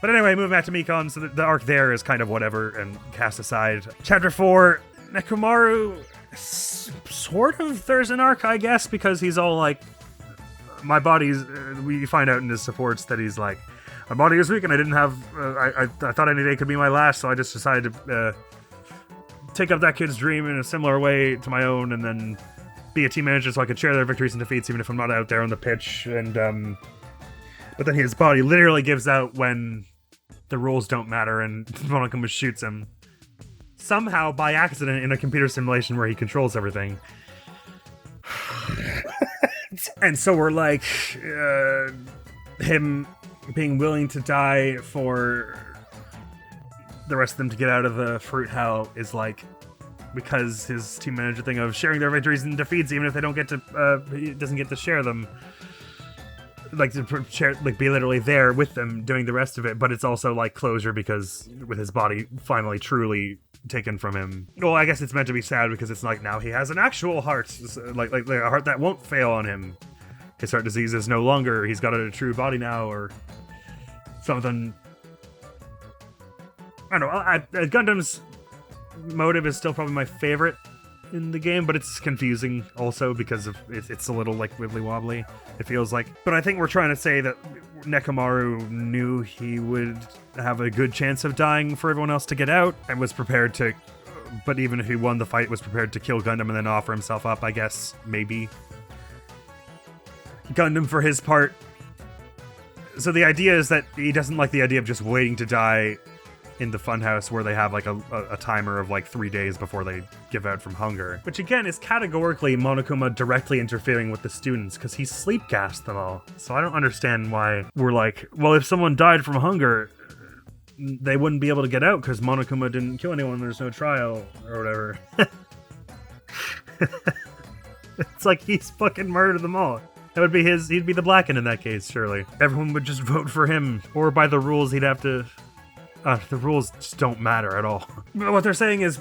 But anyway, moving back to Mikon, so the arc there is kind of whatever and cast aside. Chapter 4, Nekomaru, sort of, there's an arc, I guess, because he's all like, my body's, we find out in his supports that he's like, my body is weak and I didn't have, I thought any day could be my last, so I just decided to, take up that kid's dream in a similar way to my own, and then be a team manager so I could share their victories and defeats even if I'm not out there on the pitch. And but then his body literally gives out when the rules don't matter and Monokuma shoots him. Somehow by accident in a computer simulation where he controls everything. And so we're like, him being willing to die for the rest of them to get out of the fruit hell is like, because his team manager thing of sharing their victories and defeats even if they don't get to he doesn't get to share them, like to share, like be literally there with them doing the rest of it. But it's also like closure because with his body finally truly taken from him, well, I guess it's meant to be sad because it's like now he has an actual heart, like a heart that won't fail on him. His heart disease is no longer, he's got a true body now, or something. I don't know, Gundam's motive is still probably my favorite in the game, but it's confusing also because of it's a little like wibbly-wobbly, it feels like. But I think we're trying to say that Nekomaru knew he would have a good chance of dying for everyone else to get out, and was prepared to, but even if he won the fight, was prepared to kill Gundam and then offer himself up, I guess, maybe. Gundam, for his part, so the idea is that he doesn't like the idea of just waiting to die in the funhouse where they have like a timer of like 3 days before they give out from hunger. Which again is categorically Monokuma directly interfering with the students because he sleep gassed them all. So I don't understand why we're like, well, if someone died from hunger, they wouldn't be able to get out because Monokuma didn't kill anyone, there's no trial or whatever. It's like he's fucking murdered them all. That would be he'd be the Blacken in that case, surely. Everyone would just vote for him, or by the rules he'd have to... the rules just don't matter at all. What they're saying is,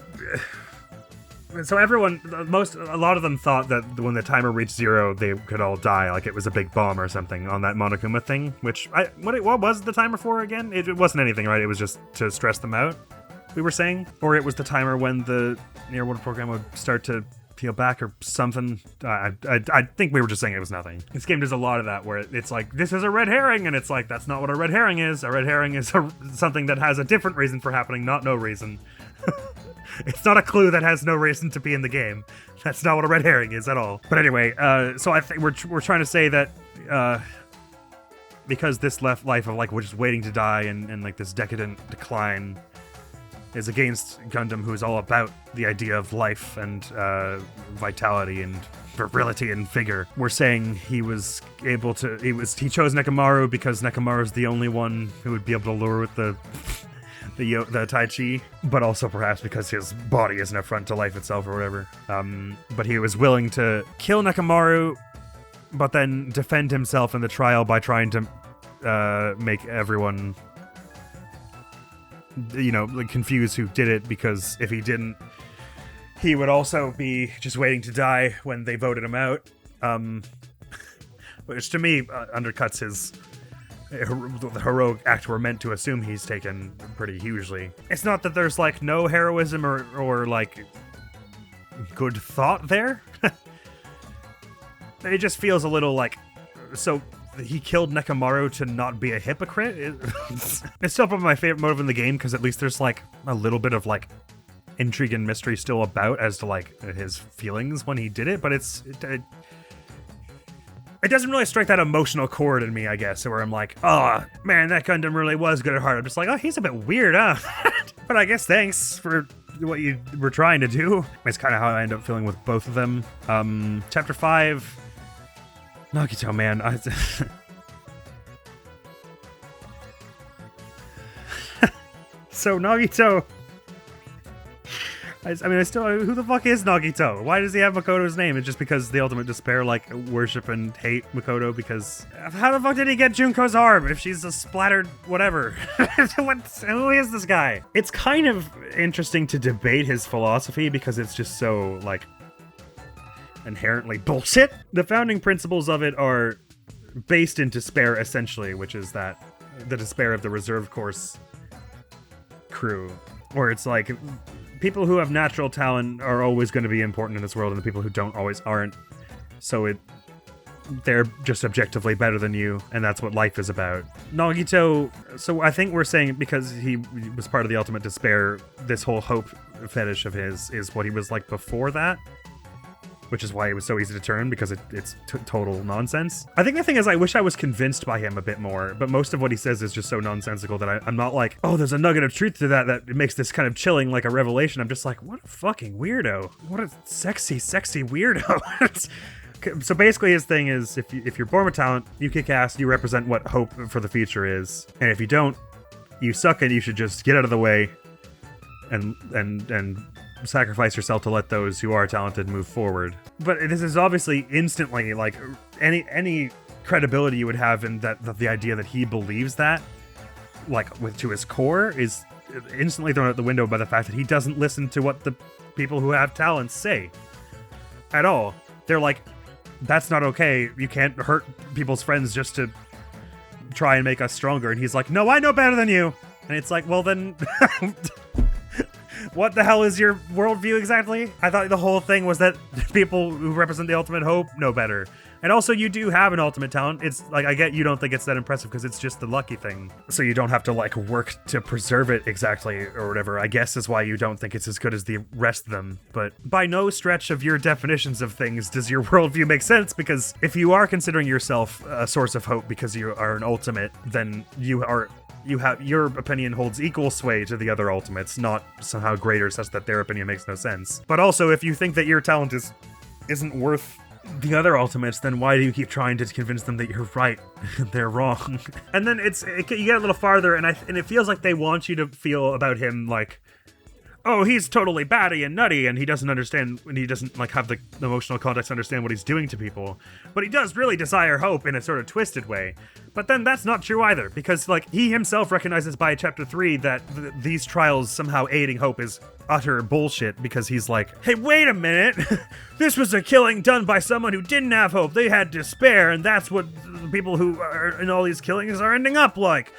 so a lot of them thought that when the timer reached 0, they could all die, like it was a big bomb or something on that Monokuma thing. Which what was the timer for again? It wasn't anything, right? It was just to stress them out. we were saying? Or it was the timer when the near world program would start to peel back or something. I think we were just saying it was nothing. This game does a lot of that where it's like, this is a red herring, and it's like, that's not what a red herring is. A red herring is something that has a different reason for happening, not no reason. It's not a clue that has no reason to be in the game. That's not what a red herring is at all. But anyway, so I think we're trying to say that because this life of like we're just waiting to die and like this decadent decline is against Gundam, who is all about the idea of life and vitality and virility and vigor. We're saying he was able to. He chose Nekomaru because Nekomaru is the only one who would be able to lure with the Tai Chi, but also perhaps because his body is an affront to life itself or whatever. But he was willing to kill Nekomaru, but then defend himself in the trial by trying to make everyone, like confused who did it, because if he didn't, he would also be just waiting to die when they voted him out. Which to me undercuts the heroic act we're meant to assume he's taken pretty hugely. It's not that there's like no heroism or like good thought there. It just feels a little like, so he killed Nekomaru to not be a hypocrite? It's still probably my favorite motive in the game, because at least there's like a little bit of like intrigue and mystery still about as to like his feelings when he did it, but it doesn't really strike that emotional chord in me, I guess, where I'm like, oh, man, that Gundam really was good at heart. I'm just like, oh, he's a bit weird, huh? But I guess thanks for what you were trying to do. It's kind of how I end up feeling with both of them. Chapter 5, Nagito, man. So Nagito... I mean, who the fuck is Nagito? Why does he have Makoto's name? It's just because the ultimate despair, like, worship and hate Makoto, because how the fuck did he get Junko's arm if she's a splattered whatever? Who is this guy? It's kind of interesting to debate his philosophy because it's just so, like, inherently bullshit. The founding principles of it are based in despair, essentially, which is that the despair of the reserve course crew, where it's like, people who have natural talent are always going to be important in this world, and the people who don't always aren't. So they're just objectively better than you, and that's what life is about. Nagito, so I think we're saying because he was part of the ultimate despair, this whole hope fetish of his is what he was like before that, which is why it was so easy to turn, because it's total nonsense. I think the thing is, I wish I was convinced by him a bit more, but most of what he says is just so nonsensical that I'm not like, oh, there's a nugget of truth to that it makes this kind of chilling, like a revelation. I'm just like, what a fucking weirdo. What a sexy weirdo. So basically his thing is, if you're born with talent, you kick ass, you represent what hope for the future is. And if you don't, you suck, and you should just get out of the way and sacrifice yourself to let those who are talented move forward. But this is obviously instantly, like, any credibility you would have in that the idea that he believes that, like, to his core, is instantly thrown out the window by the fact that he doesn't listen to what the people who have talents say at all. They're like, that's not okay. You can't hurt people's friends just to try and make us stronger. And he's like, no, I know better than you. And it's like, well then... What the hell is your worldview exactly? I thought the whole thing was that people who represent the ultimate hope know better. And also, you do have an ultimate talent. It's like, I get you don't think it's that impressive because it's just the lucky thing. So you don't have to like work to preserve it exactly or whatever, I guess is why you don't think it's as good as the rest of them. But by no stretch of your definitions of things does your worldview make sense, because if you are considering yourself a source of hope because you are an ultimate, then your opinion holds equal sway to the other ultimates, not somehow greater such that their opinion makes no sense. But also, if you think that your talent isn't worth the other ultimates, then why do you keep trying to convince them that you're right? They're wrong. And then you get a little farther, and it feels like they want you to feel about him like, oh, he's totally batty and nutty, and he doesn't understand, and he doesn't like have the emotional context to understand what he's doing to people. But he does really desire hope in a sort of twisted way. But then that's not true either, because like he himself recognizes by chapter 3 that these trials somehow aiding hope is utter bullshit, because he's like, hey, wait a minute, this was a killing done by someone who didn't have hope. They had despair, and that's what the people who are in all these killings are ending up like.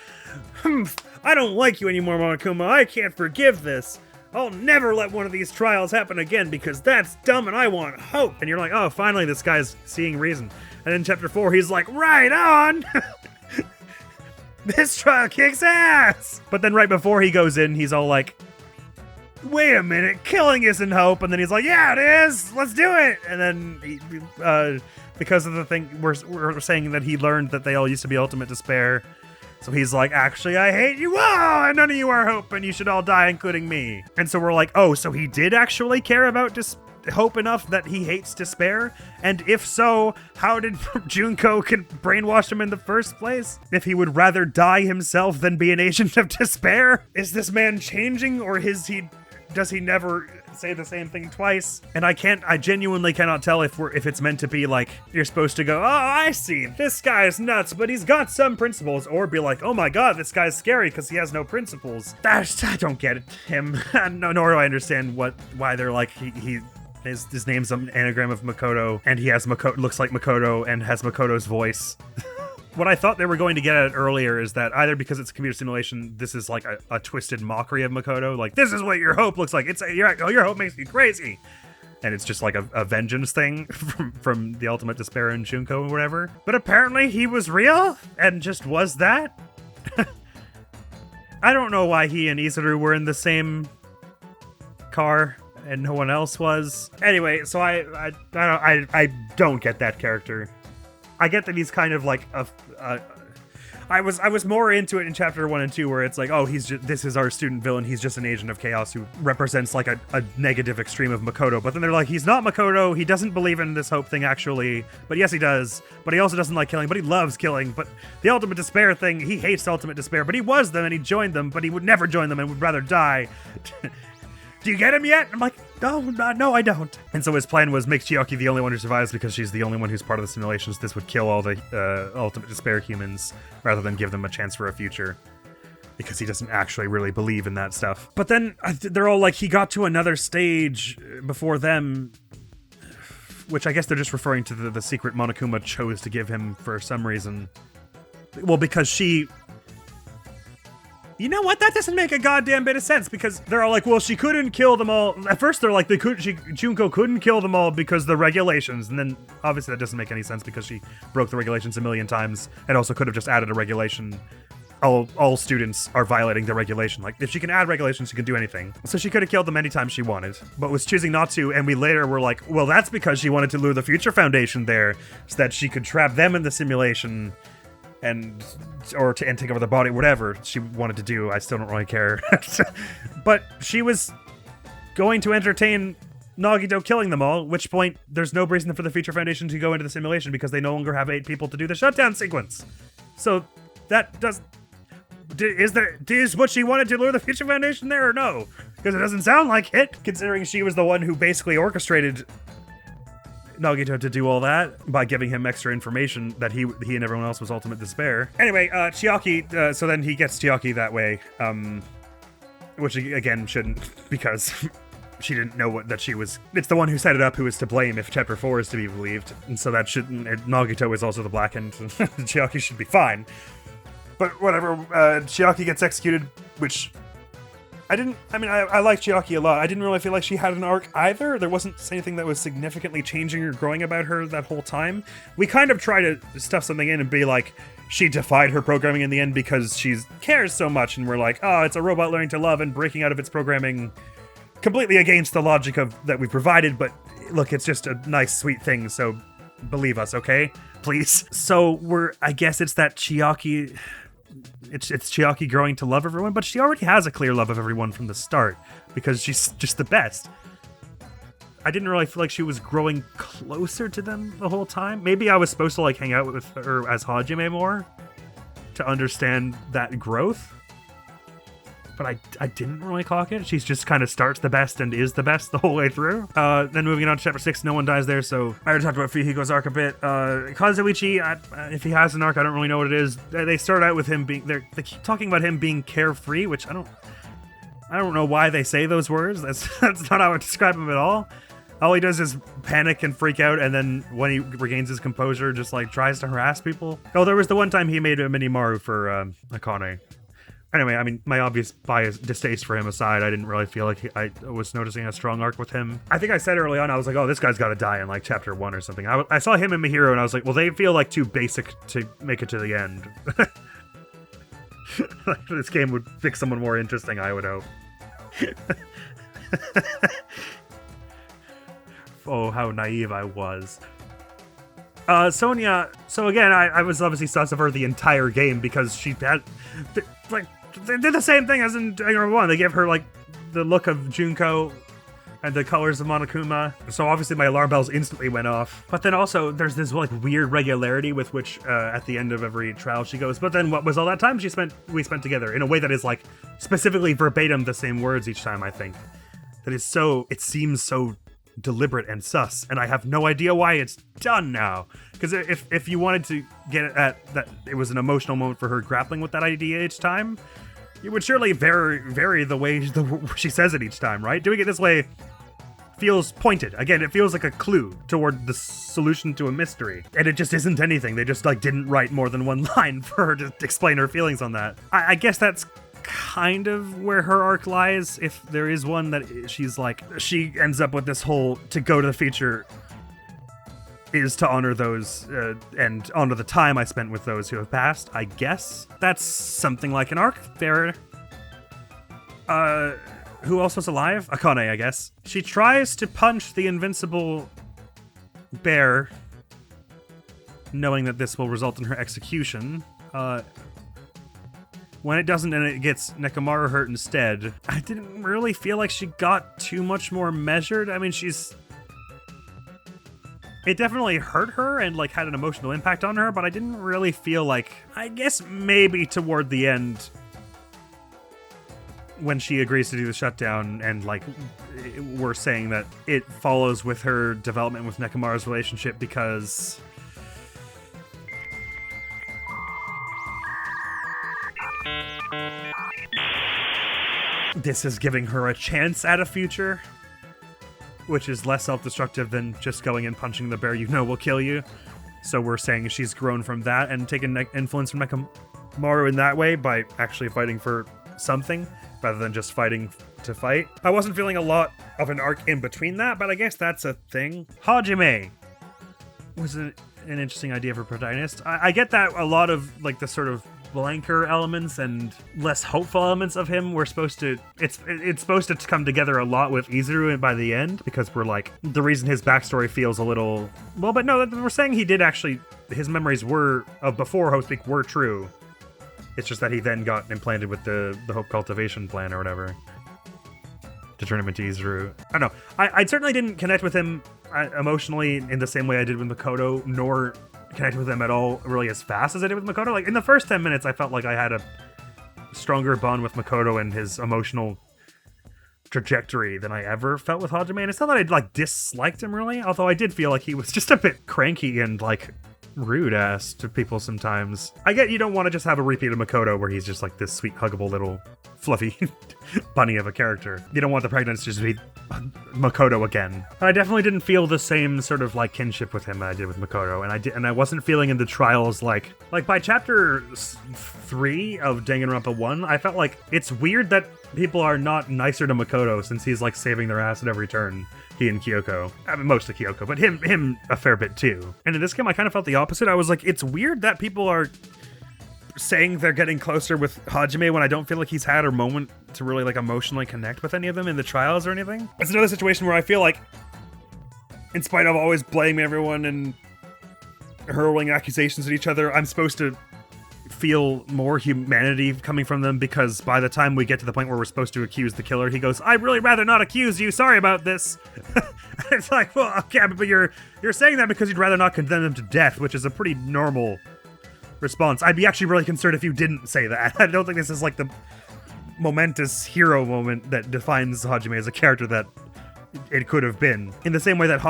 I don't like you anymore, Monokuma. I can't forgive this. I'll never let one of these trials happen again because that's dumb and I want hope. And you're like, oh, finally this guy's seeing reason. And in chapter 4, he's like, right on! This trial kicks ass! But then right before he goes in, he's all like, wait a minute, killing isn't hope. And then he's like, yeah, it is! Let's do it! And then, because of the thing, we're saying that he learned that they all used to be ultimate despair. So he's like, actually, I hate you all, and none of you are hope, and you should all die, including me. And so we're like, oh, so he did actually care about hope enough that he hates despair? And if so, how did Junko brainwash him in the first place? If he would rather die himself than be an agent of despair? Is this man changing, or does he never say the same thing twice? And I genuinely cannot tell if it's meant to be like, you're supposed to go, oh, I see, this guy is nuts, but he's got some principles, or be like, oh my god, this guy's scary because he has no principles. I don't get it, him. No, nor do I understand why they're like, his name's an anagram of Makoto, and he has looks like Makoto and has Makoto's voice. What I thought they were going to get at earlier is that either because it's a computer simulation, this is like a twisted mockery of Makoto. Like, this is what your hope looks like. Your hope makes you crazy. And it's just like a vengeance thing from the ultimate despair in Junko or whatever. But apparently he was real and just was that. I don't know why he and Izuru were in the same car and no one else was. Anyway, so I don't get that character. I get that he's kind of like I was more into it in chapter 1 and 2 where it's like, oh, this is our student villain, he's just an agent of chaos who represents like a negative extreme of Makoto. But then they're like, he's not Makoto, he doesn't believe in this hope thing actually, but yes he does, but he also doesn't like killing, but he loves killing. But the ultimate despair thing, he hates ultimate despair, but he was them and he joined them, but he would never join them and would rather die. Do you get him yet? I'm like, no, I don't. And so his plan was make Chiaki the only one who survives because she's the only one who's part of the simulations. This would kill all the ultimate despair humans rather than give them a chance for a future, because he doesn't actually really believe in that stuff. But then they're all like, he got to another stage before them, which I guess they're just referring to the secret Monokuma chose to give him for some reason. Well, because she... You know what? That doesn't make a goddamn bit of sense, because they're all like, well, she couldn't kill them all. At first, they're like, Junko couldn't kill them all because the regulations. And then, obviously, that doesn't make any sense because she broke the regulations a million times and also could have just added a regulation. All students are violating the regulation. Like, if she can add regulations, she can do anything. So she could have killed them anytime she wanted, but was choosing not to. And we later were like, well, that's because she wanted to lure the Future Foundation there so that she could trap them in the simulation and take over the body, whatever she wanted to do. I still don't really care. But she was going to entertain Nagito killing them all, at which point there's no reason for the Future Foundation to go into the simulation because they no longer have 8 people to do the shutdown sequence. So that is what she wanted to lure the Future Foundation there, or no? Because it doesn't sound like it, considering she was the one who basically orchestrated Nagito to do all that by giving him extra information that he and everyone else was ultimate despair. Anyway, Chiaki, so then he gets Chiaki that way, which again shouldn't, because she didn't know that she was... It's the one who set it up who is to blame if chapter 4 is to be believed, and so that shouldn't... Nagito is also the black end, and Chiaki should be fine. But whatever, Chiaki gets executed, which... I like Chiaki a lot. I didn't really feel like she had an arc either. There wasn't anything that was significantly changing or growing about her that whole time. We kind of try to stuff something in and be like, she defied her programming in the end because she cares so much, and we're like, oh, it's a robot learning to love and breaking out of its programming completely against the logic that we provided, but look, it's just a nice, sweet thing, so believe us, okay? Please. So I guess it's that Chiaki... It's Chiaki growing to love everyone, but she already has a clear love of everyone from the start because she's just the best. I didn't really feel like she was growing closer to them the whole time. Maybe I was supposed to like hang out with her as Hajime more to understand that growth, but I didn't really clock it. She's just kind of starts the best and is the best the whole way through. Then moving on to chapter 6, no one dies there, so I already talked about Fihigo's arc a bit. Kazuichi, if he has an arc, I don't really know what it is. They start out with him being... They keep talking about him being carefree, which I don't know why they say those words. That's not how I would describe him at all. All he does is panic and freak out, and then when he regains his composure, just like tries to harass people. Oh, there was the one time he made a mini Maru for Akane, Anyway, I mean, my obvious bias, distaste for him aside, I didn't really feel like I was noticing a strong arc with him. I think I said early on, I was like, oh, this guy's got to die in like chapter 1 or something. I saw him and Mihiro and I was like, well, they feel like too basic to make it to the end. Like, this game would pick someone more interesting, I would hope. Oh, how naive I was. Sonia, so again, I was obviously sus of her the entire game because she had, they did the same thing as in Danganronpa 1. They gave her, like, the look of Junko and the colors of Monokuma. So obviously my alarm bells instantly went off. But then also there's this, like, weird regularity with which at the end of every trial she goes, but then what was all that time we spent together in a way that is, like, specifically verbatim the same words each time, I think. That is so, it seems so deliberate and sus, and I have no idea why it's done now. Because if you wanted to get at that, it was an emotional moment for her grappling with that idea each time, you would surely vary the way she says it each time, right? Doing it this way feels pointed. Again, it feels like a clue toward the solution to a mystery, and it just isn't anything. They just, like, didn't write more than one line for her to explain her feelings on that. I guess that's kind of where her arc lies, if there is one, that she's like, she ends up with this whole to go to the future is to honor those and honor the time I spent with those who have passed. I guess that's something like an arc there. Who else was alive? Akane, I guess. She tries to punch the invincible bear, knowing that this will result in her execution. When it doesn't and it gets Nekomaru hurt instead, I didn't really feel like she got too much more measured. I mean, it definitely hurt her and, like, had an emotional impact on her, but I didn't really feel like, I guess maybe toward the end, when she agrees to do the shutdown and, like, we're saying that it follows with her development with Nekomaru's relationship because this is giving her a chance at a future, which is less self-destructive than just going and punching the bear you know will kill you. So we're saying she's grown from that and taken influence from Nekomaru in that way by actually fighting for something rather than just fighting to fight. I wasn't feeling a lot of an arc in between that, but I guess that's a thing. Hajime was an interesting idea for protagonist. I get that a lot of, like, the sort of blanker elements and less hopeful elements of him were supposed to, it's supposed to come together a lot with Izuru by the end, because we're like, the reason his backstory feels a little, well, but no, we're saying he did actually, his memories were of before Hope Speak were true. It's just that he then got implanted with the Hope Cultivation plan or whatever to turn him into Izuru. I don't know. I certainly didn't connect with him emotionally in the same way I did with Makoto, nor connect with him at all really as fast as I did with Makoto. Like, in the first 10 minutes, I felt like I had a stronger bond with Makoto and his emotional trajectory than I ever felt with Hajime. And it's not that I, like, disliked him really, although I did feel like he was just a bit cranky and, like, rude ass to people sometimes. I get you don't want to just have a repeat of Makoto where he's just like this sweet, huggable little fluffy bunny of a character. You don't want the pregnancy to just be Makoto again. But I definitely didn't feel the same sort of, like, kinship with him that I did with Makoto, and I wasn't feeling in the trials like by chapter 3 of Danganronpa 1, I felt like it's weird that people are not nicer to Makoto since he's, like, saving their ass at every turn. He and Kyoko. I mean, mostly Kyoko, but him a fair bit too. And in this game, I kind of felt the opposite. I was like, it's weird that people are saying they're getting closer with Hajime when I don't feel like he's had a moment to really, like, emotionally connect with any of them in the trials or anything. It's another situation where I feel like, in spite of always blaming everyone and hurling accusations at each other, I'm supposed to feel more humanity coming from them, because by the time we get to the point where we're supposed to accuse the killer, he goes, I'd really rather not accuse you, sorry about this. It's like, well, okay, but you're saying that because you'd rather not condemn them to death, which is a pretty normal response. I'd be actually really concerned if you didn't say that. I don't think this is like the momentous hero moment that defines Hajime as a character that it could have been. In the same way that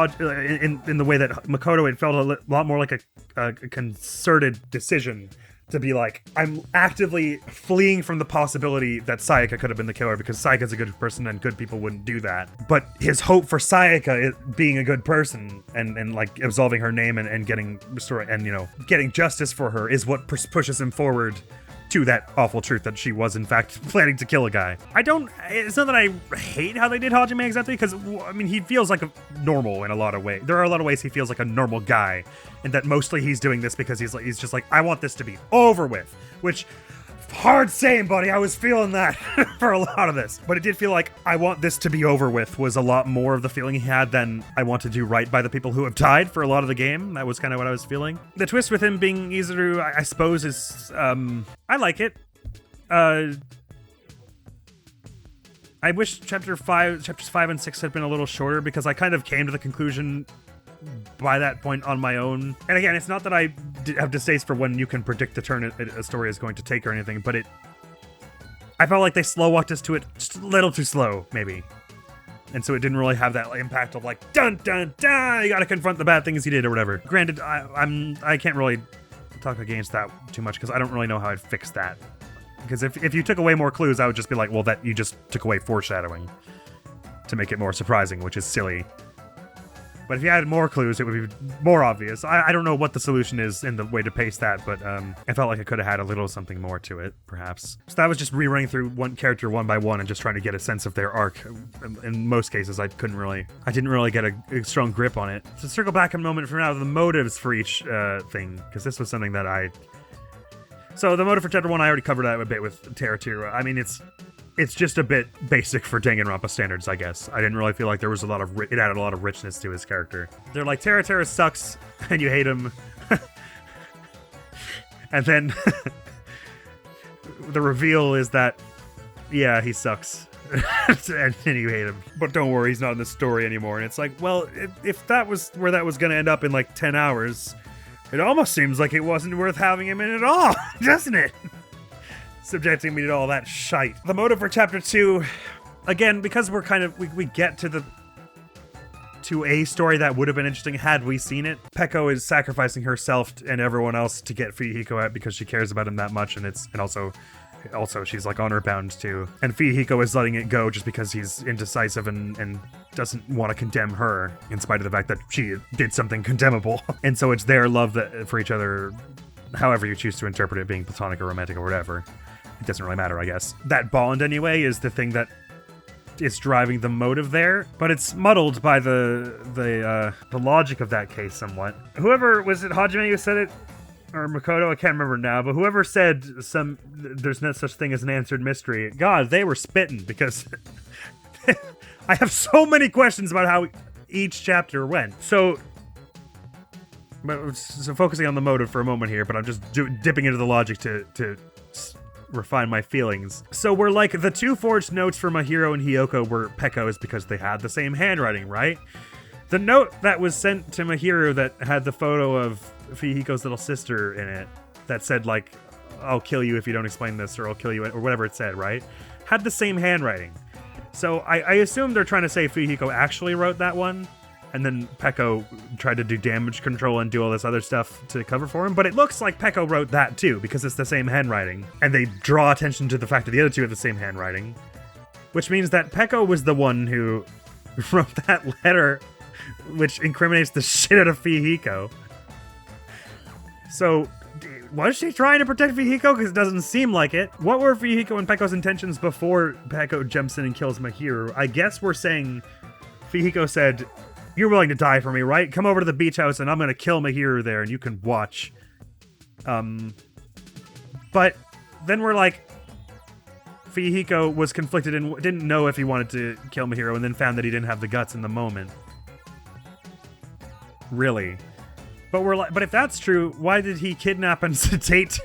in the way that Makoto, it felt a lot more like a concerted decision to be like, I'm actively fleeing from the possibility that Sayaka could have been the killer, because Sayaka's a good person and good people wouldn't do that. But his hope for Sayaka being a good person and like absolving her name and getting restored and, you know, getting justice for her is what pushes him forward to that awful truth that she was in fact planning to kill a guy. It's not that I hate how they did Hajime exactly, because I mean, he feels like a normal in a lot of ways. There are a lot of ways he feels like a normal guy, and that mostly he's doing this because he's just like, I want this to be over with, which hard saying, buddy. I was feeling that for a lot of this, but it did feel like I want this to be over with was a lot more of the feeling he had than I want to do right by the people who have died for a lot of the game. That was kind of what I was feeling. The twist with him being Izuru, I suppose, is I like it. I wish chapters 5 and 6 had been a little shorter, because I kind of came to the conclusion by that point on my own. And again, it's not that I have distaste for when you can predict the turn a story is going to take or anything, but I felt like they slow walked us to it just a little too slow, maybe. And so it didn't really have that impact of like, dun dun dun, you gotta confront the bad things he did or whatever. Granted, I can't really talk against that too much, because I don't really know how I'd fix that. Because if you took away more clues, I would just be like, well, that you just took away foreshadowing to make it more surprising, which is silly. But if you added more clues, it would be more obvious. I don't know what the solution is in the way to pace that, but I felt like I could have had a little something more to it, perhaps. So that was just rerunning through one character one by one and just trying to get a sense of their arc. In most cases, I didn't really get a strong grip on it. To circle back a moment from now, the motives for each thing, because this was something that So the motive for chapter 1, I already covered that a bit with Teratira. I mean, it's just a bit basic for Danganronpa standards, I guess. I didn't really feel like there was it added a lot of richness to his character. They're like, Teratira sucks, and you hate him. And then the reveal is that, yeah, he sucks. And you hate him. But don't worry, he's not in the story anymore. And it's like, well, if that was where that was going to end up in like 10 hours, it almost seems like it wasn't worth having him in at all, doesn't it? Subjecting me to all that shite. The motive for chapter 2, again, because we're kind of, we get to a story that would have been interesting had we seen it. Peko is sacrificing herself and everyone else to get Fuyuhiko out because she cares about him that much, and also she's like honor bound too. And Fuyuhiko is letting it go just because he's indecisive and doesn't want to condemn her, in spite of the fact that she did something condemnable. And so it's their love for each other, however you choose to interpret it, being platonic or romantic or whatever. It doesn't really matter, I guess. That bond, anyway, is the thing that is driving the motive there, but it's muddled by the logic of that case somewhat. Whoever, was it Hajime who said it? Or Makoto? I can't remember now, but whoever said there's no such thing as an answered mystery, God, they were spitting, because I have so many questions about how each chapter went. So focusing on the motive for a moment here, but I'm just dipping into the logic to refine my feelings. So we're like, the two forged notes for Mahiro and Hiyoko were Peko's because they had the same handwriting, right? The note that was sent to Mahiro that had the photo of Fuyuhiko's little sister in it, that said like, I'll kill you if you don't explain this, or I'll kill you, or whatever it said, right? Had the same handwriting. So I assume they're trying to say Fuyuhiko actually wrote that one, and then Peko tried to do damage control and do all this other stuff to cover for him. But it looks like Peko wrote that too, because it's the same handwriting. And they draw attention to the fact that the other two have the same handwriting. Which means that Peko was the one who wrote that letter, which incriminates the shit out of Fuyuhiko. So, was she trying to protect Fuyuhiko? Because it doesn't seem like it. What were Fuyuhiko and Peko's intentions before Peko jumps in and kills Mahiro? I guess we're saying Fuyuhiko said, you're willing to die for me, right? Come over to the beach house and I'm going to kill Mahiro there and you can watch. But then we're like, Fuyuhiko was conflicted and didn't know if he wanted to kill Mahiro, and then found that he didn't have the guts in the moment. Really? But we're like, but if that's true, why did he kidnap and sedate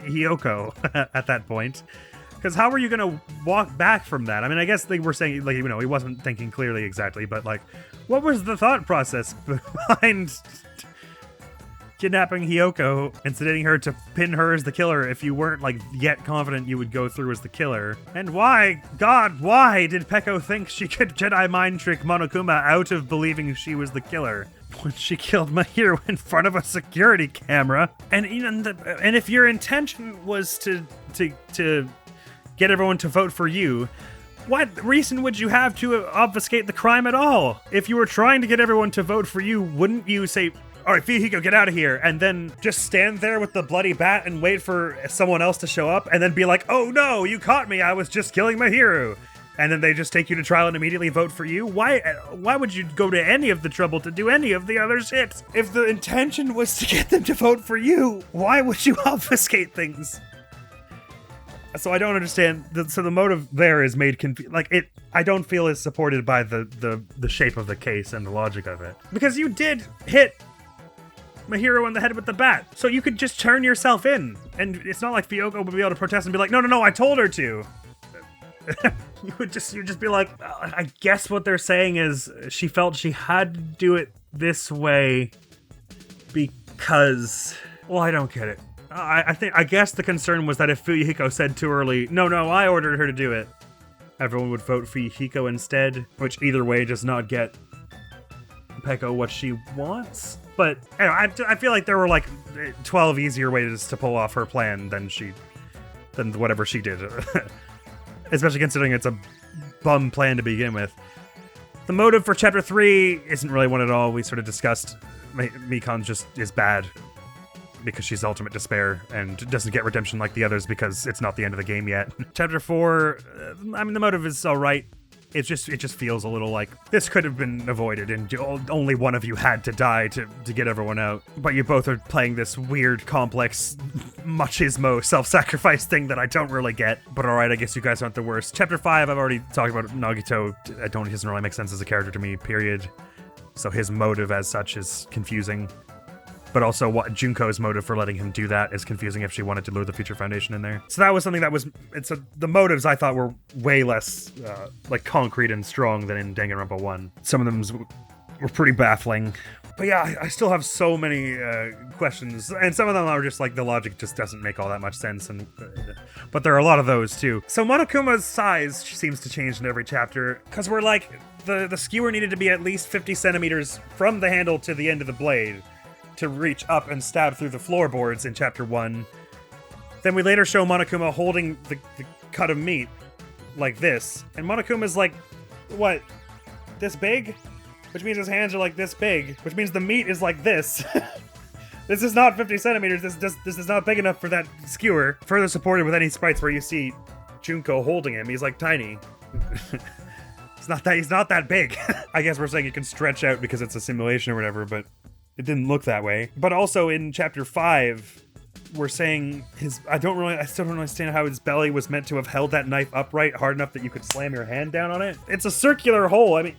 Hiyoko at that point? Because how are you going to walk back from that? I mean, I guess they were saying, like, you know, he wasn't thinking clearly exactly, but, like, what was the thought process behind kidnapping Hiyoko and sedating her to pin her as the killer if you weren't, like, yet confident you would go through as the killer? And why, God, why did Peko think she could Jedi mind trick Monokuma out of believing she was the killer when she killed Mahiro in front of a security camera? And and if your intention was to get everyone to vote for you, what reason would you have to obfuscate the crime at all? If you were trying to get everyone to vote for you, wouldn't you say, all right, Fuyuhiko, get out of here. And then just stand there with the bloody bat and wait for someone else to show up and then be like, oh no, you caught me. I was just killing my hero. And then they just take you to trial and immediately vote for you? Why would you go to any of the trouble to do any of the other shit? If the intention was to get them to vote for you, why would you obfuscate things? So I don't understand. So the motive there is made I don't feel is supported by the shape of the case and the logic of it. Because you did hit my hero in the head with the bat. So you could just turn yourself in. And it's not like Fuyuhiko would be able to protest and be like, no, I told her to. You'd just be like, I guess what they're saying is she felt she had to do it this way because, well, I don't get it. I guess the concern was that if Fuyuhiko said too early, no, I ordered her to do it, everyone would vote Fuyuhiko instead, which either way does not get Peko what she wants. But anyway, I feel like there were like 12 easier ways to pull off her plan than whatever she did. Especially considering it's a bum plan to begin with. The motive for Chapter 3 isn't really one at all. We sort of discussed Mikan just is bad because she's ultimate despair and doesn't get redemption like the others because it's not the end of the game yet. Chapter 4, I mean, the motive is alright. It just feels a little like this could have been avoided and only one of you had to die to get everyone out. But you both are playing this weird, complex, machismo self-sacrifice thing that I don't really get. But alright, I guess you guys aren't the worst. Chapter 5, I've already talked about Nagito. He doesn't really make sense as a character to me, period. So his motive as such is confusing. But also what Junko's motive for letting him do that is confusing if she wanted to lure the Future Foundation in there. So that was something that was, the motives I thought were way less like concrete and strong than in Danganronpa 1. Some of them were pretty baffling. But yeah, I still have so many questions, and some of them are just like the logic just doesn't make all that much sense, but there are a lot of those too. So Monokuma's size seems to change in every chapter, because we're like, the skewer needed to be at least 50 centimeters from the handle to the end of the blade to reach up and stab through the floorboards in Chapter 1. Then we later show Monokuma holding the cut of meat like this. And Monokuma's like, what, this big? Which means his hands are like this big, which means the meat is like this. This is not 50 centimeters, this is not big enough for that skewer. Further supported with any sprites where you see Junko holding him, he's like tiny. He's not that big. I guess we're saying it can stretch out because it's a simulation or whatever, but it didn't look that way. But also in Chapter 5, we're saying I still don't understand how his belly was meant to have held that knife upright hard enough that you could slam your hand down on it. It's a circular hole. I mean,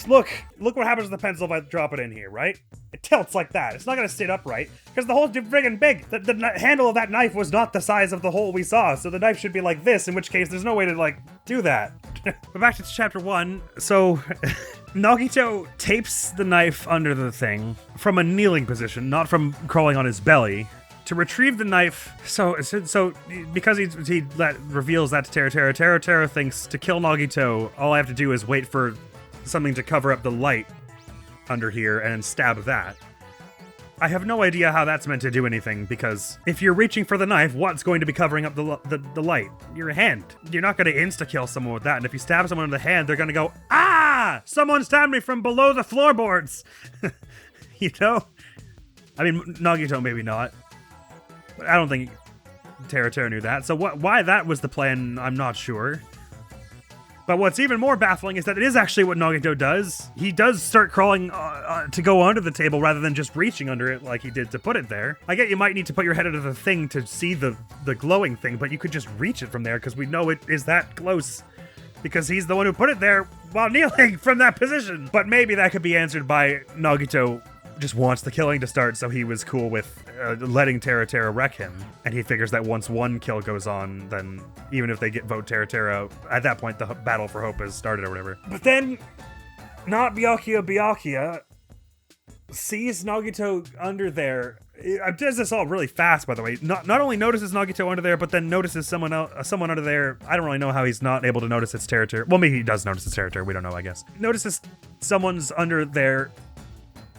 look what happens to the pencil if I drop it in here, right? It tilts like that. It's not gonna sit upright because the hole's too friggin' big. The handle of that knife was not the size of the hole we saw, so the knife should be like this, in which case there's no way to like do that. But back to Chapter 1. So Nagito tapes the knife under the thing from a kneeling position, not from crawling on his belly, to retrieve the knife. So because he reveals that to Tera thinks to kill Nagito, all I have to do is wait for something to cover up the light under here and stab that. I have no idea how that's meant to do anything, because if you're reaching for the knife, what's going to be covering up the light? Your hand. You're not going to insta-kill someone with that, and if you stab someone in the hand, they're going to go, ah! Someone stabbed me from below the floorboards! You know? I mean, Nagito maybe not. But I don't think Tera knew that, so why that was the plan, I'm not sure. But what's even more baffling is that it is actually what Nagito does. He does start crawling to go under the table rather than just reaching under it like he did to put it there. I get you might need to put your head under the thing to see the glowing thing, but you could just reach it from there because we know it is that close. Because he's the one who put it there while kneeling from that position. But maybe that could be answered by Nagito just wants the killing to start, so he was cool with letting Tera wreck him. And he figures that once one kill goes on, then even if they vote Tera, at that point the battle for hope has started or whatever. But then, not Byakuya sees Nagito under there. It does this all really fast, by the way. Not only notices Nagito under there, but then notices someone under there. I don't really know how he's not able to notice it's Tera. Well, maybe he does notice it's Tera. We don't know, I guess. Notices someone's under there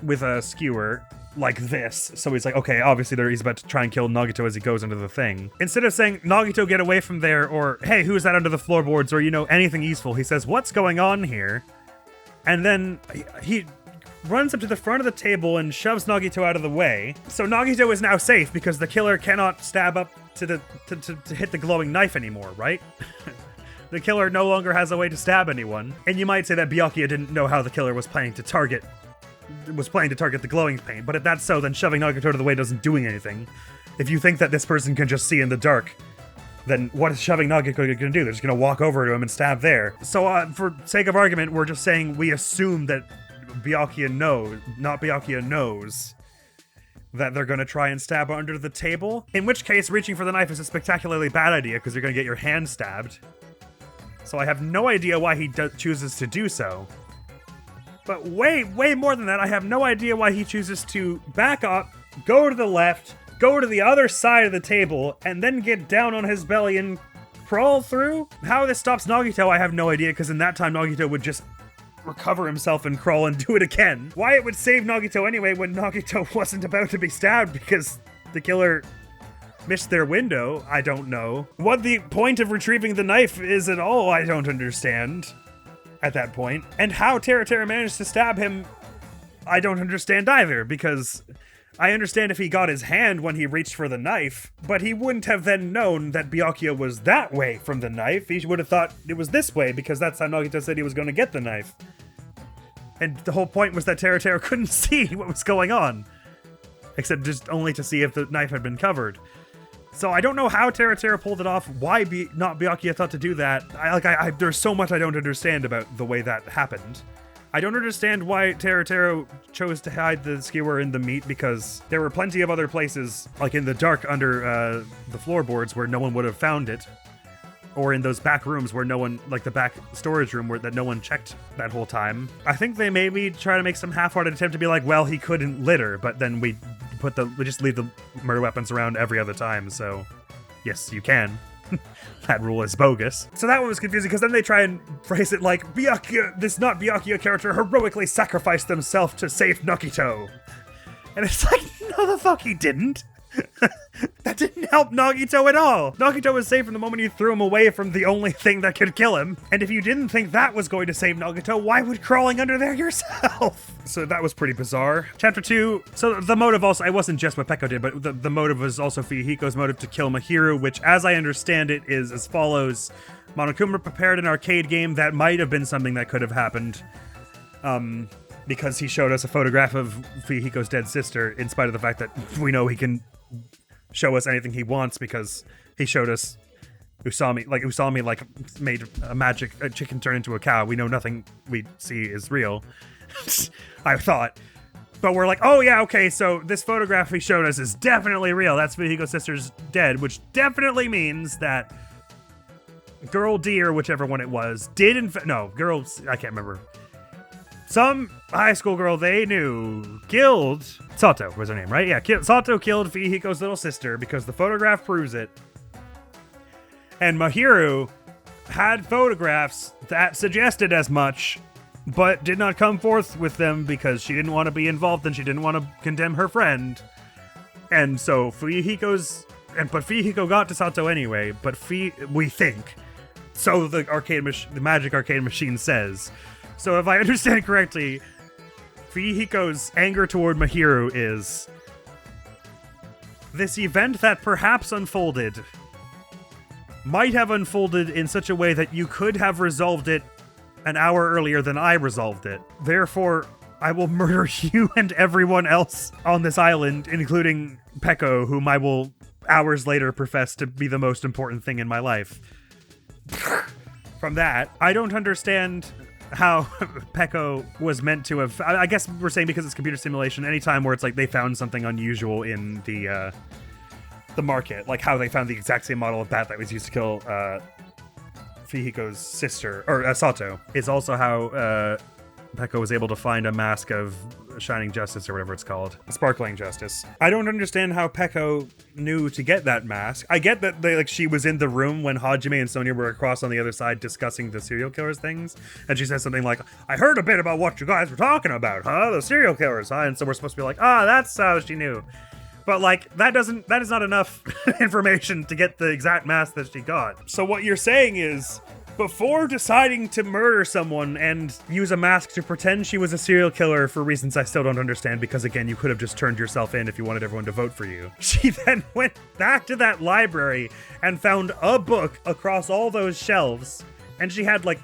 with a skewer like this. So he's like, okay, obviously he's about to try and kill Nagito as he goes into the thing. Instead of saying, Nagito, get away from there, or hey, who's that under the floorboards, or anything useful, he says, what's going on here? And then he runs up to the front of the table and shoves Nagito out of the way. So Nagito is now safe because the killer cannot stab up to hit the glowing knife anymore, right? The killer no longer has a way to stab anyone. And you might say that Byakuya didn't know how the killer was planning to target the glowing paint, but if that's so, then shoving Nagito out of the way doesn't doing anything. If you think that this person can just see in the dark, then what is shoving Nagito going to do? They're just going to walk over to him and stab there. So for sake of argument, we're just saying we assume that Byakuya knows that they're going to try and stab under the table, in which case reaching for the knife is a spectacularly bad idea because you're going to get your hand stabbed. So I have no idea why he chooses to do so. But way more than that, I have no idea why he chooses to back up, go to the left, go to the other side of the table, and then get down on his belly and crawl through? How this stops Nagito, I have no idea, because in that time Nagito would just recover himself and crawl and do it again. Why it would save Nagito anyway when Nagito wasn't about to be stabbed because the killer missed their window, I don't know. What the point of retrieving the knife is at all, I don't understand at that point. And how Pt.ERMINUS managed to stab him, I don't understand either, because I understand if he got his hand when he reached for the knife, but he wouldn't have then known that Byakuya was that way from the knife. He would have thought it was this way, because that's how Nagito said he was going to get the knife. And the whole point was that Pt.ERMINUS couldn't see what was going on, except just only to see if the knife had been covered. So I don't know how Pt.ERMINUS pulled it off, why not Byakuya thought to do that. There's so much I don't understand about the way that happened. I don't understand why Pt.ERMINUS chose to hide the skewer in the meat, because there were plenty of other places, like in the dark under the floorboards, where no one would have found it. Or in those back rooms where no one, like the back storage room that no one checked that whole time. I think they maybe try to make some half-hearted attempt to be like, well, he couldn't litter, but then we just leave the murder weapons around every other time, so yes, you can. That rule is bogus. So that one was confusing, because then they try and phrase it like, this not Byakuya character heroically sacrificed themselves to save Nagito. And it's like, no the fuck he didn't. That didn't help Nagito at all. Nagito was safe from the moment you threw him away from the only thing that could kill him. And if you didn't think that was going to save Nagito, why would crawling under there yourself? So that was pretty bizarre. Chapter 2. So the motive also, it wasn't just what Peko did, but the motive was also Fuyuhiko's motive to kill Mahiru, which, as I understand it, is as follows. Monokuma prepared an arcade game that might have been something that could have happened. Because he showed us a photograph of Fuyuhiko's dead sister, in spite of the fact that we know he can show us anything he wants, because he showed us Usami made a chicken turn into a cow. We know nothing we see is real. I thought. But we're like, oh yeah, okay, so this photograph he showed us is definitely real. That's Fuyuhiko's sister's dead, which definitely means that Girl D, or whichever one it was, I can't remember. Some high school girl they knew killed Sato was her name, right? Yeah, Sato killed Fuyuhiko's little sister because the photograph proves it. And Mahiru had photographs that suggested as much, but did not come forth with them because she didn't want to be involved and she didn't want to condemn her friend. And so Fuyuhiko got to Sato anyway, but we think. So the magic arcade machine says. So if I understand correctly, Fuyuhiko's anger toward Mahiru is this event that perhaps might have unfolded in such a way that you could have resolved it an hour earlier than I resolved it. Therefore, I will murder you and everyone else on this island, including Peko, whom I will hours later profess to be the most important thing in my life. From that, I don't understand how Peko was meant to have. I guess we're saying because it's computer simulation, anytime where it's like they found something unusual in the market, like how they found the exact same model of bat that was used to kill Fuyuhiko's sister, or Sato, is also how Peko was able to find a mask of Shining Justice, or whatever it's called. Sparkling Justice. I don't understand how Peko knew to get that mask. I get that she was in the room when Hajime and Sonia were across on the other side discussing the serial killers things, and she says something like, I heard a bit about what you guys were talking about, huh? The serial killers, huh? And so we're supposed to be like, that's how she knew. But that is not enough information to get the exact mask that she got. So what you're saying is before deciding to murder someone and use a mask to pretend she was a serial killer for reasons I still don't understand, because again, you could have just turned yourself in if you wanted everyone to vote for you. She then went back to that library and found a book across all those shelves, and she had like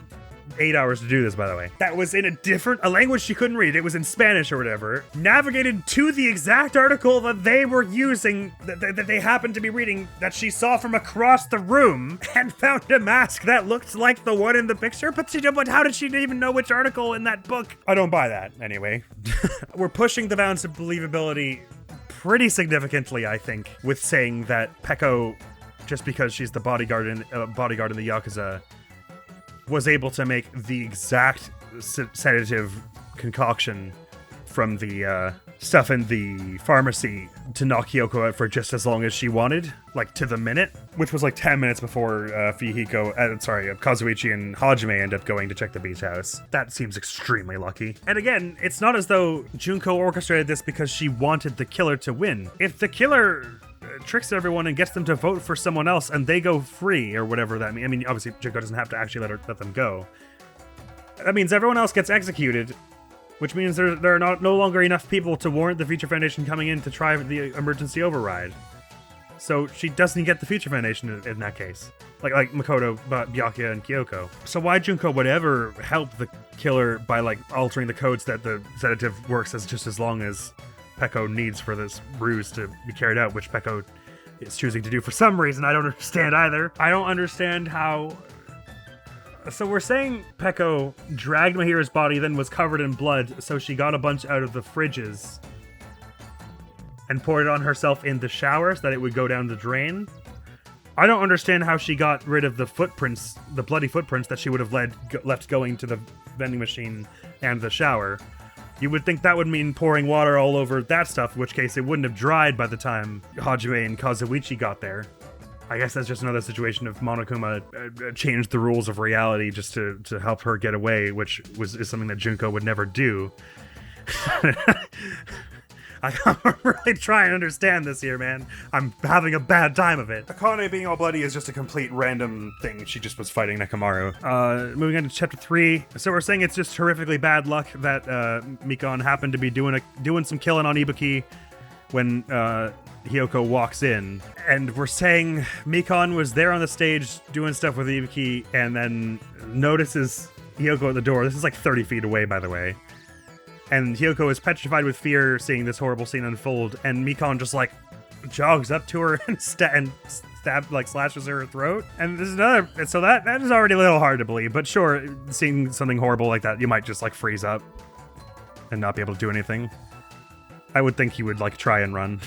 8 hours to do this, by the way. That was in a language she couldn't read. It was in Spanish or whatever. Navigated to the exact article that they were using, that they happened to be reading, that she saw from across the room, and found a mask that looked like the one in the picture. But how did she even know which article in that book? I don't buy that, anyway. We're pushing the bounds of believability pretty significantly, I think, with saying that Peko, just because she's the bodyguard in the Yakuza, was able to make the exact sedative concoction from the stuff in the pharmacy to knock Kyoko out for just as long as she wanted, like to the minute, which was like 10 minutes before Kazuichi and Hajime end up going to check the beach house. That seems extremely lucky. And again, it's not as though Junko orchestrated this because she wanted the killer to win. If the killer tricks everyone and gets them to vote for someone else and they go free or whatever that means. I mean, obviously Junko doesn't have to actually let them go. That means everyone else gets executed, which means there are no longer enough people to warrant the Future Foundation coming in to try the emergency override. So she doesn't get the Future Foundation in that case. Like Makoto, Byakuya, and Kyoko. So why Junko would ever help the killer by like altering the codes that the sedative works as just as long as Peko needs for this ruse to be carried out, which Peko is choosing to do for some reason I don't understand either. I don't understand how... So we're saying Peko dragged Mahira's body, then was covered in blood, so she got a bunch out of the fridges and poured it on herself in the shower so that it would go down the drain. I don't understand how she got rid of the footprints, the bloody footprints that she would have left going to the vending machine and the shower. You would think that would mean pouring water all over that stuff, in which case it wouldn't have dried by the time Hajime and Kazuichi got there. I guess that's just another situation of Monokuma changed the rules of reality just to help her get away, which is something that Junko would never do. I'm really trying to understand this here, man. I'm having a bad time of it. Akane being all bloody is just a complete random thing. She just was fighting Nekomaru. Moving on to chapter 3. So we're saying it's just horrifically bad luck that Mikon happened to be doing some killing on Ibuki when Hiyoko walks in. And we're saying Mikon was there on the stage doing stuff with Ibuki and then notices Hiyoko at the door. This is like 30 feet away, by the way. And Hiyoko is petrified with fear seeing this horrible scene unfold, and Mikon just like jogs up to her and slashes her throat. And this is another, so that is already a little hard to believe, but sure, seeing something horrible like that, you might just like freeze up and not be able to do anything. I would think he would like try and run,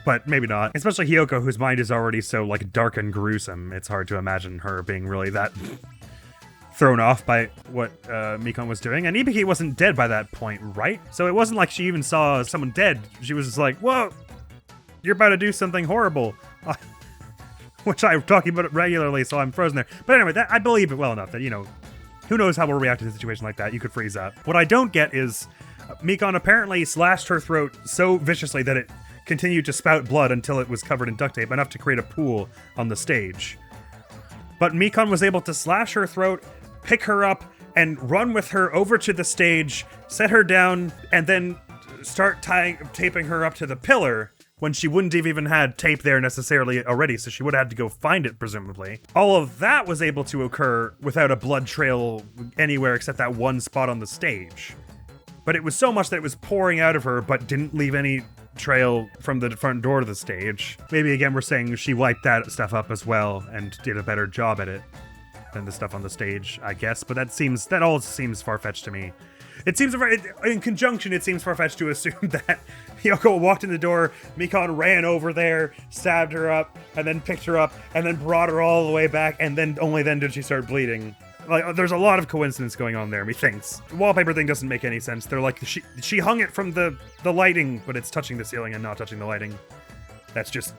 but maybe not. Especially Hiyoko, whose mind is already so like dark and gruesome. It's hard to imagine her being really that thrown off by what Mikon was doing. And Ibuki wasn't dead by that point, right? So it wasn't like she even saw someone dead. She was just like, whoa, you're about to do something horrible. Which I'm talking about regularly, so I'm frozen there. But anyway, I believe it well enough that, you know, who knows how we'll react to a situation like that. You could freeze up. What I don't get is Mikon apparently slashed her throat so viciously that it continued to spout blood until it was covered in duct tape, enough to create a pool on the stage. But Mikon was able to slash her throat, pick her up, and run with her over to the stage, set her down, and then start taping her up to the pillar when she wouldn't have even had tape there necessarily already, so she would have had to go find it, presumably. All of that was able to occur without a blood trail anywhere except that one spot on the stage. But it was so much that it was pouring out of her, but didn't leave any trail from the front door to the stage. Maybe again we're saying she wiped that stuff up as well and did a better job at it than the stuff on the stage, I guess. But that all seems far-fetched to me. It seems, in conjunction, it seems far-fetched to assume that Hiyoko walked in the door, Mikon ran over there, stabbed her up, and then picked her up, and then brought her all the way back, and then only then did she start bleeding. Like, there's a lot of coincidence going on there, methinks. The wallpaper thing doesn't make any sense. They're like, she hung it from the lighting, but it's touching the ceiling and not touching the lighting. That's just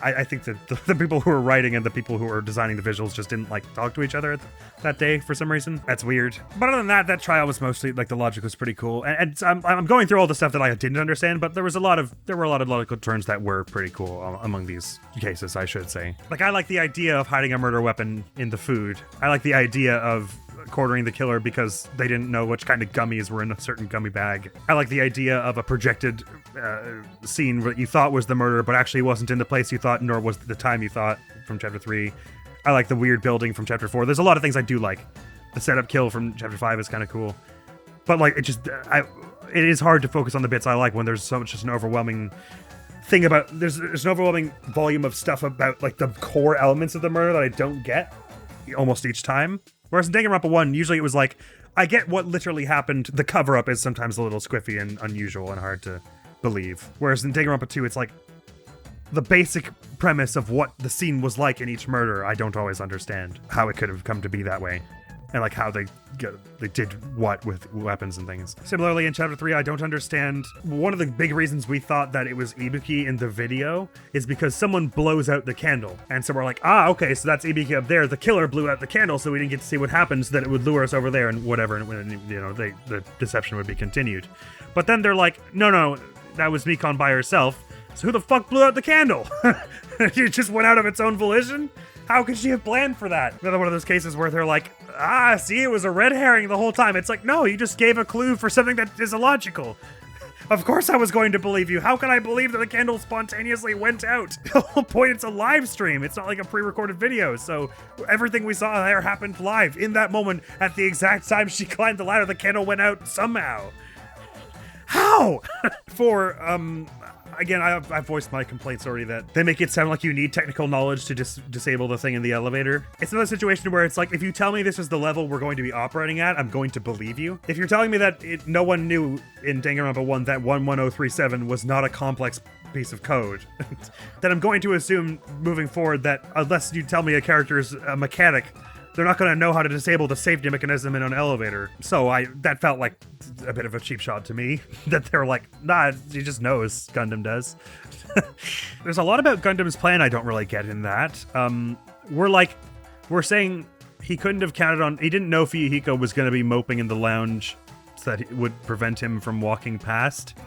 I think that the people who were writing and the people who were designing the visuals just didn't like talk to each other that day for some reason. That's weird. But other than that, that trial was mostly like the logic was pretty cool. And I'm going through all the stuff that I didn't understand, but there were a lot of logical turns that were pretty cool among these cases, I should say. Like, I like the idea of hiding a murder weapon in the food. I like the idea of cornering the killer because they didn't know which kind of gummies were in a certain gummy bag. I like the idea of a projected scene that you thought was the murder, but actually wasn't in the place you thought, nor was the time you thought from Chapter 3. I like the weird building from Chapter 4. There's a lot of things I do like. The setup kill from Chapter 5 is kind of cool. But, like, it is hard to focus on the bits I like when there's so much, just an overwhelming thing about, there's an overwhelming volume of stuff about, like, the core elements of the murder that I don't get almost each time. Whereas in Danganronpa 1, usually it was like, I get what literally happened. The cover-up is sometimes a little squiffy and unusual and hard to believe. Whereas in Danganronpa 2, it's like, the basic premise of what the scene was like in each murder, I don't always understand how it could have come to be that way. And like how they did what with weapons and things. Similarly, in Chapter 3, I don't understand. One of the big reasons we thought that it was Ibuki in the video is because someone blows out the candle. And so we're like, okay, so that's Ibuki up there. The killer blew out the candle, so we didn't get to see what happens, that it would lure us over there and whatever, and you know, the deception would be continued. But then they're like, no, that was Mikon by herself. So who the fuck blew out the candle? It just went out of its own volition? How could she have planned for that? Another one of those cases where they're like, see, it was a red herring the whole time. It's like, no, you just gave a clue for something that is illogical. Of course I was going to believe you. How can I believe that the candle spontaneously went out? The whole point, it's a live stream. It's not like a pre-recorded video. So everything we saw there happened live. In that moment, at the exact time she climbed the ladder, the candle went out somehow. How? Again, I've voiced my complaints already that they make it sound like you need technical knowledge to disable the thing in the elevator. It's another situation where it's like, if you tell me this is the level we're going to be operating at, I'm going to believe you. If you're telling me that no one knew in Danganronpa 1 that 11037 was not a complex piece of code, then I'm going to assume moving forward that unless you tell me a character's a mechanic, they're not going to know how to disable the safety mechanism in an elevator. So that felt like a bit of a cheap shot to me. That they're like, nah, he just knows. Gundam does. There's a lot about Gundam's plan I don't really get in that. We're saying he couldn't have counted on, he didn't know Fuyuhiko was going to be moping in the lounge so that it would prevent him from walking past.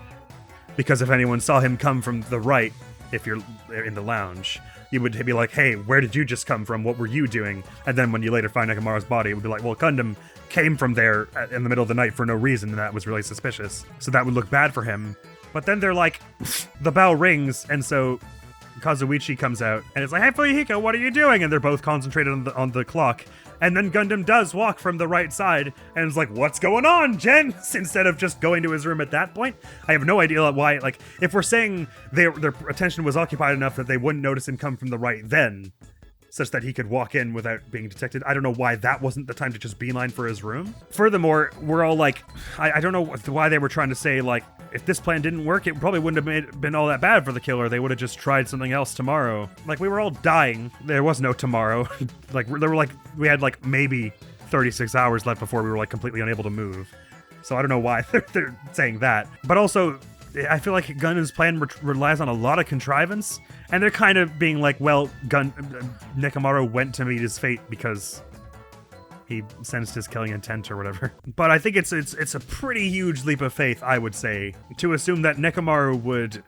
Because if anyone saw him come from the right, if you're in the lounge, you would be like, hey, where did you just come from? What were you doing? And then when you later find Nekomaru's body, it would be like, well, Gundam came from there in the middle of the night for no reason, and that was really suspicious. So that would look bad for him. But then they're like, the bell rings, and so Kazuichi comes out, and it's like, hey, Fuyuhiko, what are you doing? And they're both concentrated on the clock. And then Gundam does walk from the right side, and it's like, what's going on, Jen? Instead of just going to his room at that point. I have no idea why, like, if we're saying their attention was occupied enough that they wouldn't notice him come from the right then, such that he could walk in without being detected, I don't know why that wasn't the time to just beeline for his room. Furthermore, we're all like, I don't know why they were trying to say, like, if this plan didn't work, it probably wouldn't have been all that bad for the killer. They would have just tried something else tomorrow. Like, we were all dying. There was no tomorrow. We had like maybe 36 hours left before we were like completely unable to move. So I don't know why they're saying that. But also, I feel like Gundam's plan relies on a lot of contrivance, and they're kind of being like, well, Nekomaru went to meet his fate because he sensed his killing intent or whatever. But I think it's a pretty huge leap of faith, I would say, to assume that Nekomaru would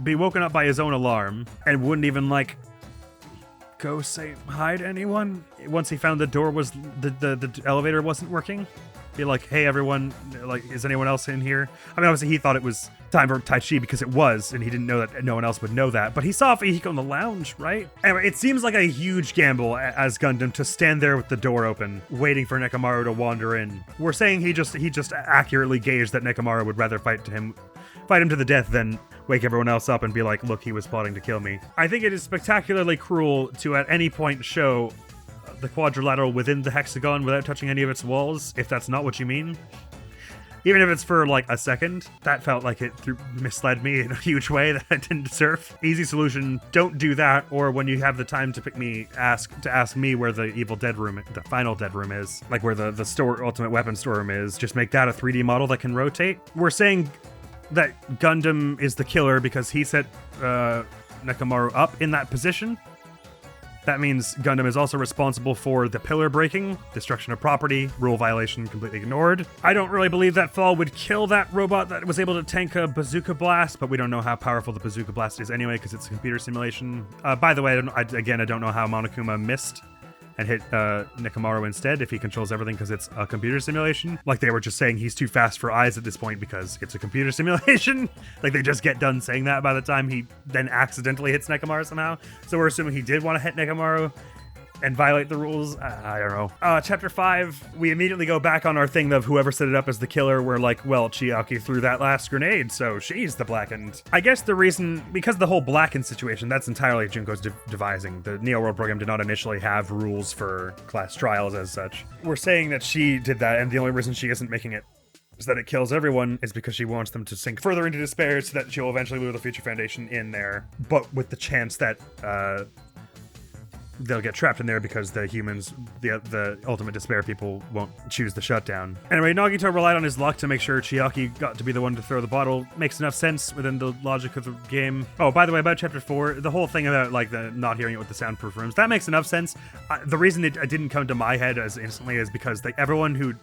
be woken up by his own alarm and wouldn't even like go say hi to anyone once he found the door was the elevator wasn't working. Be like, hey everyone, like, is anyone else in here? I mean, obviously he thought it was time for Tai Chi because it was, and he didn't know that no one else would know that. But he saw Fuyuhiko in the lounge, right? Anyway, it seems like a huge gamble as Gundam to stand there with the door open, waiting for Nekomaru to wander in. We're saying he just accurately gauged that Nekomaru would rather fight him to the death than wake everyone else up and be like, look, he was plotting to kill me. I think it is spectacularly cruel to at any point show the quadrilateral within the hexagon without touching any of its walls, if that's not what you mean. Even if it's for like a second, that felt like it misled me in a huge way that I didn't deserve. Easy solution, don't do that, or when you have the time to pick me, ask me where the evil dead room, the final dead room is, like where the ultimate weapon storeroom is, just make that a 3D model that can rotate. We're saying that Gundam is the killer because he set Nekomaru up in that position. That means Gundam is also responsible for the pillar breaking, destruction of property, rule violation completely ignored. I don't really believe that fall would kill that robot that was able to tank a bazooka blast, but we don't know how powerful the bazooka blast is anyway because it's a computer simulation. By the way, I don't know how Monokuma missed and hit Nekomaru instead if he controls everything because it's a computer simulation. Like they were just saying he's too fast for eyes at this point because it's a computer simulation. Like they just get done saying that by the time he then accidentally hits Nekomaru somehow. So we're assuming he did want to hit Nekomaru and violate the rules. I don't know. Chapter 5, we immediately go back on our thing of whoever set it up as the killer. We're like, well, Chiaki threw that last grenade, so she's the Blackened. I guess the reason, because the whole Blackened situation, that's entirely Junko's devising. The Neo World program did not initially have rules for class trials as such. We're saying that she did that, and the only reason she isn't making it so that it kills everyone is because she wants them to sink further into despair so that she'll eventually lure the Future Foundation in there, but with the chance that, they'll get trapped in there because the humans, the ultimate despair people, won't choose the shutdown. Anyway, Nagito relied on his luck to make sure Chiaki got to be the one to throw the bottle. Makes enough sense within the logic of the game. Oh, by the way, about Chapter 4, the whole thing about like the not hearing it with the soundproof rooms, that makes enough sense. The reason it didn't come to my head as instantly is because everyone who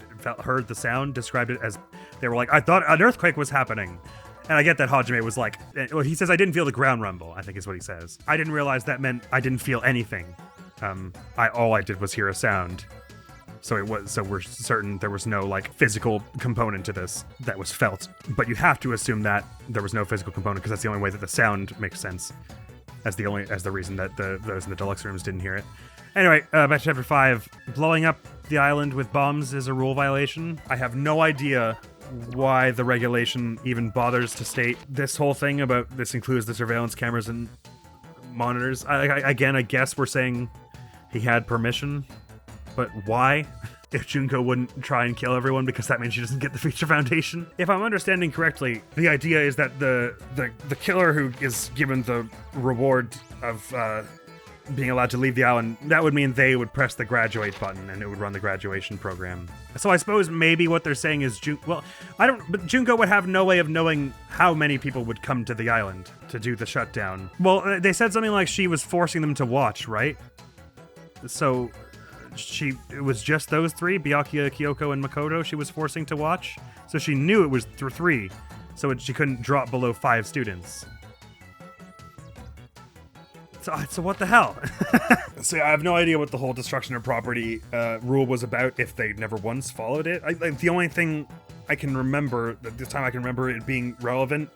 heard the sound described it as, they were like, I thought an earthquake was happening. And I get that Hajime was like, well, he says, I didn't feel the ground rumble, I think is what he says. I didn't realize that meant I didn't feel anything. All I did was hear a sound. So we're certain there was no like physical component to this that was felt. But you have to assume that there was no physical component because that's the only way that the sound makes sense. As the reason that those in the deluxe rooms didn't hear it. Anyway, back to Chapter 5. Blowing up the island with bombs is a rule violation. I have no idea why the regulation even bothers to state this whole thing about this includes the surveillance cameras and monitors. I guess we're saying he had permission, but why? If Junko wouldn't try and kill everyone because that means she doesn't get the Future Foundation. If I'm understanding correctly, the idea is that the killer who is given the reward of being allowed to leave the island, that would mean they would press the graduate button and it would run the graduation program. So I suppose maybe what they're saying is but Junko would have no way of knowing how many people would come to the island to do the shutdown. Well, they said something like she was forcing them to watch, right? So it was just those three, Byakuya, Kyoko, and Makoto she was forcing to watch. So she knew it was 3, so she couldn't drop below 5 students. So what the hell? So I have no idea what the whole destruction of property rule was about if they never once followed it. The only thing I can remember, this time I can remember it being relevant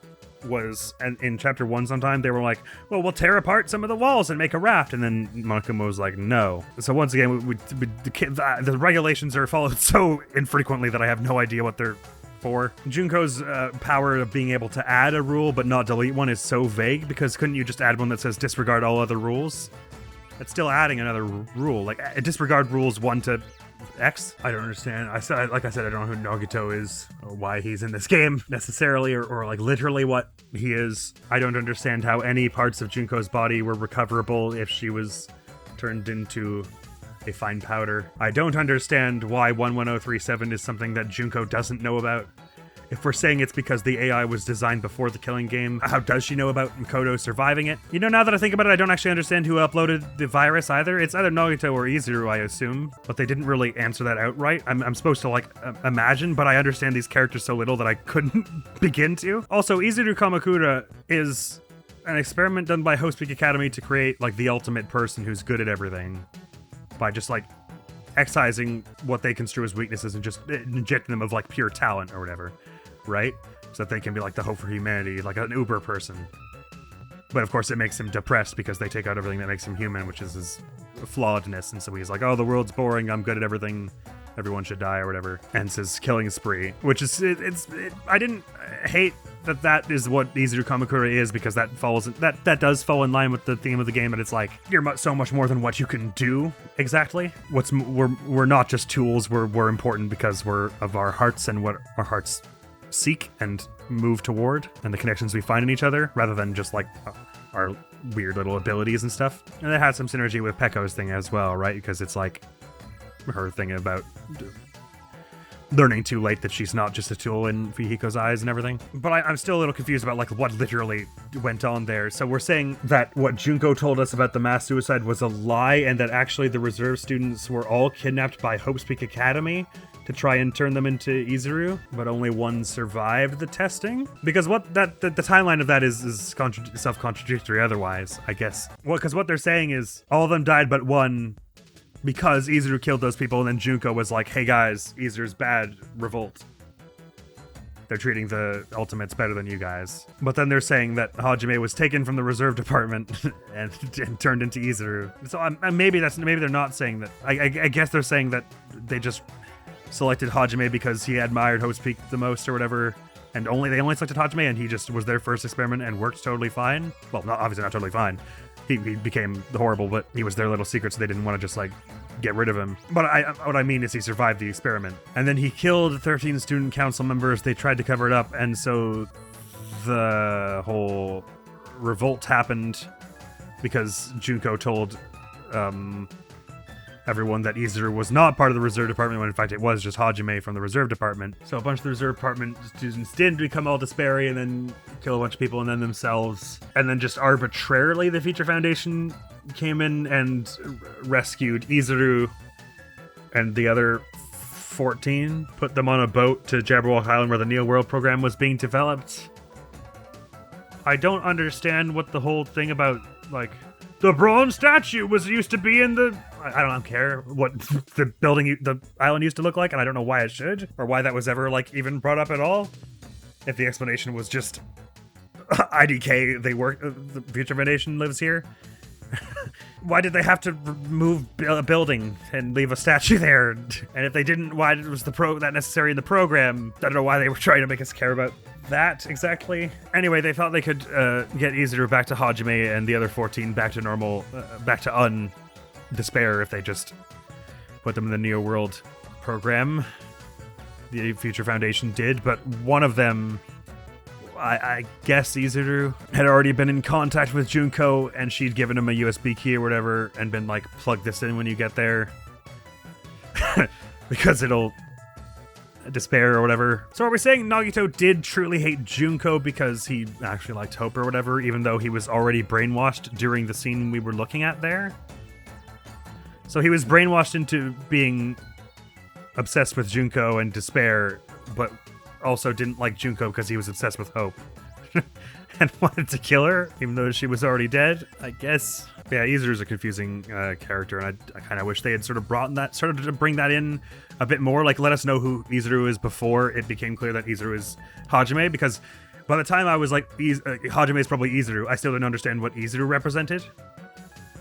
was, and in Chapter 1 sometime, they were like, well, we'll tear apart some of the walls and make a raft. And then Monokuma was like, no. So once again, the regulations are followed so infrequently that I have no idea what they're for. Junko's power of being able to add a rule but not delete one is so vague, because couldn't you just add one that says disregard all other rules? It's still adding another rule, like disregard rules 1 to X. I don't understand. Like I said, I don't know who Nagito is or why he's in this game necessarily, or like literally what he is. I don't understand how any parts of Junko's body were recoverable if she was turned into a fine powder. I don't understand why 11037 is something that Junko doesn't know about. If we're saying it's because the AI was designed before the killing game, how does she know about Makoto surviving it? You know, now that I think about it, I don't actually understand who uploaded the virus either. It's either Nagito or Izuru, I assume, but they didn't really answer that outright. I'm supposed to, like, imagine, but I understand these characters so little that I couldn't begin to. Also, Izuru Kamakura is an experiment done by Host Peak Academy to create, like, the ultimate person who's good at everything, by just, like, excising what they construe as weaknesses and just injecting them of, like, pure talent or whatever. Right? So that they can be like the hope for humanity, like an Uber person. But of course it makes him depressed because they take out everything that makes him human, which is his flawedness. And so he's like, oh, the world's boring, I'm good at everything, everyone should die or whatever. Ends his killing spree, which is, I didn't hate that is what Izuru Kamakura is, because that does fall in line with the theme of the game, and it's like, you're so much more than what you can do exactly. We're not just tools, we're important because we're of our hearts and what our hearts seek and move toward, and the connections we find in each other, rather than just like our weird little abilities and stuff. And it had some synergy with Pekko's thing as well, right? Because it's like her thing about learning too late that she's not just a tool in Fihiko's eyes and everything. But I'm still a little confused about like what literally went on there. So we're saying that what Junko told us about the mass suicide was a lie, and that actually the reserve students were all kidnapped by Hope's Peak Academy to try and turn them into Izuru, but only one survived the testing? Because what the timeline of that is self-contradictory otherwise, I guess. Well, because what they're saying is all of them died but one because Izuru killed those people, and then Junko was like, hey guys, Izuru's bad, revolt. They're treating the Ultimates better than you guys. But then they're saying that Hajime was taken from the reserve department and turned into Izuru. So maybe they're not saying that. I guess they're saying that they just selected Hajime because he admired Hope's Peak the most or whatever, and they only selected Hajime, and he just was their first experiment and worked totally fine. Well, obviously not totally fine. He became horrible, but he was their little secret, so they didn't want to just like get rid of him. But what I mean is he survived the experiment. And then he killed 13 student council members. They tried to cover it up, and so the whole revolt happened because Junko told everyone that Izuru was not part of the reserve department, when in fact it was just Hajime from the reserve department. So a bunch of the reserve department students did become all despairy and then kill a bunch of people and then themselves. And then just arbitrarily the Future Foundation came in and rescued Izuru and the other 14, put them on a boat to Jabberwock Island where the Neo World program was being developed. I don't understand what the whole thing about, like, the bronze statue used to be in the... I don't care what the island used to look like, and I don't know why it should, or why that was ever, like, even brought up at all. If the explanation was just IDK, the Future Foundation lives here. Why did they have to move a building and leave a statue there? And if they didn't, why was that necessary in the program? I don't know why they were trying to make us care about that exactly. Anyway, they thought they could get Izuru back to Hajime and the other 14 back to normal, back to despair if they just put them in the Neo World program. The Future Foundation did, but one of them, I guess Izuru, had already been in contact with Junko, and she'd given him a USB key or whatever and been like, plug this in when you get there because it'll despair or whatever. So are we saying Nagito did truly hate Junko because he actually liked Hope or whatever, even though he was already brainwashed during the scene we were looking at there? So he was brainwashed into being obsessed with Junko and despair, but also didn't like Junko because he was obsessed with Hope. And wanted to kill her, even though she was already dead, I guess. Yeah, Izuru's a confusing character, and I kind of wish they had sort of started to bring that in a bit more. Like, let us know who Izuru is before it became clear that Izuru is Hajime, because by the time I was like, Hajime is probably Izuru, I still didn't understand what Izuru represented.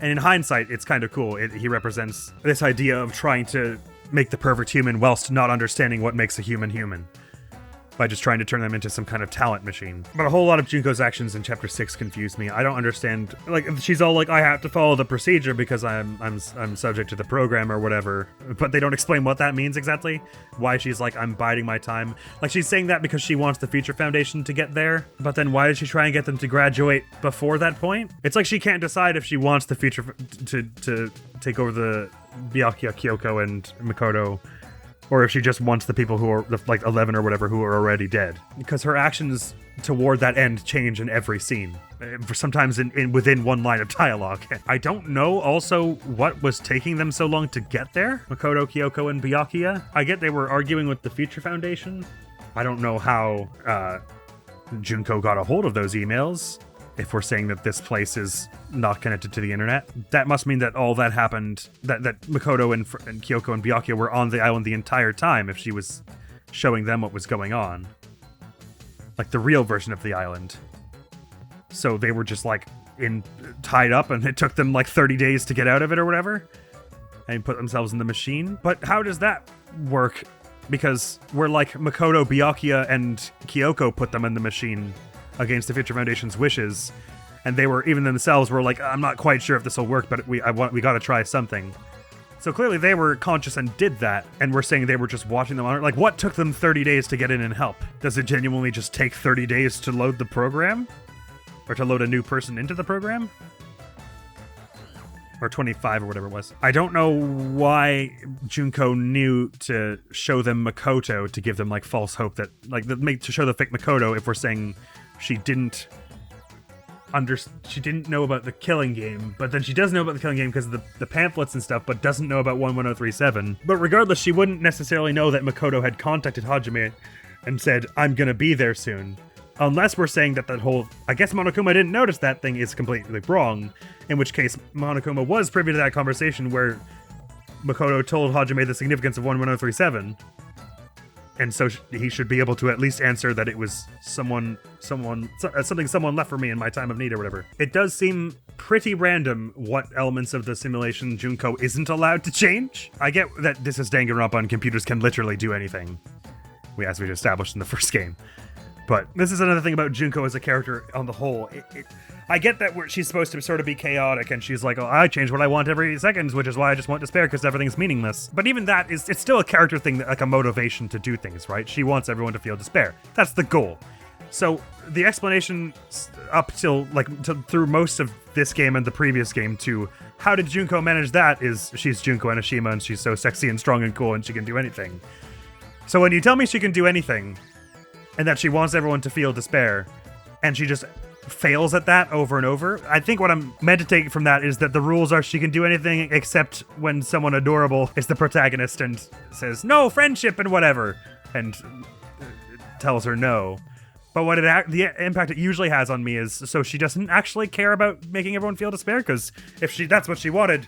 And in hindsight, it's kind of cool. He represents this idea of trying to make the perfect human whilst not understanding what makes a human human, by just trying to turn them into some kind of talent machine. But a whole lot of Junko's actions in Chapter 6 confused me. I don't understand. Like, she's all like, I have to follow the procedure because I'm subject to the program or whatever. But they don't explain what that means exactly. Why she's like, I'm biding my time. Like, she's saying that because she wants the Future Foundation to get there. But then why did she try and get them to graduate before that point? It's like she can't decide if she wants the Future to take over the Byakuya, Kyoko, and Makoto, or if she just wants the people who are, like, 11 or whatever, who are already dead. Because her actions toward that end change in every scene. Sometimes within one line of dialogue. I don't know also what was taking them so long to get there. Makoto, Kyoko, and Byakuya. I get they were arguing with the Future Foundation. I don't know how Junko got a hold of those emails. If we're saying that this place is not connected to the internet, that must mean that all that happened, that Makoto and Kyoko and Byakuya were on the island the entire time if she was showing them what was going on. Like the real version of the island. So they were just like tied up, and it took them like 30 days to get out of it or whatever and put themselves in the machine. But how does that work? Because we're like Makoto, Byakuya, and Kyoko put them in the machine against the Future Foundation's wishes, and they were, even themselves were like, I'm not quite sure if this will work, but we gotta try something. So clearly they were conscious and did that, and we're saying they were just watching them on it. Like, what took them 30 days to get in and help? Does it genuinely just take 30 days to load the program? Or to load a new person into the program? or 25 or whatever it was. I don't know why Junko knew to show them Makoto to give them like false hope that to show the fake Makoto if we're saying she didn't know about the Killing Game, but then she does know about the Killing Game because of the pamphlets and stuff, but doesn't know about 11037. But regardless, she wouldn't necessarily know that Makoto had contacted Hajime and said, I'm gonna be there soon. Unless we're saying that whole, I guess Monokuma didn't notice that thing is completely wrong, in which case Monokuma was privy to that conversation where Makoto told Hajime the significance of 11037. And so he should be able to at least answer that it was something someone left for me in my time of need or whatever. It does seem pretty random what elements of the simulation Junko isn't allowed to change. I get that this is Danganronpa and computers can literally do anything, as we established in the first game. But this is another thing about Junko as a character on the whole. I get that she's supposed to sort of be chaotic, and she's like, oh, I change what I want every second, which is why I just want despair, because everything's meaningless. But even that it's still a character thing, like a motivation to do things, right? She wants everyone to feel despair. That's the goal. So the explanation up till, through most of this game and the previous game to how did Junko manage that is she's Junko Enoshima, and she's so sexy and strong and cool, and she can do anything. So when you tell me she can do anything, and that she wants everyone to feel despair, and she just fails at that over and over, I think what I'm meant to take from that is that the rules are she can do anything except when someone adorable is the protagonist and says, no, friendship and whatever, and tells her no. But what the impact it usually has on me is, so she doesn't actually care about making everyone feel despair, because if that's what she wanted,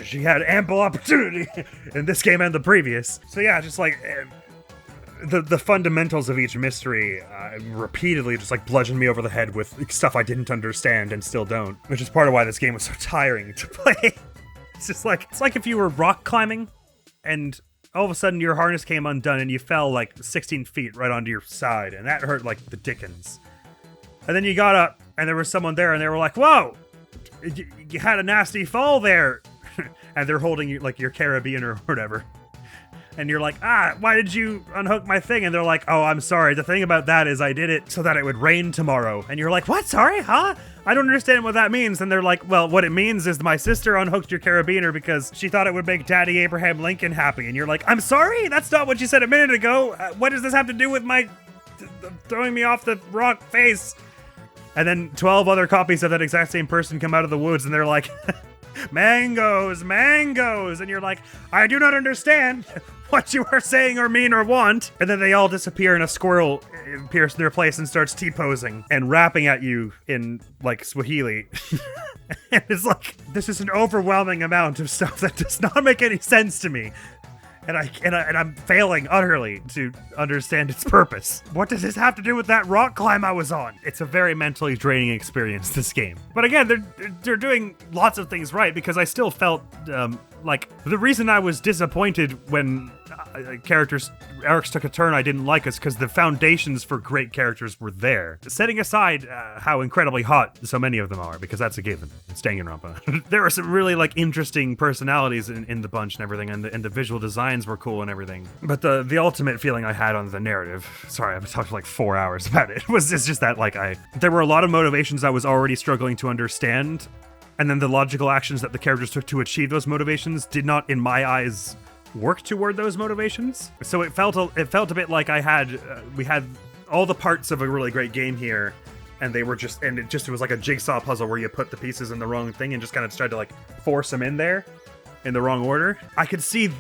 she had ample opportunity in this game and the previous. So yeah, just like the fundamentals of each mystery repeatedly just like bludgeoned me over the head with stuff I didn't understand and still don't, which is part of why this game was so tiring to play. It's like if you were rock climbing and all of a sudden your harness came undone and you fell like 16 feet right onto your side, and that hurt like the dickens. And then you got up and there was someone there and they were like, whoa, you had a nasty fall there. And they're holding you like your carabiner or whatever. And you're like, why did you unhook my thing? And they're like, oh, I'm sorry. The thing about that is I did it so that it would rain tomorrow. And you're like, what? Sorry? Huh? I don't understand what that means. And they're like, well, what it means is my sister unhooked your carabiner because she thought it would make Daddy Abraham Lincoln happy. And you're like, I'm sorry? That's not what you said a minute ago. What does this have to do with my throwing me off the rock face? And then 12 other copies of that exact same person come out of the woods and they're like, mangoes, mangoes. And you're like, I do not understand what you are saying or mean or want. And then they all disappear and a squirrel appears in their place and starts T-posing and rapping at you in like Swahili. And it's like, this is an overwhelming amount of stuff that does not make any sense to me. And I'm failing utterly to understand its purpose. What does this have to do with that rock climb I was on? It's a very mentally draining experience, this game. But again, they're doing lots of things right, because I still felt like the reason I was disappointed when arcs took a turn I didn't like is because the foundations for great characters were there. Setting aside how incredibly hot so many of them are, because that's a given. It's Danganronpa. There are some really like interesting personalities in the bunch and everything, and the visual designs were cool and everything. But the ultimate feeling I had on the narrative, sorry, I've talked for like 4 hours about it, it's just that like there were a lot of motivations I was already struggling to understand, and then the logical actions that the characters took to achieve those motivations did not, in my eyes, work toward those motivations. So it felt a bit like we had all the parts of a really great game here, and it was like a jigsaw puzzle where you put the pieces in the wrong thing and just kind of tried to like force them in there in the wrong order. I could see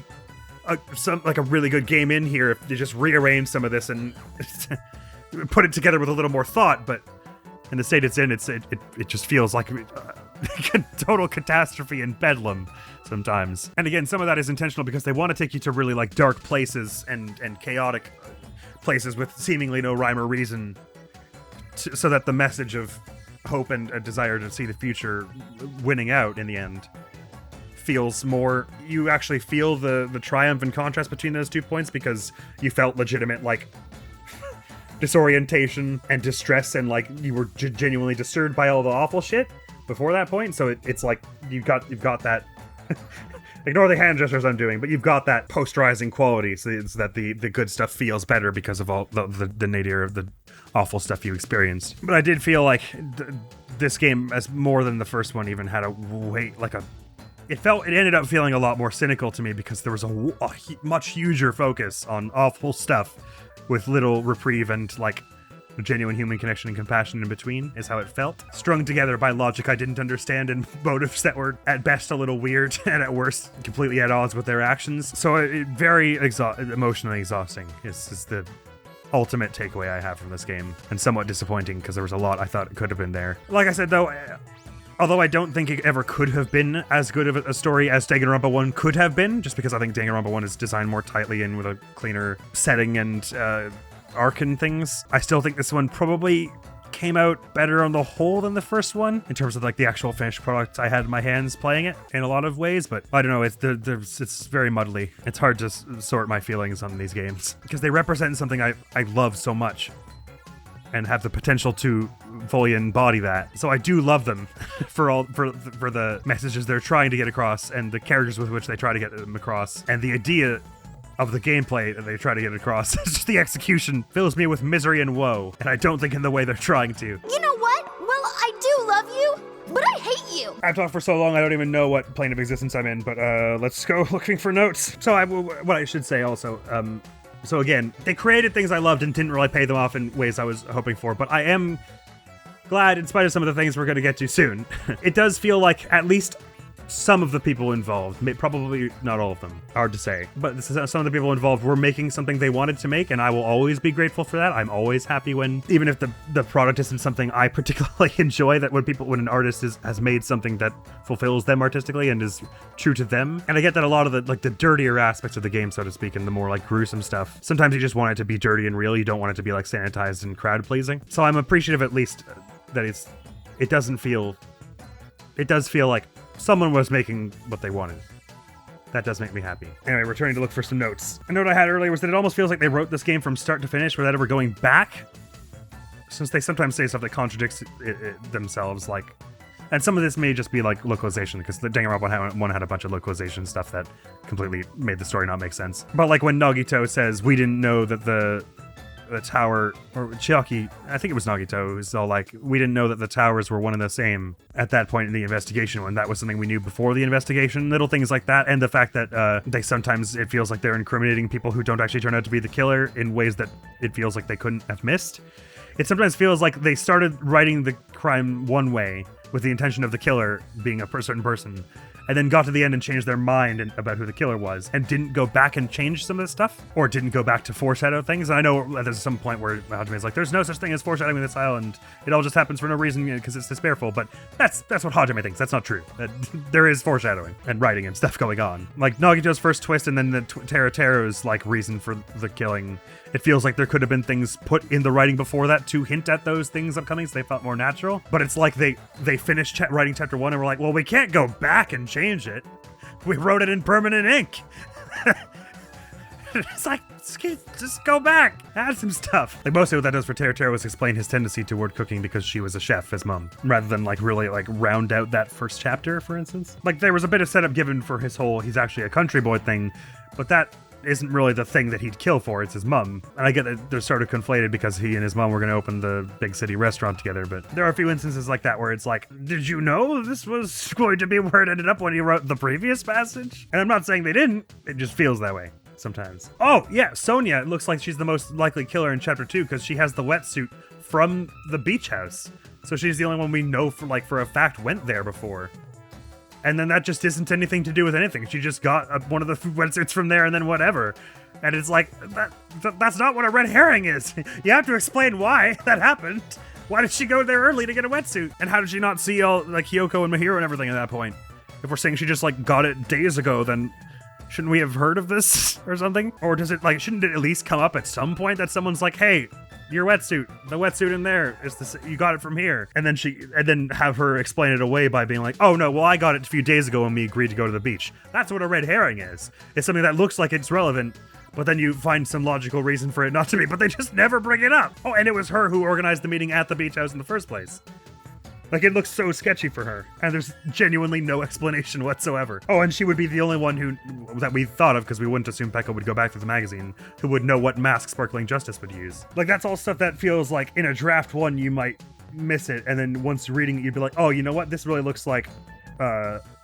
a really good game in here if you just rearrange some of this and put it together with a little more thought, but in the state it's in, it just feels like total catastrophe and bedlam sometimes. And again, some of that is intentional because they want to take you to really like dark places and chaotic places with seemingly no rhyme or reason, so that the message of hope and a desire to see the future winning out in the end feels more, you actually feel the triumph and contrast between those 2 points, because you felt legitimate like disorientation and distress, and like you were genuinely disturbed by all the awful shit before that point. So it's like you've got that ignore the hand gestures I'm doing, but you've got that posterizing quality, so it's that the good stuff feels better because of all the nadir of the awful stuff you experienced. But I did feel like this game, as more than the first one, even had a weight, like a it ended up feeling a lot more cynical to me because there was a much huger focus on awful stuff with little reprieve and like genuine human connection and compassion in between is how it felt. Strung together by logic I didn't understand and motives that were at best a little weird and at worst completely at odds with their actions. So it very emotionally exhausting is the ultimate takeaway I have from this game, and somewhat disappointing because there was a lot I thought could have been there. Like I said though, although I don't think it ever could have been as good of a story as Danganronpa 1 could have been, just because I think Danganronpa 1 is designed more tightly and with a cleaner setting and arc and things, I still think this one probably came out better on the whole than the first one in terms of like the actual finished product I had in my hands playing it in a lot of ways. But I don't know, it's very muddly. It's hard to sort my feelings on these games because they represent something I love so much and have the potential to fully embody that. So I do love them for the messages they're trying to get across and the characters with which they try to get them across and the idea of the gameplay that they try to get across. It's just the execution fills me with misery and woe, and I don't think in the way they're trying to. You know what? Well, I do love you, but I hate you. I've talked for so long I don't even know what plane of existence I'm in, but let's go looking for notes. So what I should say also, so again, they created things I loved and didn't really pay them off in ways I was hoping for, but I am glad, in spite of some of the things we're going to get to soon, it does feel like at least some of the people involved, probably not all of them, hard to say, but some of the people involved were making something they wanted to make, and I will always be grateful for that. I'm always happy when, even if the product isn't something I particularly enjoy, that when an artist has made something that fulfills them artistically and is true to them. And I get that a lot of the dirtier aspects of the game, so to speak, and the more like gruesome stuff, sometimes you just want it to be dirty and real. You don't want it to be like sanitized and crowd pleasing. So I'm appreciative at least that it does feel like someone was making what they wanted. That does make me happy. Anyway, returning to look for some notes. A note I had earlier was that it almost feels like they wrote this game from start to finish without ever going back, since they sometimes say stuff that contradicts themselves, like, and some of this may just be like localization, because the Danganronpa 1 had a bunch of localization stuff that completely made the story not make sense. But like when Nagito says, we didn't know that the tower, or Chiaki, I think it was Nagito, who's all like, we didn't know that the towers were one and the same at that point in the investigation, when that was something we knew before the investigation. Little things like that, and the fact that they sometimes, it feels like they're incriminating people who don't actually turn out to be the killer in ways that it feels like they couldn't have missed. It sometimes feels like they started writing the crime one way with the intention of the killer being a certain person, and then got to the end and changed their mind about who the killer was, and didn't go back and change some of this stuff, or didn't go back to foreshadow things. And I know there's some point where Hajime's like, there's no such thing as foreshadowing in this style, and it all just happens for no reason because it's despairful, but that's what Hajime thinks. That's not true. There is foreshadowing and writing and stuff going on. Like Nagito's first twist and then the Teru's like reason for the killing. It feels like there could have been things put in the writing before that to hint at those things upcoming, so they felt more natural. But it's like they finished writing chapter 1 and were like, well, we can't go back and change it. We wrote it in permanent ink. It's like, just go back, add some stuff. Like mostly what that does for Teru was explain his tendency toward cooking because she was a chef, his mom, rather than like really like round out that first chapter, for instance. Like there was a bit of setup given for his whole, he's actually a country boy thing, but that isn't really the thing that he'd kill for. It's his mom. And I get that they're sort of conflated because he and his mom were going to open the big city restaurant together, but there are a few instances like that where it's like, did you know this was going to be where it ended up when you wrote the previous passage? And I'm not saying they didn't, it just feels that way sometimes. Oh yeah, Sonia, it looks like she's the most likely killer in chapter 2 because she has the wetsuit from the beach house. So she's the only one we know for a fact went there before. And then that just isn't anything to do with anything. She just got one of the wetsuits from there and then whatever. And it's like, that's not what a red herring is. You have to explain why that happened. Why did she go there early to get a wetsuit? And how did she not see all like Hiyoko and Mahiro and everything at that point? If we're saying she just like got it days ago, then shouldn't we have heard of this or something? Or does it like, shouldn't it at least come up at some point that someone's like, hey, your wetsuit, the wetsuit in there is this, you got it from here. And then have her explain it away by being like, oh no, well I got it a few days ago when we agreed to go to the beach. That's what a red herring is. It's something that looks like it's relevant, but then you find some logical reason for it not to be, but they just never bring it up. Oh, and it was her who organized the meeting at the beach house in the first place. Like, it looks so sketchy for her, and there's genuinely no explanation whatsoever. Oh, and she would be the only one that we thought of, because we wouldn't assume Pekka would go back to the magazine, who would know what mask Sparkling Justice would use. Like, that's all stuff that feels like, in a draft 1, you might miss it, and then once reading it, you'd be like, oh, you know what? This really looks like,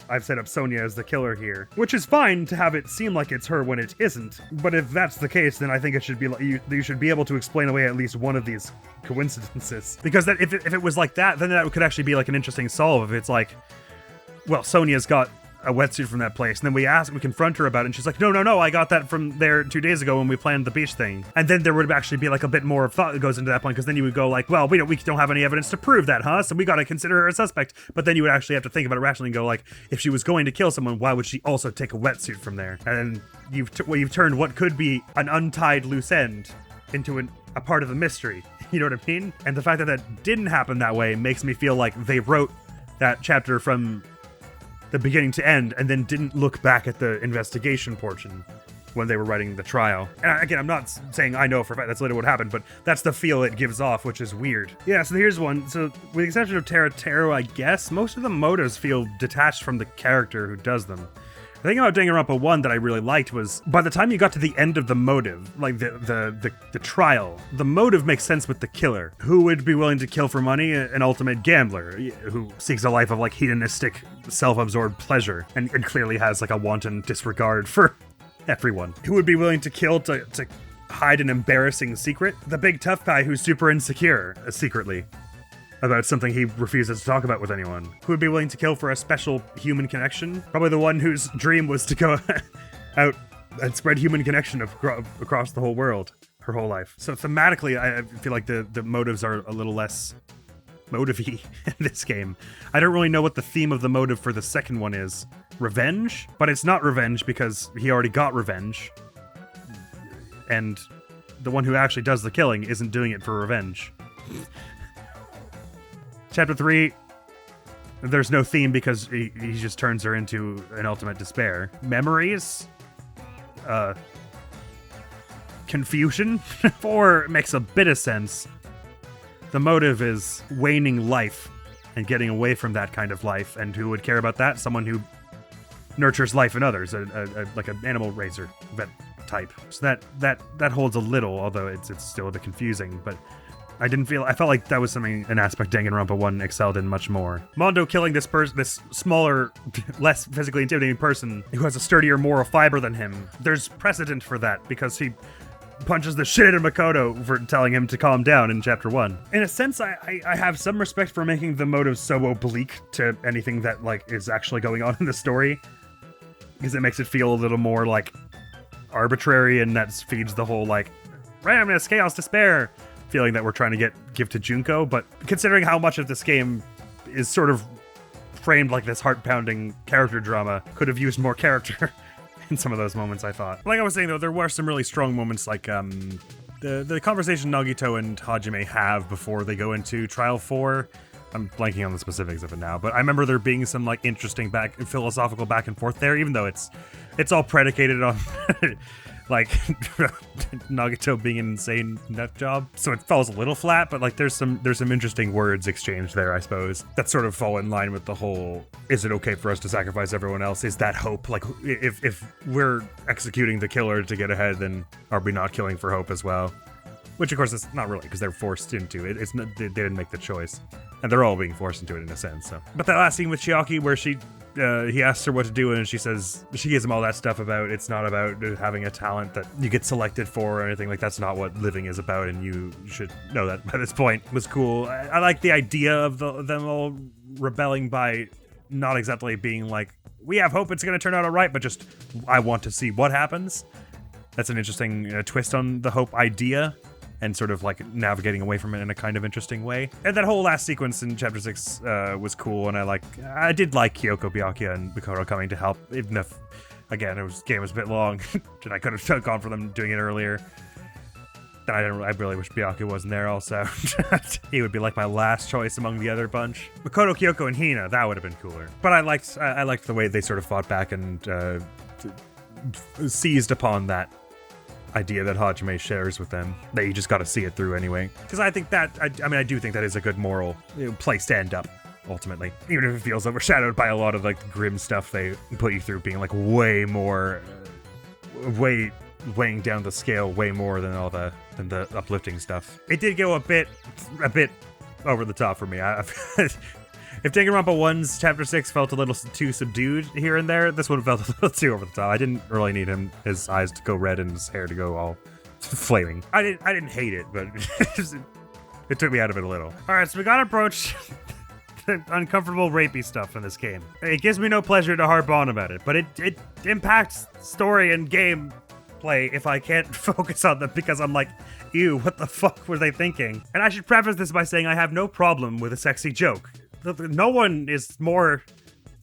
I've set up Sonia as the killer here, which is fine to have it seem like it's her when it isn't. But if that's the case, then I think it should be like you should be able to explain away at least one of these coincidences. Because that if it was like that, then that could actually be like an interesting solve. If it's like, well, Sonia's got a wetsuit from that place, and then we confront her about it, and she's like, no, I got that from there 2 days ago when we planned the beach thing. And then there would actually be like a bit more of thought that goes into that point, because then you would go like, well, we don't have any evidence to prove that, huh? So we gotta consider her a suspect. But then you would actually have to think about it rationally and go like, if she was going to kill someone, why would she also take a wetsuit from there? And you've turned what could be an untied loose end into a part of the mystery. You know what I mean? And the fact that that didn't happen that way makes me feel like they wrote that chapter from the beginning to end, and then didn't look back at the investigation portion when they were writing the trial. And again, I'm not saying I know for a fact that's literally what happened, but that's the feel it gives off, which is weird. Yeah, so here's one. So with the exception of Taro, I guess, most of the motives feel detached from the character who does them. The thing about Danganronpa 1 that I really liked was, by the time you got to the end of the motive, like the trial, the motive makes sense with the killer. Who would be willing to kill for money? An ultimate gambler who seeks a life of like hedonistic, self-absorbed pleasure and clearly has like a wanton disregard for everyone. Who would be willing to kill to hide an embarrassing secret? The big tough guy who's super insecure, secretly, about something he refuses to talk about with anyone. Who would be willing to kill for a special human connection? Probably the one whose dream was to go out and spread human connection across the whole world, her whole life. So thematically, I feel like the motives are a little less motive-y in this game. I don't really know what the theme of the motive for the second one is. Revenge? But it's not revenge because he already got revenge. And the one who actually does the killing isn't doing it for revenge. Chapter 3, there's no theme because he just turns her into an ultimate despair. Memories? Confusion? 4 makes a bit of sense. The motive is waning life and getting away from that kind of life. And who would care about that? Someone who nurtures life in others, like an animal raiser vet type. So that holds a little, although it's still a bit confusing, but I felt like that was an aspect Danganronpa 1 excelled in much more. Mondo killing this smaller, less physically intimidating person who has a sturdier moral fiber than him. There's precedent for that because he punches the shit out of Makoto for telling him to calm down in chapter 1. In a sense, I have some respect for making the motives so oblique to anything that like is actually going on in the story, because it makes it feel a little more like arbitrary, and that feeds the whole like randomness, chaos, despair feeling that we're trying to give to Junko. But considering how much of this game is sort of framed like this heart-pounding character drama, could have used more character in some of those moments, I thought. Like I was saying though, there were some really strong moments like the conversation Nagito and Hajime have before they go into Trial 4. I'm blanking on the specifics of it now, but I remember there being some like interesting philosophical back and forth there, even though it's all predicated on like Nagito being an insane nut job, so it falls a little flat. But like there's some interesting words exchanged there, I suppose, that sort of fall in line with the whole, is it okay for us to sacrifice everyone else? Is that hope? Like if we're executing the killer to get ahead, then are we not killing for hope as well? Which of course it's not really, because they're forced into it. It's not, they didn't make the choice, and they're all being forced into it in a sense. So, but that last scene with Chiaki where he asks her what to do, and she says, she gives him all that stuff about it's not about having a talent that you get selected for or anything. Like that's not what living is about, and you should know that by this point. It was cool. I like the idea of them all rebelling by not exactly being like, we have hope it's going to turn out all right, but just, I want to see what happens. That's an interesting twist on the hope idea, and sort of like navigating away from it in a kind of interesting way. And that whole last sequence in chapter 6 was cool, and I did like Kyoko, Byakuya, and Makoto coming to help, even if, again, game was a bit long, and I could have gone for them doing it earlier. And I really wish Byakuya wasn't there also. He would be like my last choice among the other bunch. Makoto, Kyoko, and Hina, that would have been cooler. But I liked the way they sort of fought back and seized upon that idea that Hajime shares with them, that you just got to see it through anyway. Because I think that, I do think that is a good moral place to end up, ultimately. Even if it feels overshadowed by a lot of like the grim stuff they put you through, being like way weighing down the scale way more than than the uplifting stuff. It did go a bit over the top for me. If Danganronpa 1's Chapter 6 felt a little too subdued here and there, this one felt a little too over the top. I didn't really need his eyes to go red and his hair to go all flaming. I didn't hate it, but it took me out of it a little. All right, so we gotta approach uncomfortable rapey stuff in this game. It gives me no pleasure to harp on about it, but it impacts story and gameplay if I can't focus on them because I'm like, ew, what the fuck were they thinking? And I should preface this by saying I have no problem with a sexy joke. No one is more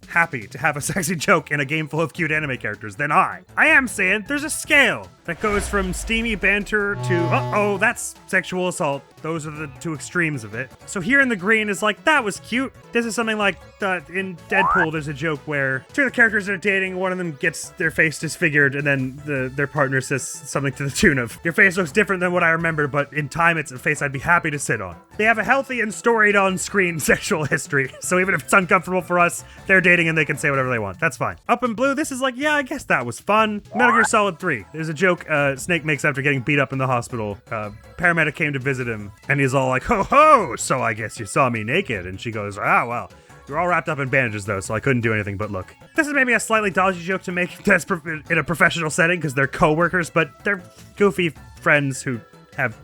happy to have a sexy joke in a game full of cute anime characters than I. I am saying there's a scale that goes from steamy banter to, uh-oh, that's sexual assault. Those are the two extremes of it. So here in the green is like, that was cute. This is something like, in Deadpool, there's a joke where two of the characters are dating, one of them gets their face disfigured, and then their partner says something to the tune of, your face looks different than what I remember, but in time it's a face I'd be happy to sit on. They have a healthy and storied on-screen sexual history, so even if it's uncomfortable for us, they're dating and they can say whatever they want. That's fine. Up in blue, this is like, yeah, I guess that was fun. Metal Gear Solid 3. There's a joke Snake makes after getting beat up in the hospital. Paramedic came to visit him, and he's all like, ho ho, so I guess you saw me naked. And she goes, well, you're all wrapped up in bandages though, so I couldn't do anything but look. This is maybe a slightly dodgy joke to make that's in a professional setting because they're co-workers, but they're goofy friends who have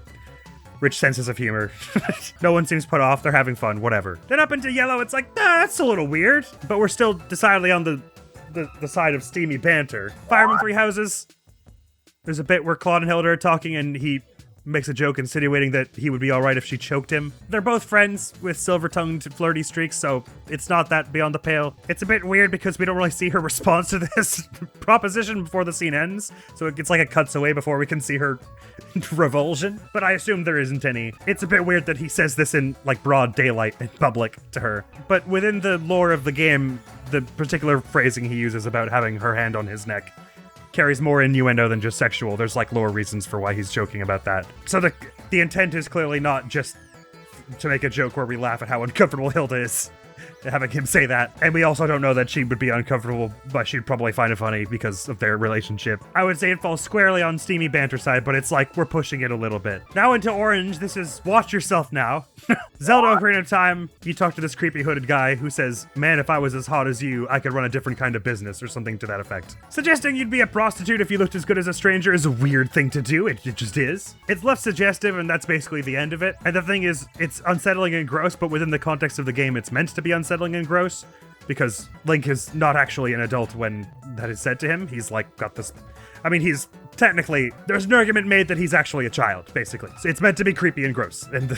rich senses of humor. No one seems put off, they're having fun, whatever. Then up into yellow, it's like, that's a little weird, but we're still decidedly on the side of steamy banter. Fireman Three Houses. There's a bit where Claude and Hilda are talking and he makes a joke insinuating that he would be alright if she choked him. They're both friends with silver-tongued flirty streaks, so it's not that beyond the pale. It's a bit weird because we don't really see her response to this proposition before the scene ends, so it's like it cuts away before we can see her revulsion, but I assume there isn't any. It's a bit weird that he says this in like broad daylight in public to her, but within the lore of the game, the particular phrasing he uses about having her hand on his neck carries more innuendo than just sexual. There's like lore reasons for why he's joking about that. So the intent is clearly not just to make a joke where we laugh at how uncomfortable Hilda is having him say that. And we also don't know that she would be uncomfortable, but she'd probably find it funny because of their relationship. I would say it falls squarely on steamy banter side, but it's like we're pushing it a little bit. Now into orange, this is Watch Yourself Now. Zelda Ocarina of Time, you talk to this creepy hooded guy who says, man, if I was as hot as you, I could run a different kind of business, or something to that effect. Suggesting you'd be a prostitute if you looked as good as a stranger is a weird thing to do, it just is. It's left suggestive, and that's basically the end of it. And the thing is, it's unsettling and gross, but within the context of the game, it's meant to be unsettling and gross, because Link is not actually an adult when that is said to him. He's like got this, I mean, he's technically, there's an argument made that he's actually a child, basically. So it's meant to be creepy and gross, and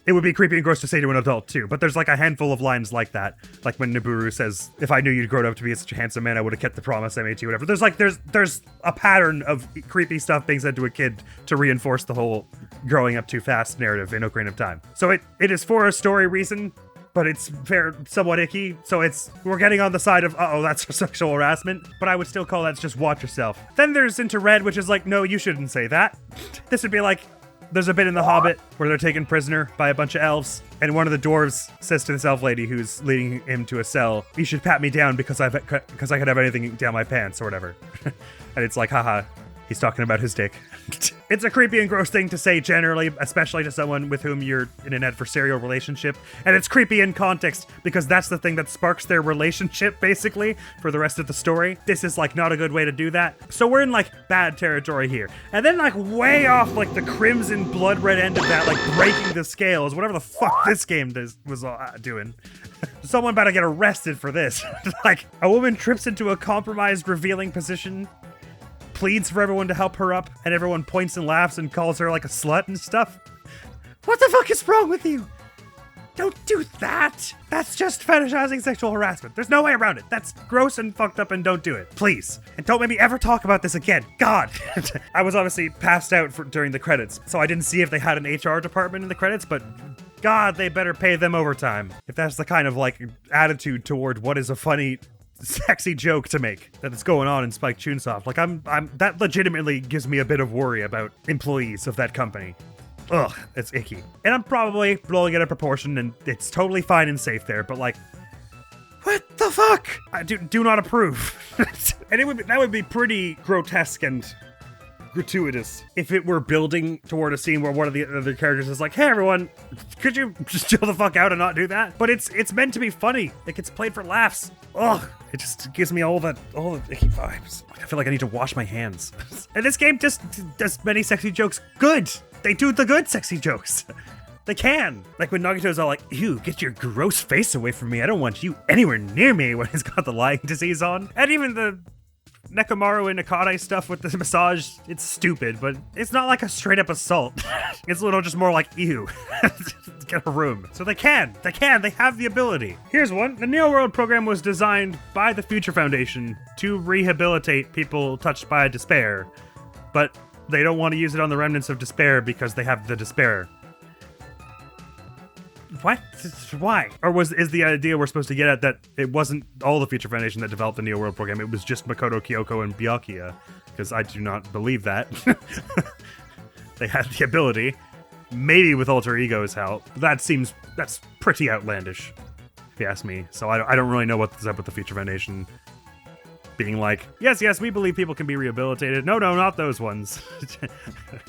it would be creepy and gross to say to an adult too, but there's like a handful of lines like that, like when Nibiru says, if I knew you'd grown up to be such a handsome man, I would have kept the promise I made to you, whatever. There's a pattern of creepy stuff being said to a kid to reinforce the whole growing up too fast narrative in Ocarina of Time. So it is for a story reason, but it's somewhat icky, so we're getting on the side of, uh-oh, that's sexual harassment, but I would still call that just watch yourself. Then there's into red, which is like, no, you shouldn't say that. This would be like, there's a bit in The Hobbit where they're taken prisoner by a bunch of elves, and one of the dwarves says to this elf lady who's leading him to a cell, you should pat me down because I could have anything down my pants, or whatever. And it's like, haha, he's talking about his dick. It's a creepy and gross thing to say generally, especially to someone with whom you're in an adversarial relationship. And it's creepy in context because that's the thing that sparks their relationship, basically, for the rest of the story. This is like not a good way to do that. So we're in like bad territory here. And then like way off like the crimson blood red end of that, like breaking the scales, whatever the fuck this game was doing. Someone about to get arrested for this. Like a woman trips into a compromised revealing position, pleads for everyone to help her up, and everyone points and laughs and calls her like a slut and stuff. What the fuck is wrong with you? Don't do that. That's just fetishizing sexual harassment. There's no way around it. That's gross and fucked up, and don't do it. Please. And don't make me ever talk about this again. God. I was obviously passed out during the credits, so I didn't see if they had an HR department in the credits, but God, they better pay them overtime. If that's the kind of like attitude toward what is a funny sexy joke to make that's going on in Spike Chunsoft. Like I'm that legitimately gives me a bit of worry about employees of that company. Ugh, it's icky. And I'm probably blowing it out of proportion, and it's totally fine and safe there, but like, what the fuck? I do not approve. And that would be pretty grotesque and gratuitous. If it were building toward a scene where one of the other characters is like, hey everyone, could you just chill the fuck out and not do that? But it's meant to be funny. It gets played for laughs. Ugh, it just gives me all the icky vibes. I feel like I need to wash my hands. And this game just does many sexy jokes good. They do the good sexy jokes. They can. Like when Nagito's all like, ew, get your gross face away from me. I don't want you anywhere near me when he's got the lying disease on. And even the Nekomaru and Nakane stuff with the massage, it's stupid, but it's not like a straight up assault. It's a little just more like, ew, get a room. So they have the ability. Here's one. The Neo World program was designed by the Future Foundation to rehabilitate people touched by despair, but they don't want to use it on the remnants of despair because they have the despair. What? Why? Or is the idea we're supposed to get at that it wasn't all the Future Foundation that developed the Neo World program, it was just Makoto, Kyoko, and Byakuya? Because I do not believe that. They had the ability. Maybe with Alter Ego's help. That's pretty outlandish, if you ask me. So I don't really know what's up with the Future Foundation being like, yes, we believe people can be rehabilitated. No, not those ones.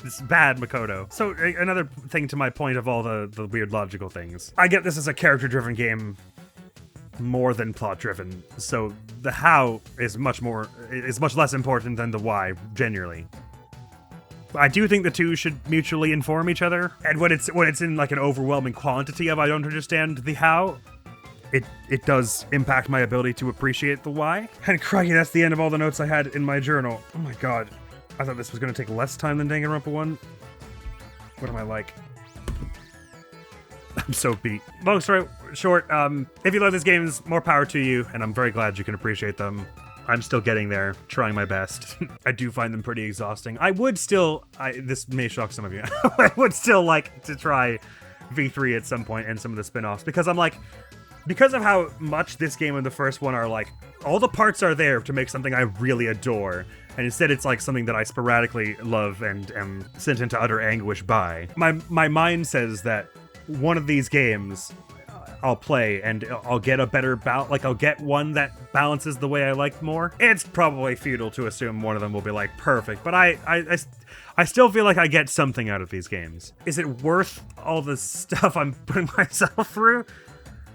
It's bad, Makoto. So another thing to my point of all the weird logical things. I get this as a character-driven game more than plot-driven. So the how is much less important than the why, generally. I do think the two should mutually inform each other. And when it's in like an overwhelming quantity of I don't understand the how, it does impact my ability to appreciate the why. And crikey, that's the end of all the notes I had in my journal. Oh my god. I thought this was going to take less time than Danganronpa 1. What am I like? I'm so beat. Long story short, if you love these games, more power to you, and I'm very glad you can appreciate them. I'm still getting there, trying my best. I do find them pretty exhausting. I would still, this may shock some of you, I would still like to try V3 at some point and some of the spin-offs, because I'm like, because of how much this game and the first one are like, all the parts are there to make something I really adore, and instead it's like something that I sporadically love and am sent into utter anguish by. My mind says that one of these games I'll play and I'll get a better I'll get one that balances the way I like more. It's probably futile to assume one of them will be like perfect, but I still feel like I get something out of these games. Is it worth all the stuff I'm putting myself through?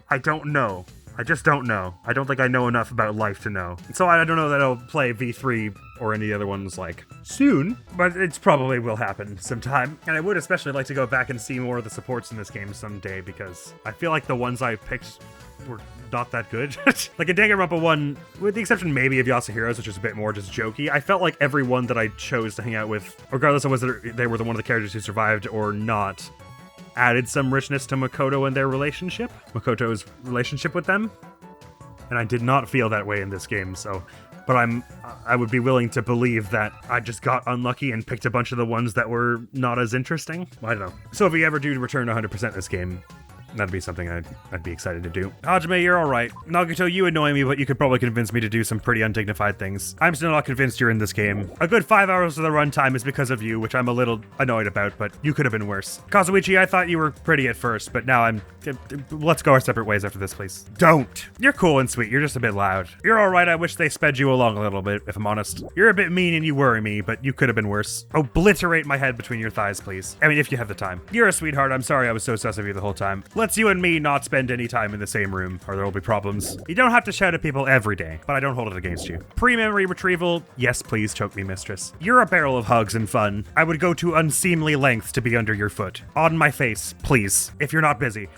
I don't know. I just don't know. I don't think I know enough about life to know. So I don't know that I'll play V3 or any other ones like soon, but it's probably will happen sometime. And I would especially like to go back and see more of the supports in this game someday, because I feel like the ones I picked were not that good. Like in Danganronpa 1, with the exception maybe of Yasuhiro's, which is a bit more just jokey, I felt like every one that I chose to hang out with, regardless of whether they were one of the characters who survived or not, added some richness to Makoto's relationship with them, and I did not feel that way in this game. So, but I would be willing to believe that I just got unlucky and picked a bunch of the ones that were not as interesting. I don't know. So if we ever do return 100% this game, that'd be something I'd be excited to do. Hajime, you're alright. Nagito, you annoy me, but you could probably convince me to do some pretty undignified things. I'm still not convinced you're in this game. A good 5 hours of the runtime is because of you, which I'm a little annoyed about, but you could have been worse. Kazuichi, I thought you were pretty at first, but now let's go our separate ways after this, please. Don't! You're cool and sweet, you're just a bit loud. You're alright, I wish they sped you along a little bit, if I'm honest. You're a bit mean and you worry me, but you could have been worse. Obliterate my head between your thighs, please. I mean, if you have the time. You're a sweetheart, I'm sorry I was so sus of you the whole time. Let's you and me not spend any time in the same room, or there will be problems. You don't have to shout at people every day, but I don't hold it against you. Pre-memory retrieval, yes please, choke me mistress. You're a barrel of hugs and fun. I would go to unseemly lengths to be under your foot. On my face, please, if you're not busy.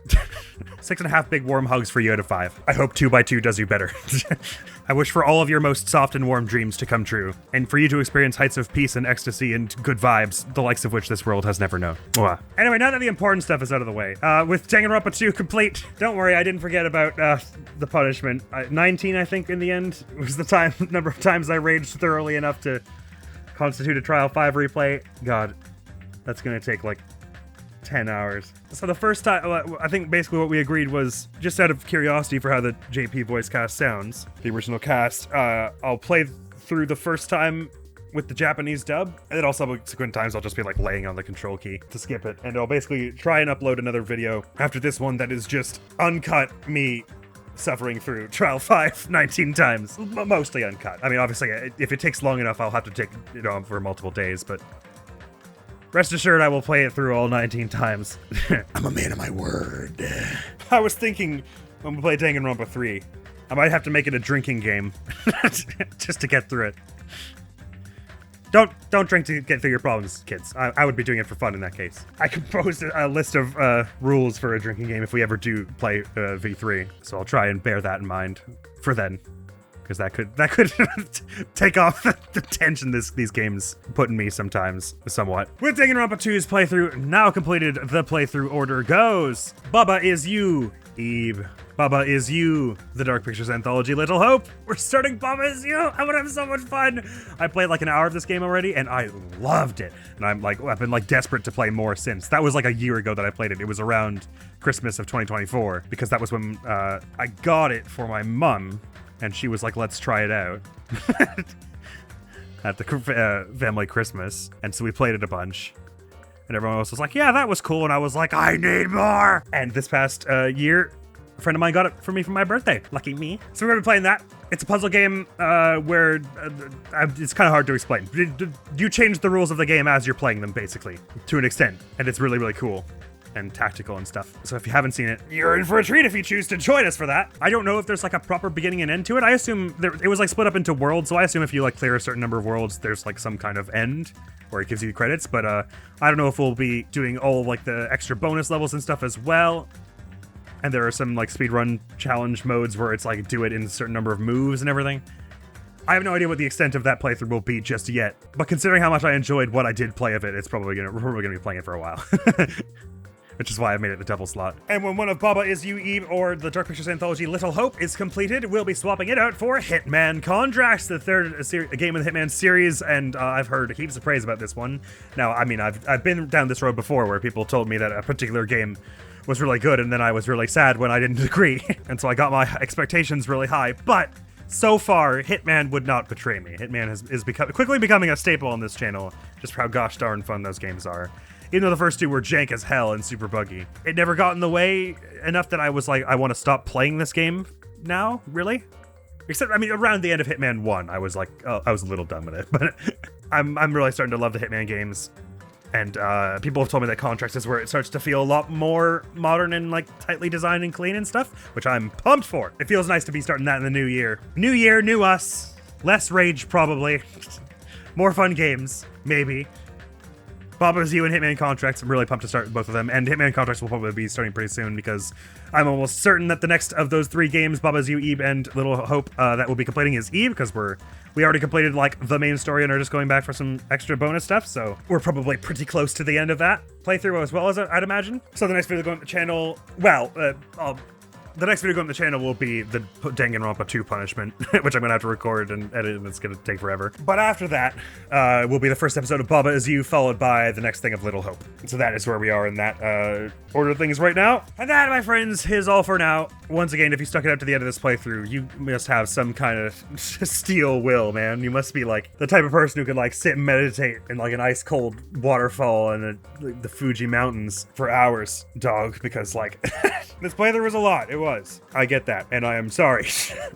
6.5 big warm hugs for you out of 5. I hope 2x2 does you better. I wish for all of your most soft and warm dreams to come true, and for you to experience heights of peace and ecstasy and good vibes, the likes of which this world has never known. Mwah. Anyway, now that the important stuff is out of the way, with Danganronpa 2 complete, don't worry, I didn't forget about the punishment. 19, I think, in the end, was the number of times I raged thoroughly enough to constitute a Trial 5 replay. God, that's gonna take like 10 hours. So the first time, I think basically what we agreed was, just out of curiosity for how the JP voice cast sounds, the original cast, I'll play through the first time with the Japanese dub, and then all subsequent times I'll just be like laying on the control key to skip it, and I'll basically try and upload another video after this one that is just uncut me suffering through Trial 5 19 times, mostly uncut. I mean, obviously, if it takes long enough, I'll have to take it on for multiple days, but rest assured I will play it through all 19 times. I'm a man of my word. I was thinking when we play Danganronpa 3, I might have to make it a drinking game just to get through it. Don't drink to get through your problems, kids. I would be doing it for fun in that case. I composed a list of rules for a drinking game if we ever do play V3, so I'll try and bear that in mind for then, because that could take off the tension these games put in me sometimes, somewhat. With Danganronpa 2's playthrough now completed, the playthrough order goes: Baba is you, Eve. Baba is you, the Dark Pictures Anthology, Little Hope. We're starting Baba is you. I'm gonna have so much fun. I played like an hour of this game already, and I loved it. And I've been like desperate to play more since. That was like a year ago that I played it. It was around Christmas of 2024, because that was when I got it for my mom, and she was like, let's try it out. At the family Christmas. And so we played it a bunch. And everyone else was like, yeah, that was cool. And I was like, I need more. And this past year, a friend of mine got it for me for my birthday. Lucky me. So we're going to be playing that. It's a puzzle game where it's kind of hard to explain. You change the rules of the game as you're playing them, basically, to an extent. And it's really, really cool and tactical and stuff. So if you haven't seen it, you're in for a treat if you choose to join us for that. I don't know if there's like a proper beginning and end to it. I assume it was like split up into worlds. So I assume if you like clear a certain number of worlds, there's like some kind of end where it gives you credits. But I don't know if we'll be doing all like the extra bonus levels and stuff as well. And there are some like speedrun challenge modes where it's like do it in a certain number of moves and everything. I have no idea what the extent of that playthrough will be just yet. But considering how much I enjoyed what I did play of it, we're probably gonna be playing it for a while. Which is why I made it the double slot. And when one of Baba is You, Eve, or the Dark Pictures Anthology Little Hope is completed, we'll be swapping it out for Hitman Contracts, the third game in the Hitman series, and I've heard heaps of praise about this one. Now, I mean, I've been down this road before where people told me that a particular game was really good, and then I was really sad when I didn't agree. And so I got my expectations really high, but so far, Hitman would not betray me. Hitman is quickly becoming a staple on this channel, just for how gosh darn fun those games are. Even though the first two were jank as hell and super buggy. It never got in the way enough that I was like, I want to stop playing this game now, really? Except, I mean, around the end of Hitman 1, I was like, oh, I was a little done with it. But I'm really starting to love the Hitman games. And people have told me that Contracts is where it starts to feel a lot more modern and like tightly designed and clean and stuff, which I'm pumped for. It feels nice to be starting that in the new year. New year, new us. Less rage, probably. More fun games, maybe. Baba's You and Hitman Contracts, I'm really pumped to start both of them, and Hitman Contracts will probably be starting pretty soon because I'm almost certain that the next of those three games, Baba's You, Eve, and Little Hope, that we'll be completing is Eve, because we already completed like the main story and are just going back for some extra bonus stuff, so we're probably pretty close to the end of that playthrough as well, as I'd imagine. So the next video going on the channel, the next video going on the channel will be the Danganronpa 2 punishment, which I'm going to have to record and edit, and it's going to take forever. But after that, will be the first episode of Baba Is You, followed by the next thing of Little Hope. So that is where we are in that order of things right now. And that, my friends, is all for now. Once again, if you stuck it out to the end of this playthrough, you must have some kind of steel will, man. You must be like the type of person who can like sit and meditate in like an ice cold waterfall in the Fuji mountains for hours, dog, because like this playthrough was a lot. It was. I get that, and I am sorry.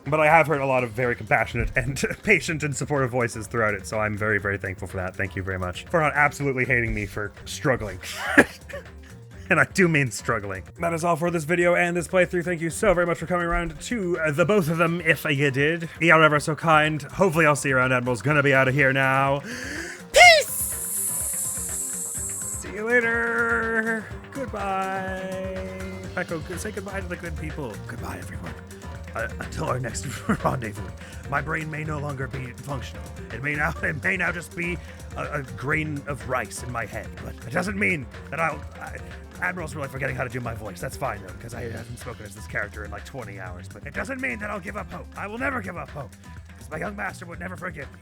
But I have heard a lot of very compassionate and patient and supportive voices throughout it, so I'm very, very thankful for that. Thank you very much for not absolutely hating me for struggling. And I do mean struggling. That is all for this video and this playthrough. Thank you so very much for coming around to the both of them, if you did. You're ever so kind. Hopefully I'll see you around. Admiral's gonna be out of here now. Peace! See you later. Goodbye. Echo, say goodbye to the good people. Goodbye, everyone. Until our next rendezvous. My brain may no longer be functional. It may now just be a grain of rice in my head. But it doesn't mean that Admiral's really forgetting how to do my voice. That's fine, though, because I haven't spoken as this character in like 20 hours. But it doesn't mean that I'll give up hope. I will never give up hope, because my young master would never forgive me.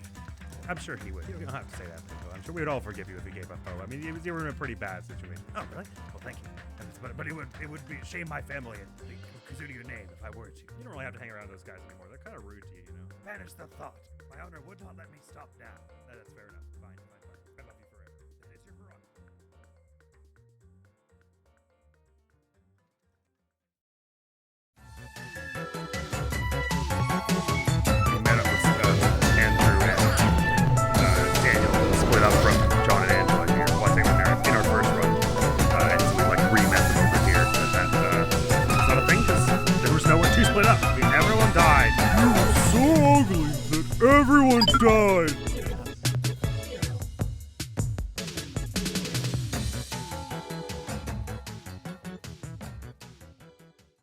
I'm sure he would. You don't have to say that, people. I'm sure we would all forgive you if you gave up hope. I mean, you were in a pretty bad situation. Oh, really? Well, thank you. But it would be shame my family and Kazoo to your name if I were to. You don't really have to hang around those guys anymore. They're kind of rude to you, you know? Banish the thought. My honor would not let me stop now. That's fair enough.